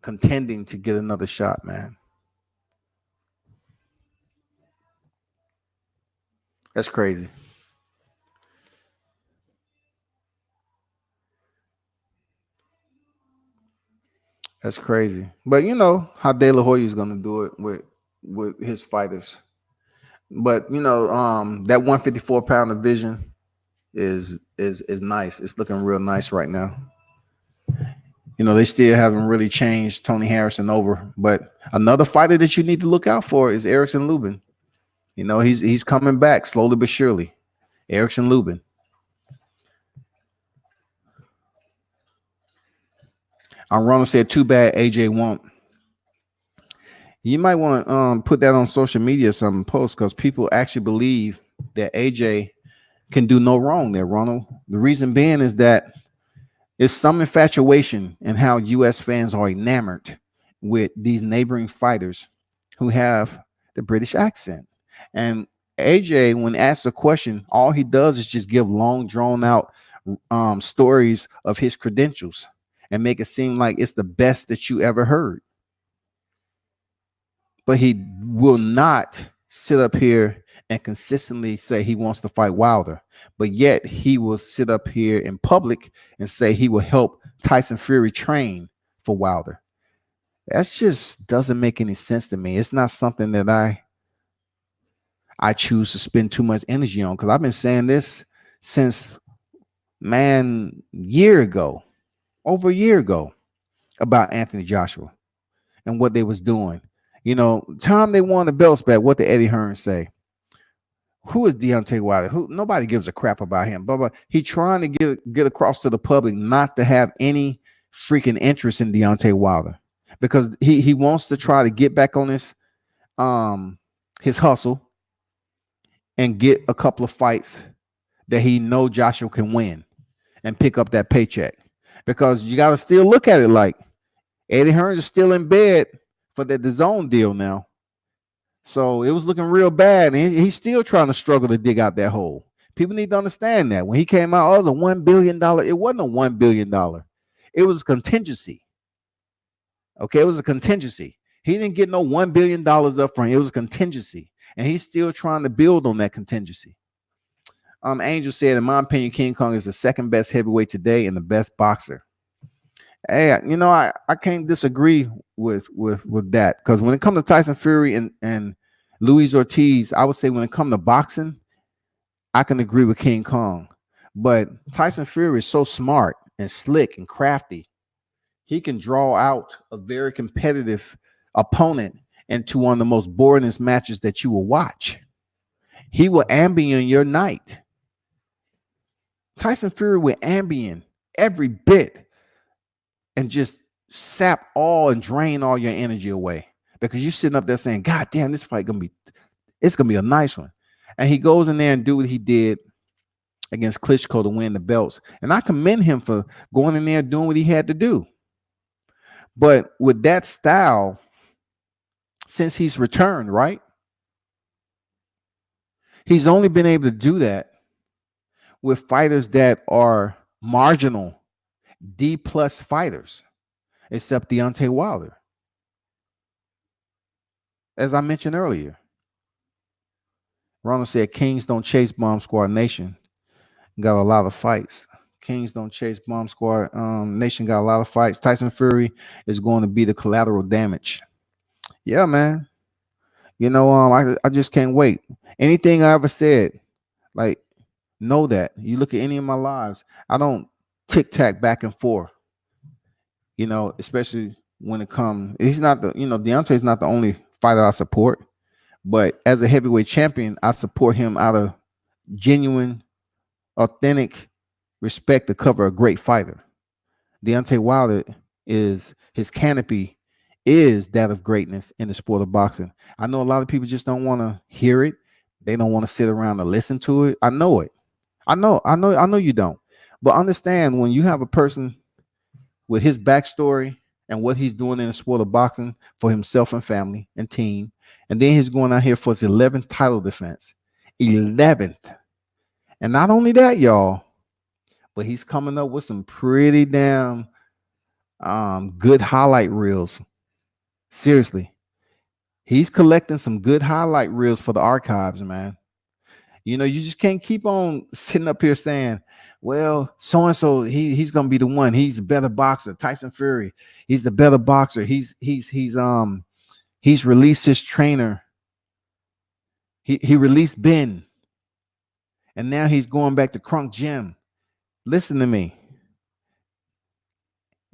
contending to get another shot, man. That's crazy. That's crazy. But you know how De La Hoya is going to do it with his fighters. But that 154-pound division is nice. It's looking real nice right now. They still haven't really changed Tony Harrison over. But another fighter that you need to look out for is Erickson Lubin. He's coming back slowly but surely. Erickson Lubin. Ronald said, too bad AJ won't. You might want to put that on social media or something, post, because people actually believe that AJ can do no wrong there, Ronald. The reason being is that It's some infatuation in how U.S. fans are enamored with these neighboring fighters who have the British accent. And AJ, when asked a question, all he does is just give long, drawn out stories of his credentials and make it seem like it's the best that you ever heard. But he will not sit up here and consistently say he wants to fight Wilder. But yet he will sit up here in public and say he will help Tyson Fury train for Wilder. That just doesn't make any sense to me. It's not something that I choose to spend too much energy on, because I've been saying this since, man, over a year ago, about Anthony Joshua and what they was doing. You know, time they won the belts back, what did Eddie Hearn say? Who is Deontay Wilder? Who? Nobody gives a crap about him. Blah, blah. He trying to get across to the public not to have any freaking interest in Deontay Wilder, because he wants to try to get back on his hustle and get a couple of fights that he know Joshua can win and pick up that paycheck. Because you got to still look at it like Eddie Hearn is still in bed for the DAZN deal now. So it was looking real bad, and he's still trying to struggle to dig out that hole. People need to understand that when he came out, it was a $1 billion. It wasn't a $1 billion. It was a contingency. Okay, it was a contingency. He didn't get no $1 billion up front. It was a contingency, and he's still trying to build on that contingency. Angel said, in my opinion, King Kong is the second best heavyweight today and the best boxer. Hey, you know, I can't disagree with that, because when it comes to Tyson Fury and Luis Ortiz, I would say when it comes to boxing, I can agree with King Kong. But Tyson Fury is so smart and slick and crafty. He can draw out a very competitive opponent into one of the most boringest matches that you will watch. He will Ambien your night. Tyson Fury will Ambien every bit and just sap all and drain all your energy away, because you're sitting up there saying, God damn, this fight it's gonna be a nice one. And he goes in there and do what he did against Klitschko to win the belts. And I commend him for going in there and doing what he had to do. But with that style, since he's returned, right? He's only been able to do that with fighters that are marginal D+ fighters, except Deontay Wilder. As I mentioned earlier, Ronald said, Kings don't chase Bomb Squad Nation. Got a lot of fights. Kings don't chase Bomb Squad Nation. Got a lot of fights. Tyson Fury is going to be the collateral damage. Yeah, man. You know, I just can't wait. Anything I ever said, like, know that. You look at any of my lives, I don't tic-tac back and forth. You know, especially when it comes, he's not the, you know, Deontay's not the only fighter I support, but as a heavyweight champion, I support him out of genuine, authentic respect to cover a great fighter. Deontay Wilder is, his canopy is that of greatness in the sport of boxing. I know a lot of people just don't want to hear it. They don't want to sit around and listen to it. I know it. I know you don't. But understand, when you have a person with his backstory and what he's doing in the sport of boxing for himself and family and team, and then he's going out here for his 11th title defense. 11th. And not only that, y'all, but he's coming up with some pretty damn good highlight reels. Seriously. He's collecting some good highlight reels for the archives, man. You know, you just can't keep on sitting up here saying, well, so-and-so, he's gonna be the one. He's a better boxer. Tyson Fury, he's the better boxer. He's released his trainer. He released Ben. And now he's going back to Crunk Gym. Listen to me.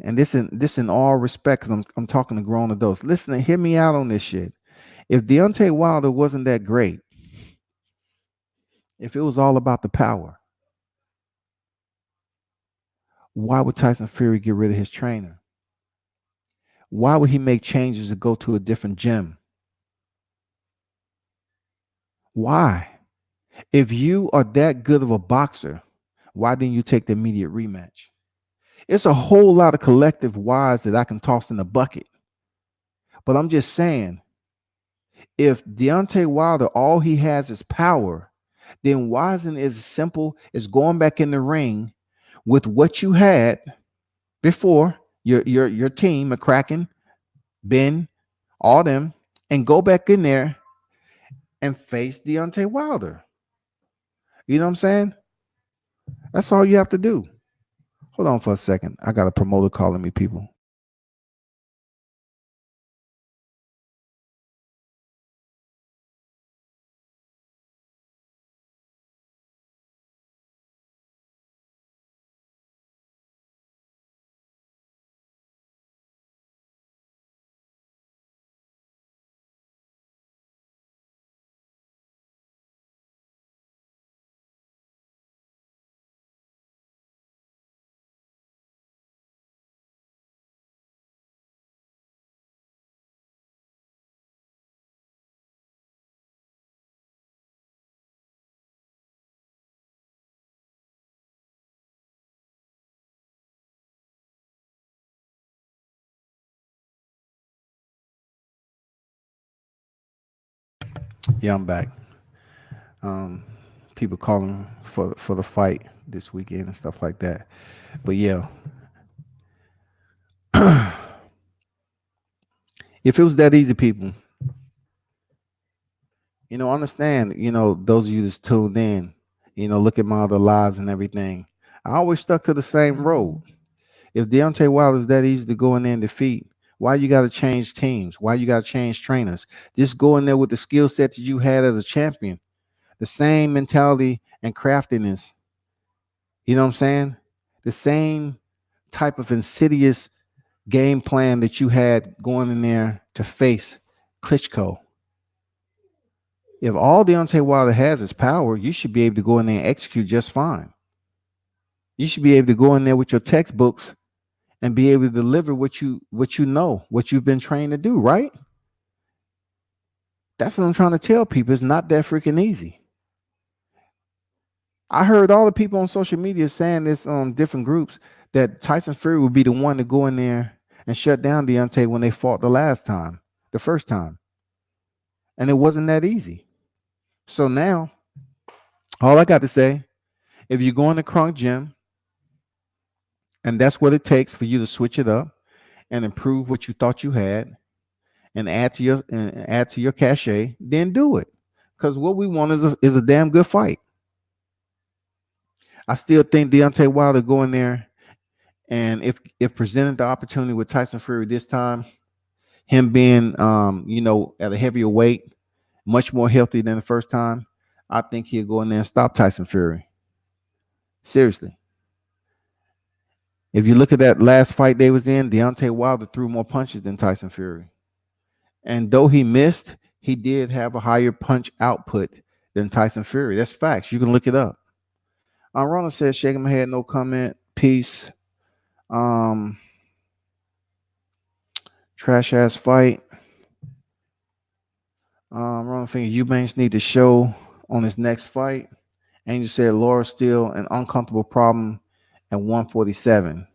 And this in all respect, because I'm talking to grown adults. Listen and hear me out on this shit. If Deontay Wilder wasn't that great, if it was all about the power, why would Tyson Fury get rid of his trainer? Why would he make changes to go to a different gym? Why? If you are that good of a boxer, why didn't you take the immediate rematch? It's a whole lot of collective wives that I can toss in the bucket. But I'm just saying, if Deontay Wilder, all he has is power, then why isn't it as simple as going back in the ring with what you had before, your team, McCracken, Ben, all them, and go back in there and face Deontay Wilder? You know what I'm saying? That's all you have to do. Hold on for a second. I got a promoter calling me, people. Yeah, I'm back. Um, People calling for the fight this weekend and stuff like that. But yeah, if it was that easy, people, understand. Those of you that's tuned in, look at my other lives and everything. I always stuck to the same road. If Deontay Wilder is that easy to go in there and defeat, why you got to change teams? Why you got to change trainers? Just go in there with the skill set that you had as a champion, the same mentality and craftiness. You know what I'm saying? The same type of insidious game plan that you had going in there to face Klitschko. If all Deontay Wilder has is power, you should be able to go in there and execute just fine. You should be able to go in there with your textbooks and be able to deliver what you've been trained to do, right? That's what I'm trying to tell people. It's not that freaking easy. I heard all the people on social media saying this on different groups that Tyson Fury would be the one to go in there and shut down Deontay when they fought the first time. And it wasn't that easy. So now, all I got to say, if you're going to Crunk Gym, and that's what it takes for you to switch it up and improve what you thought you had and add to your cachet, then do it. Because what we want is a damn good fight. I still think Deontay Wilder go in there, and if presented the opportunity with Tyson Fury this time, him being at a heavier weight, much more healthy than the first time, I think he'll go in there and stop Tyson Fury. Seriously. If you look at that last fight they was in, Deontay Wilder threw more punches than Tyson Fury. And though he missed, he did have a higher punch output than Tyson Fury. That's facts. You can look it up. Ronald says, shaking my head, no comment. Peace. Trash ass fight. Ronald thinking Eubanks need to show on his next fight. Angel said Laura still an uncomfortable problem at 147.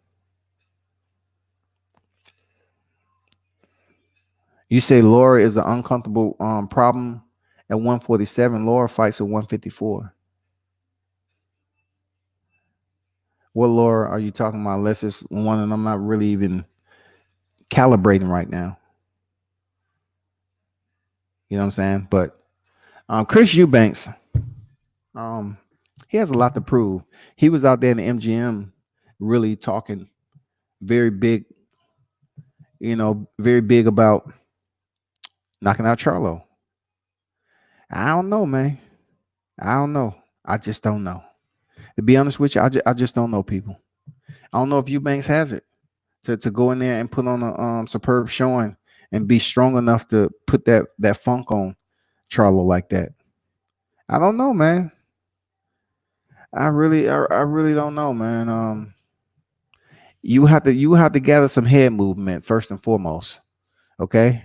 You say Laura is an uncomfortable problem at 147. Laura fights at 154. What Laura are you talking about? Unless it's one and I'm not really even calibrating right now. You know what I'm saying? But Chris Eubanks, he has a lot to prove. He was out there in the MGM really talking very big, very big about knocking out Charlo. I don't know, man. I don't know. I just don't know. To be honest with you, I just don't know, people. I don't know if Eubanks has it to go in there and put on a superb showing and be strong enough to put that funk on Charlo like that. I don't know, man. I really don't know, man. You have to gather some head movement first and foremost. Okay.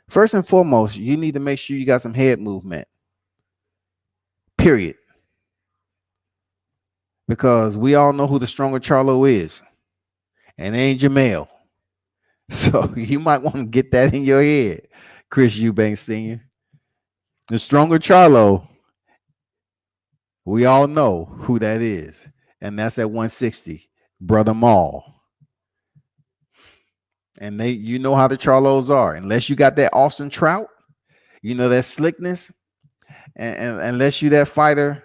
First and foremost, you need to make sure you got some head movement. Period. Because we all know who the stronger Charlo is. and it ain't Jamel. So you might want to get that in your head, Chris Eubanks Sr. The stronger Charlo, we all know who that is. And that's at 160, Brother Maul. And you know how the Charlos are. Unless you got that Austin Trout, you know that slickness, and unless you that fighter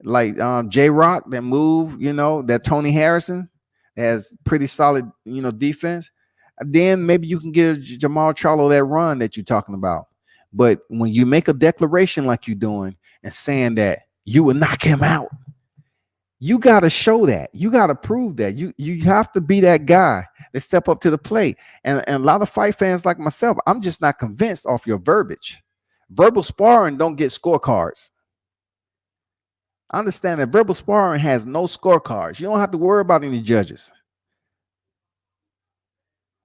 like J Rock that move, that Tony Harrison that has pretty solid, defense, then maybe you can give Jamal Charlo that run that you're talking about. But when you make a declaration like you're doing and saying that you will knock him out, you got to show that. You got to prove that. You have to be that guy that step up to the plate. And a lot of fight fans like myself, I'm just not convinced off your verbiage. Verbal sparring don't get scorecards. I understand that verbal sparring has no scorecards. You don't have to worry about any judges.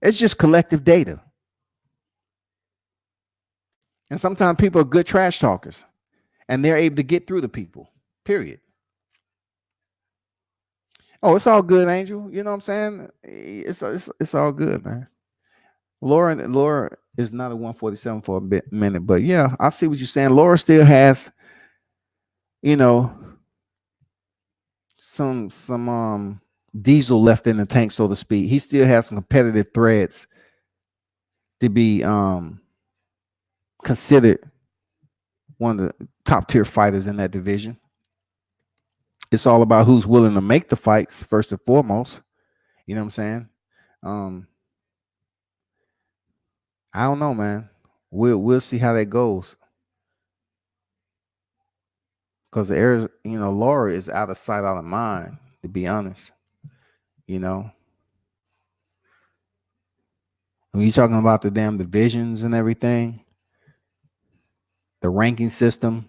It's just collective data. And sometimes people are good trash talkers, and they're able to get through the people, period. Oh, it's all good, Angel. You know what I'm saying? It's all good, man. Laura is not a 147 for a minute, but yeah, I see what you're saying. Laura still has, some diesel left in the tank, so to speak. He still has some competitive threads to be considered one of the top tier fighters in that division. It's all about who's willing to make the fights first and foremost. You know what I'm saying? I don't know, man. We'll see how that goes. Because Laura is out of sight, out of mind, to be honest. When you're talking about the damn divisions and everything, the ranking system,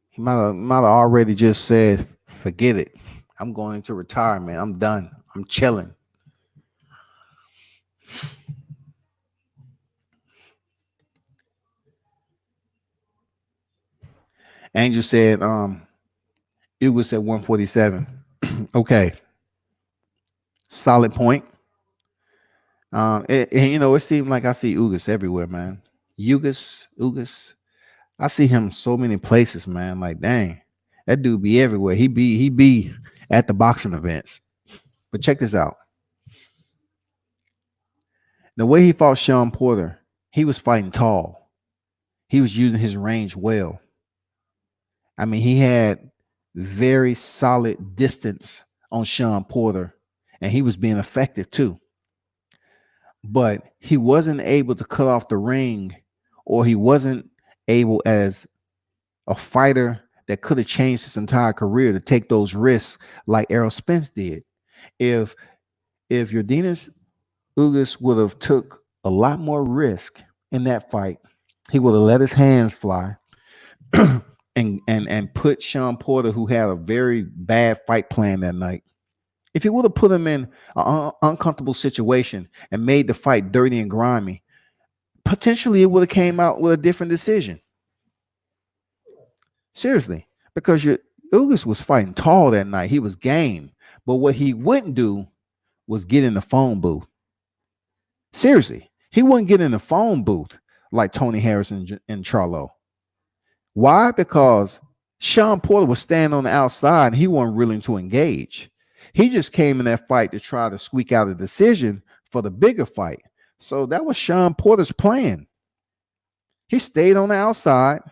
he might have already just said, forget it. I'm going into retirement. I'm done. I'm chilling. Angel said it was at 147. Okay. Solid point. It seemed like I see Ugas everywhere, man. Ugas. I see him so many places, man. Like, dang, that dude be everywhere. He be at the boxing events. But check this out. The way he fought Sean Porter, he was fighting tall. He was using his range well. I mean, he had very solid distance on Sean Porter, and he was being effective too. But he wasn't able to cut off the ring, or he wasn't able, as a fighter that could have changed his entire career, to take those risks like Errol Spence did. If Yuriorkis Ugas would have took a lot more risk in that fight, he would have let his hands fly and put Sean Porter, who had a very bad fight plan that night. If he would have put him in an uncomfortable situation and made the fight dirty and grimy, potentially it would have came out with a different decision. Seriously, because Ugas was fighting tall that night. He was game. But what he wouldn't do was get in the phone booth. Seriously, he wouldn't get in the phone booth like Tony Harrison and Charlo. Why? Because Sean Porter was standing on the outside and he wasn't willing to engage. He just came in that fight to try to squeak out a decision for the bigger fight. So that was Sean Porter's plan. He stayed on the outside.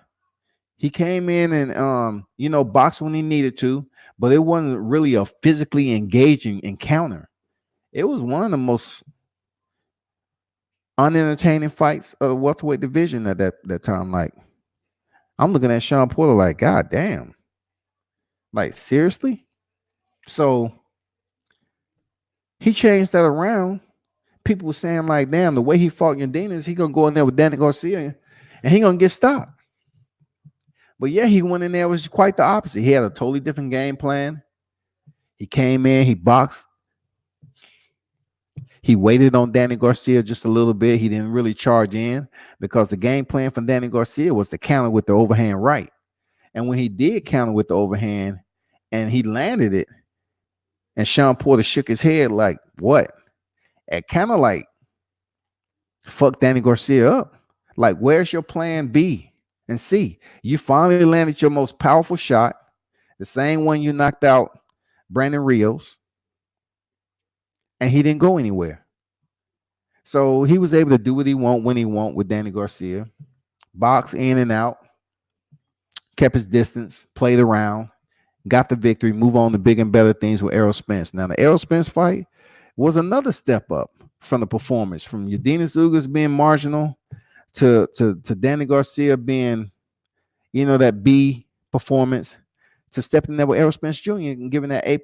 He came in and boxed when he needed to, but it wasn't really a physically engaging encounter. It was one of the most unentertaining fights of the welterweight division at that time. Like, I'm looking at Sean Porter like, God damn. Like, seriously? So he changed that around. People were saying, like, damn, the way he fought Yuriorkis, he gonna go in there with Danny Garcia and he gonna get stopped. But yeah, he went in there, was quite the opposite. He had a totally different game plan. He came in, he boxed. He waited on Danny Garcia just a little bit. He didn't really charge in because the game plan for Danny Garcia was to counter with the overhand right. And when he did counter with the overhand and he landed it, And Sean Porter shook his head like, what? It kind of like fucked Danny Garcia up. Like, where's your plan B and C? You finally landed your most powerful shot, the same one you knocked out Brandon Rios, and he didn't go anywhere. So he was able to do what he want when he want with Danny Garcia, box in and out, kept his distance, played around, got the victory, move on to big and better things with Errol Spence. Now, the Errol Spence fight was another step up from the performance, from Eudenis Ugas being marginal to Danny Garcia being, that B performance, to stepping there with Errol Spence Jr. and giving that A+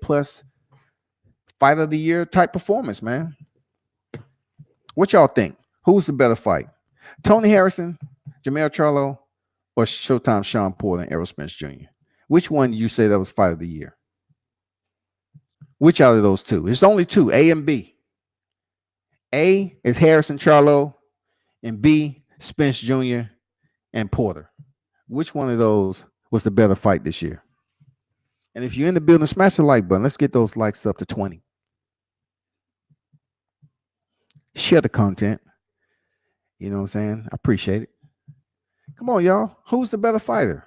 fight of the year type performance, man. What y'all think? Who's the better fight? Tony Harrison, Jermell Charlo, or Showtime Sean Porter and Errol Spence Jr.? Which one do you say that was fight of the year? Which out of those two? It's only two, A and B. A is Harrison Charlo, and B, Spence Jr. and Porter. Which one of those was the better fight this year? And if you're in the building, smash the like button. Let's get those likes up to 20. Share the content. You know what I'm saying? I appreciate it. Come on, y'all. Who's the better fighter?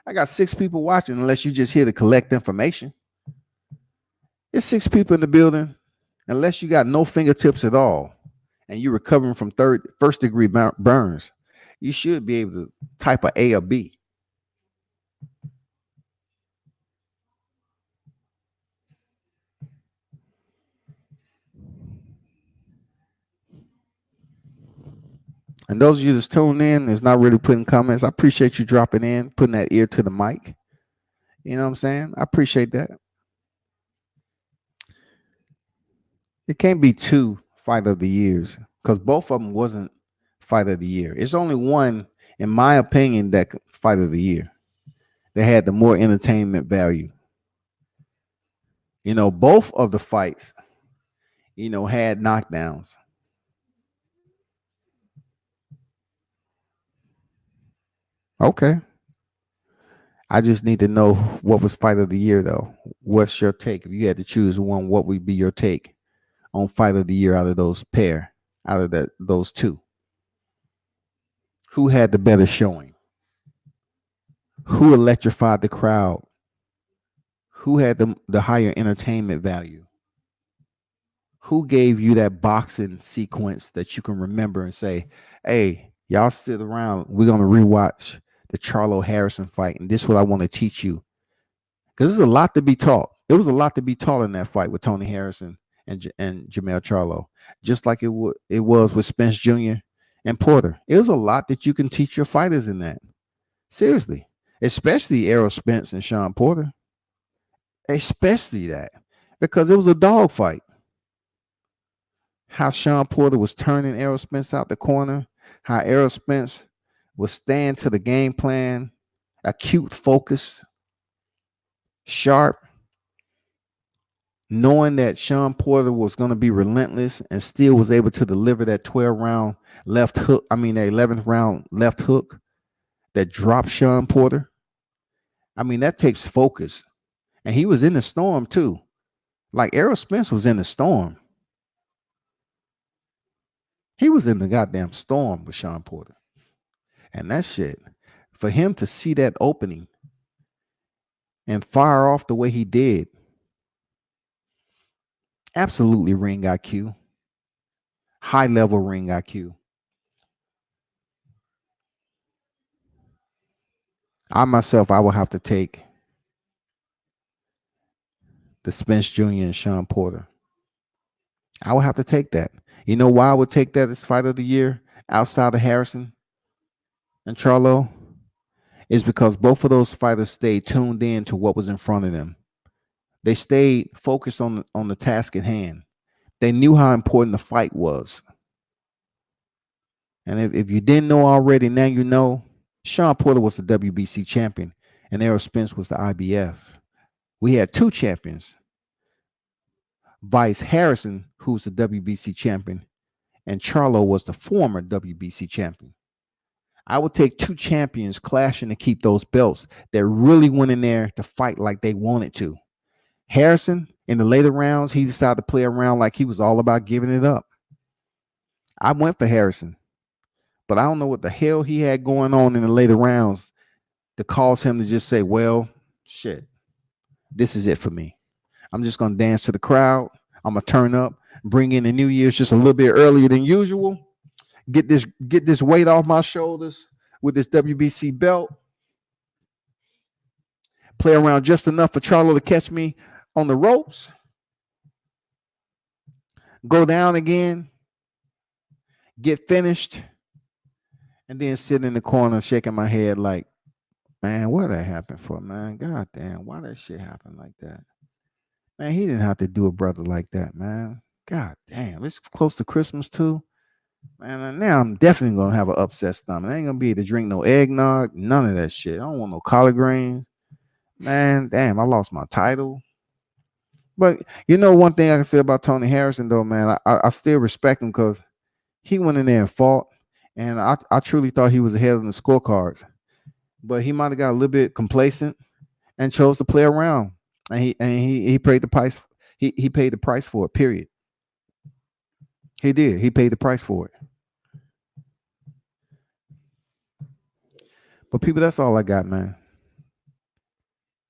I got 6 people watching, unless you just here to collect information. There's 6 people in the building, unless you got no fingertips at all and you're recovering from first degree burns. You should be able to type A or B. And those of you that's tuned in, is not really putting comments. I appreciate you dropping in, putting that ear to the mic. You know what I'm saying? I appreciate that. It can't be 2 fight of the years because both of them wasn't fight of the year. It's only one, in my opinion, that fight of the year. They had the more entertainment value. Both of the fights, had knockdowns. Okay. I just need to know what was fight of the year, though. What's your take? If you had to choose one, what would be your take on fight of the year out of those pair, out of those 2? Who had the better showing? Who electrified the crowd? Who had the higher entertainment value? Who gave you that boxing sequence that you can remember and say, hey, y'all sit around, we're going to rewatch the Charlo Harrison fight, and this is what I want to teach you? Because there's a lot to be taught. It was a lot to be taught in that fight with Tony Harrison and Jermell Charlo, just like it was with Spence Jr. and Porter. It was a lot that you can teach your fighters in that. Seriously. Especially Errol Spence and Sean Porter. Especially that. Because it was a dog fight. How Sean Porter was turning Errol Spence out the corner. How Errol Spence was staying to the game plan. Acute focus. Sharp. Knowing that Sean Porter was going to be relentless and still was able to deliver that 12-round left hook. That 11th round left hook that dropped Sean Porter. That takes focus. And he was in the storm too. Like Errol Spence was in the storm. He was in the goddamn storm with Sean Porter. And that shit, for him to see that opening and fire off the way he did, absolutely ring IQ. High level ring IQ. I will have to take the Spence Jr. and Sean Porter. I would have to take that. You know why I would take that as fight of the year outside of Harrison and Charlo? Is because both of those fighters stayed tuned in to what was in front of them. They stayed focused on the task at hand. They knew how important the fight was. And if you didn't know already, now you know. Sean Porter was the WBC champion and Errol Spence was the IBF. We had 2 champions. Vice Harrison, who's the WBC champion, and Charlo was the former WBC champion. I would take 2 champions clashing to keep those belts that really went in there to fight like they wanted to. Harrison, in the later rounds, he decided to play around like he was all about giving it up. I went for Harrison, but I don't know what the hell he had going on in the later rounds to cause him to just say, well, shit, this is it for me. I'm just going to dance to the crowd. I'm going to turn up, bring in the New Year's just a little bit earlier than usual, get this weight off my shoulders with this WBC belt, play around just enough for Charlo to catch me on the ropes, go down again, get finished, and then sit in the corner shaking my head like, man, what that happened for, man? God damn, why that shit happened like that? Man, he didn't have to do a brother like that, man. God damn, it's close to Christmas too. Man, and now I'm definitely gonna have an upset stomach. I ain't gonna be able to drink no eggnog, none of that shit. I don't want no collard greens. Man, damn, I lost my title. But you know, one thing I can say about Tony Harrison, though, man, I still respect him because he went in there and fought, and I truly thought he was ahead of the scorecards. But he might have got a little bit complacent and chose to play around, and he paid the price. He paid the price for it. Period. He did. He paid the price for it. But people, that's all I got, man.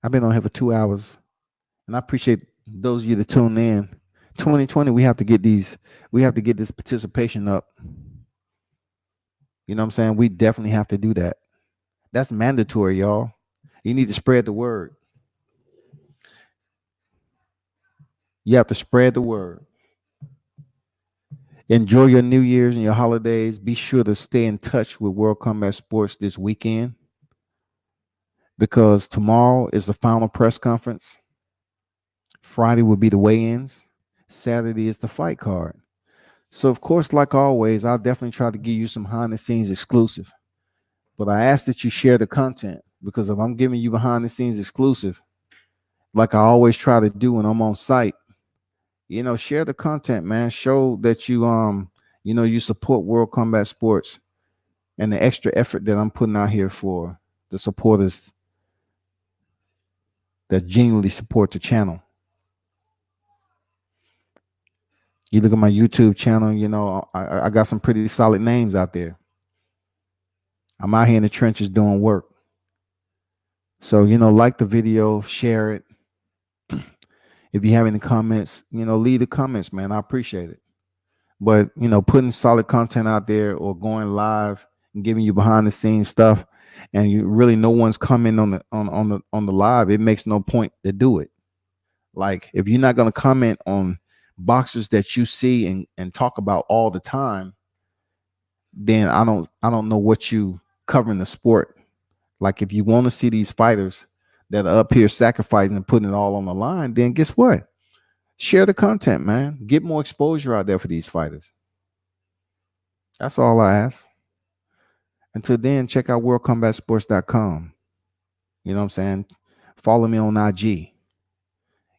I've been on here for 2 hours, and I appreciate those of you that tune in. 2020, we have to get this participation up. You know what I'm saying? We definitely have to do that. That's mandatory, y'all. You need to spread the word. You have to spread the word. Enjoy your New Year's and your holidays. Be sure to stay in touch with World Combat Sports this weekend, because tomorrow is the final press conference. Friday will be the weigh-ins. Saturday is the fight card. So, of course, like always, I'll definitely try to give you some behind-the-scenes exclusive. But I ask that you share the content, because if I'm giving you behind-the-scenes exclusive, like I always try to do when I'm on site, share the content, man. Show that you support World Combat Sports and the extra effort that I'm putting out here for the supporters that genuinely support the channel. You look at my YouTube channel, I got some pretty solid names out there. I'm out here in the trenches doing work. So, like the video, share it. If you have any comments, leave the comments, man. I appreciate it. But, putting solid content out there or going live and giving you behind the scenes stuff, and you really no one's coming on the live, it makes no point to do it. Like, if you're not going to comment on boxers that you see and talk about all the time, then I don't know what you covering the sport. Like, if you want to see these fighters that are up here sacrificing and putting it all on the line, then guess what? Share the content, man. Get more exposure out there for these fighters. That's all I ask. Until then, check out worldcombatsports.com. You know what I'm saying? Follow me on IG.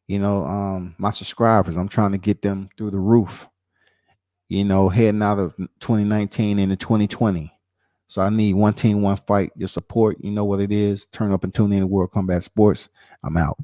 My subscribers, I'm trying to get them through the roof. Heading out of 2019 into 2020. So I need one team, one fight. Your support, you know what it is. Turn up and tune in to World Combat Sports. I'm out.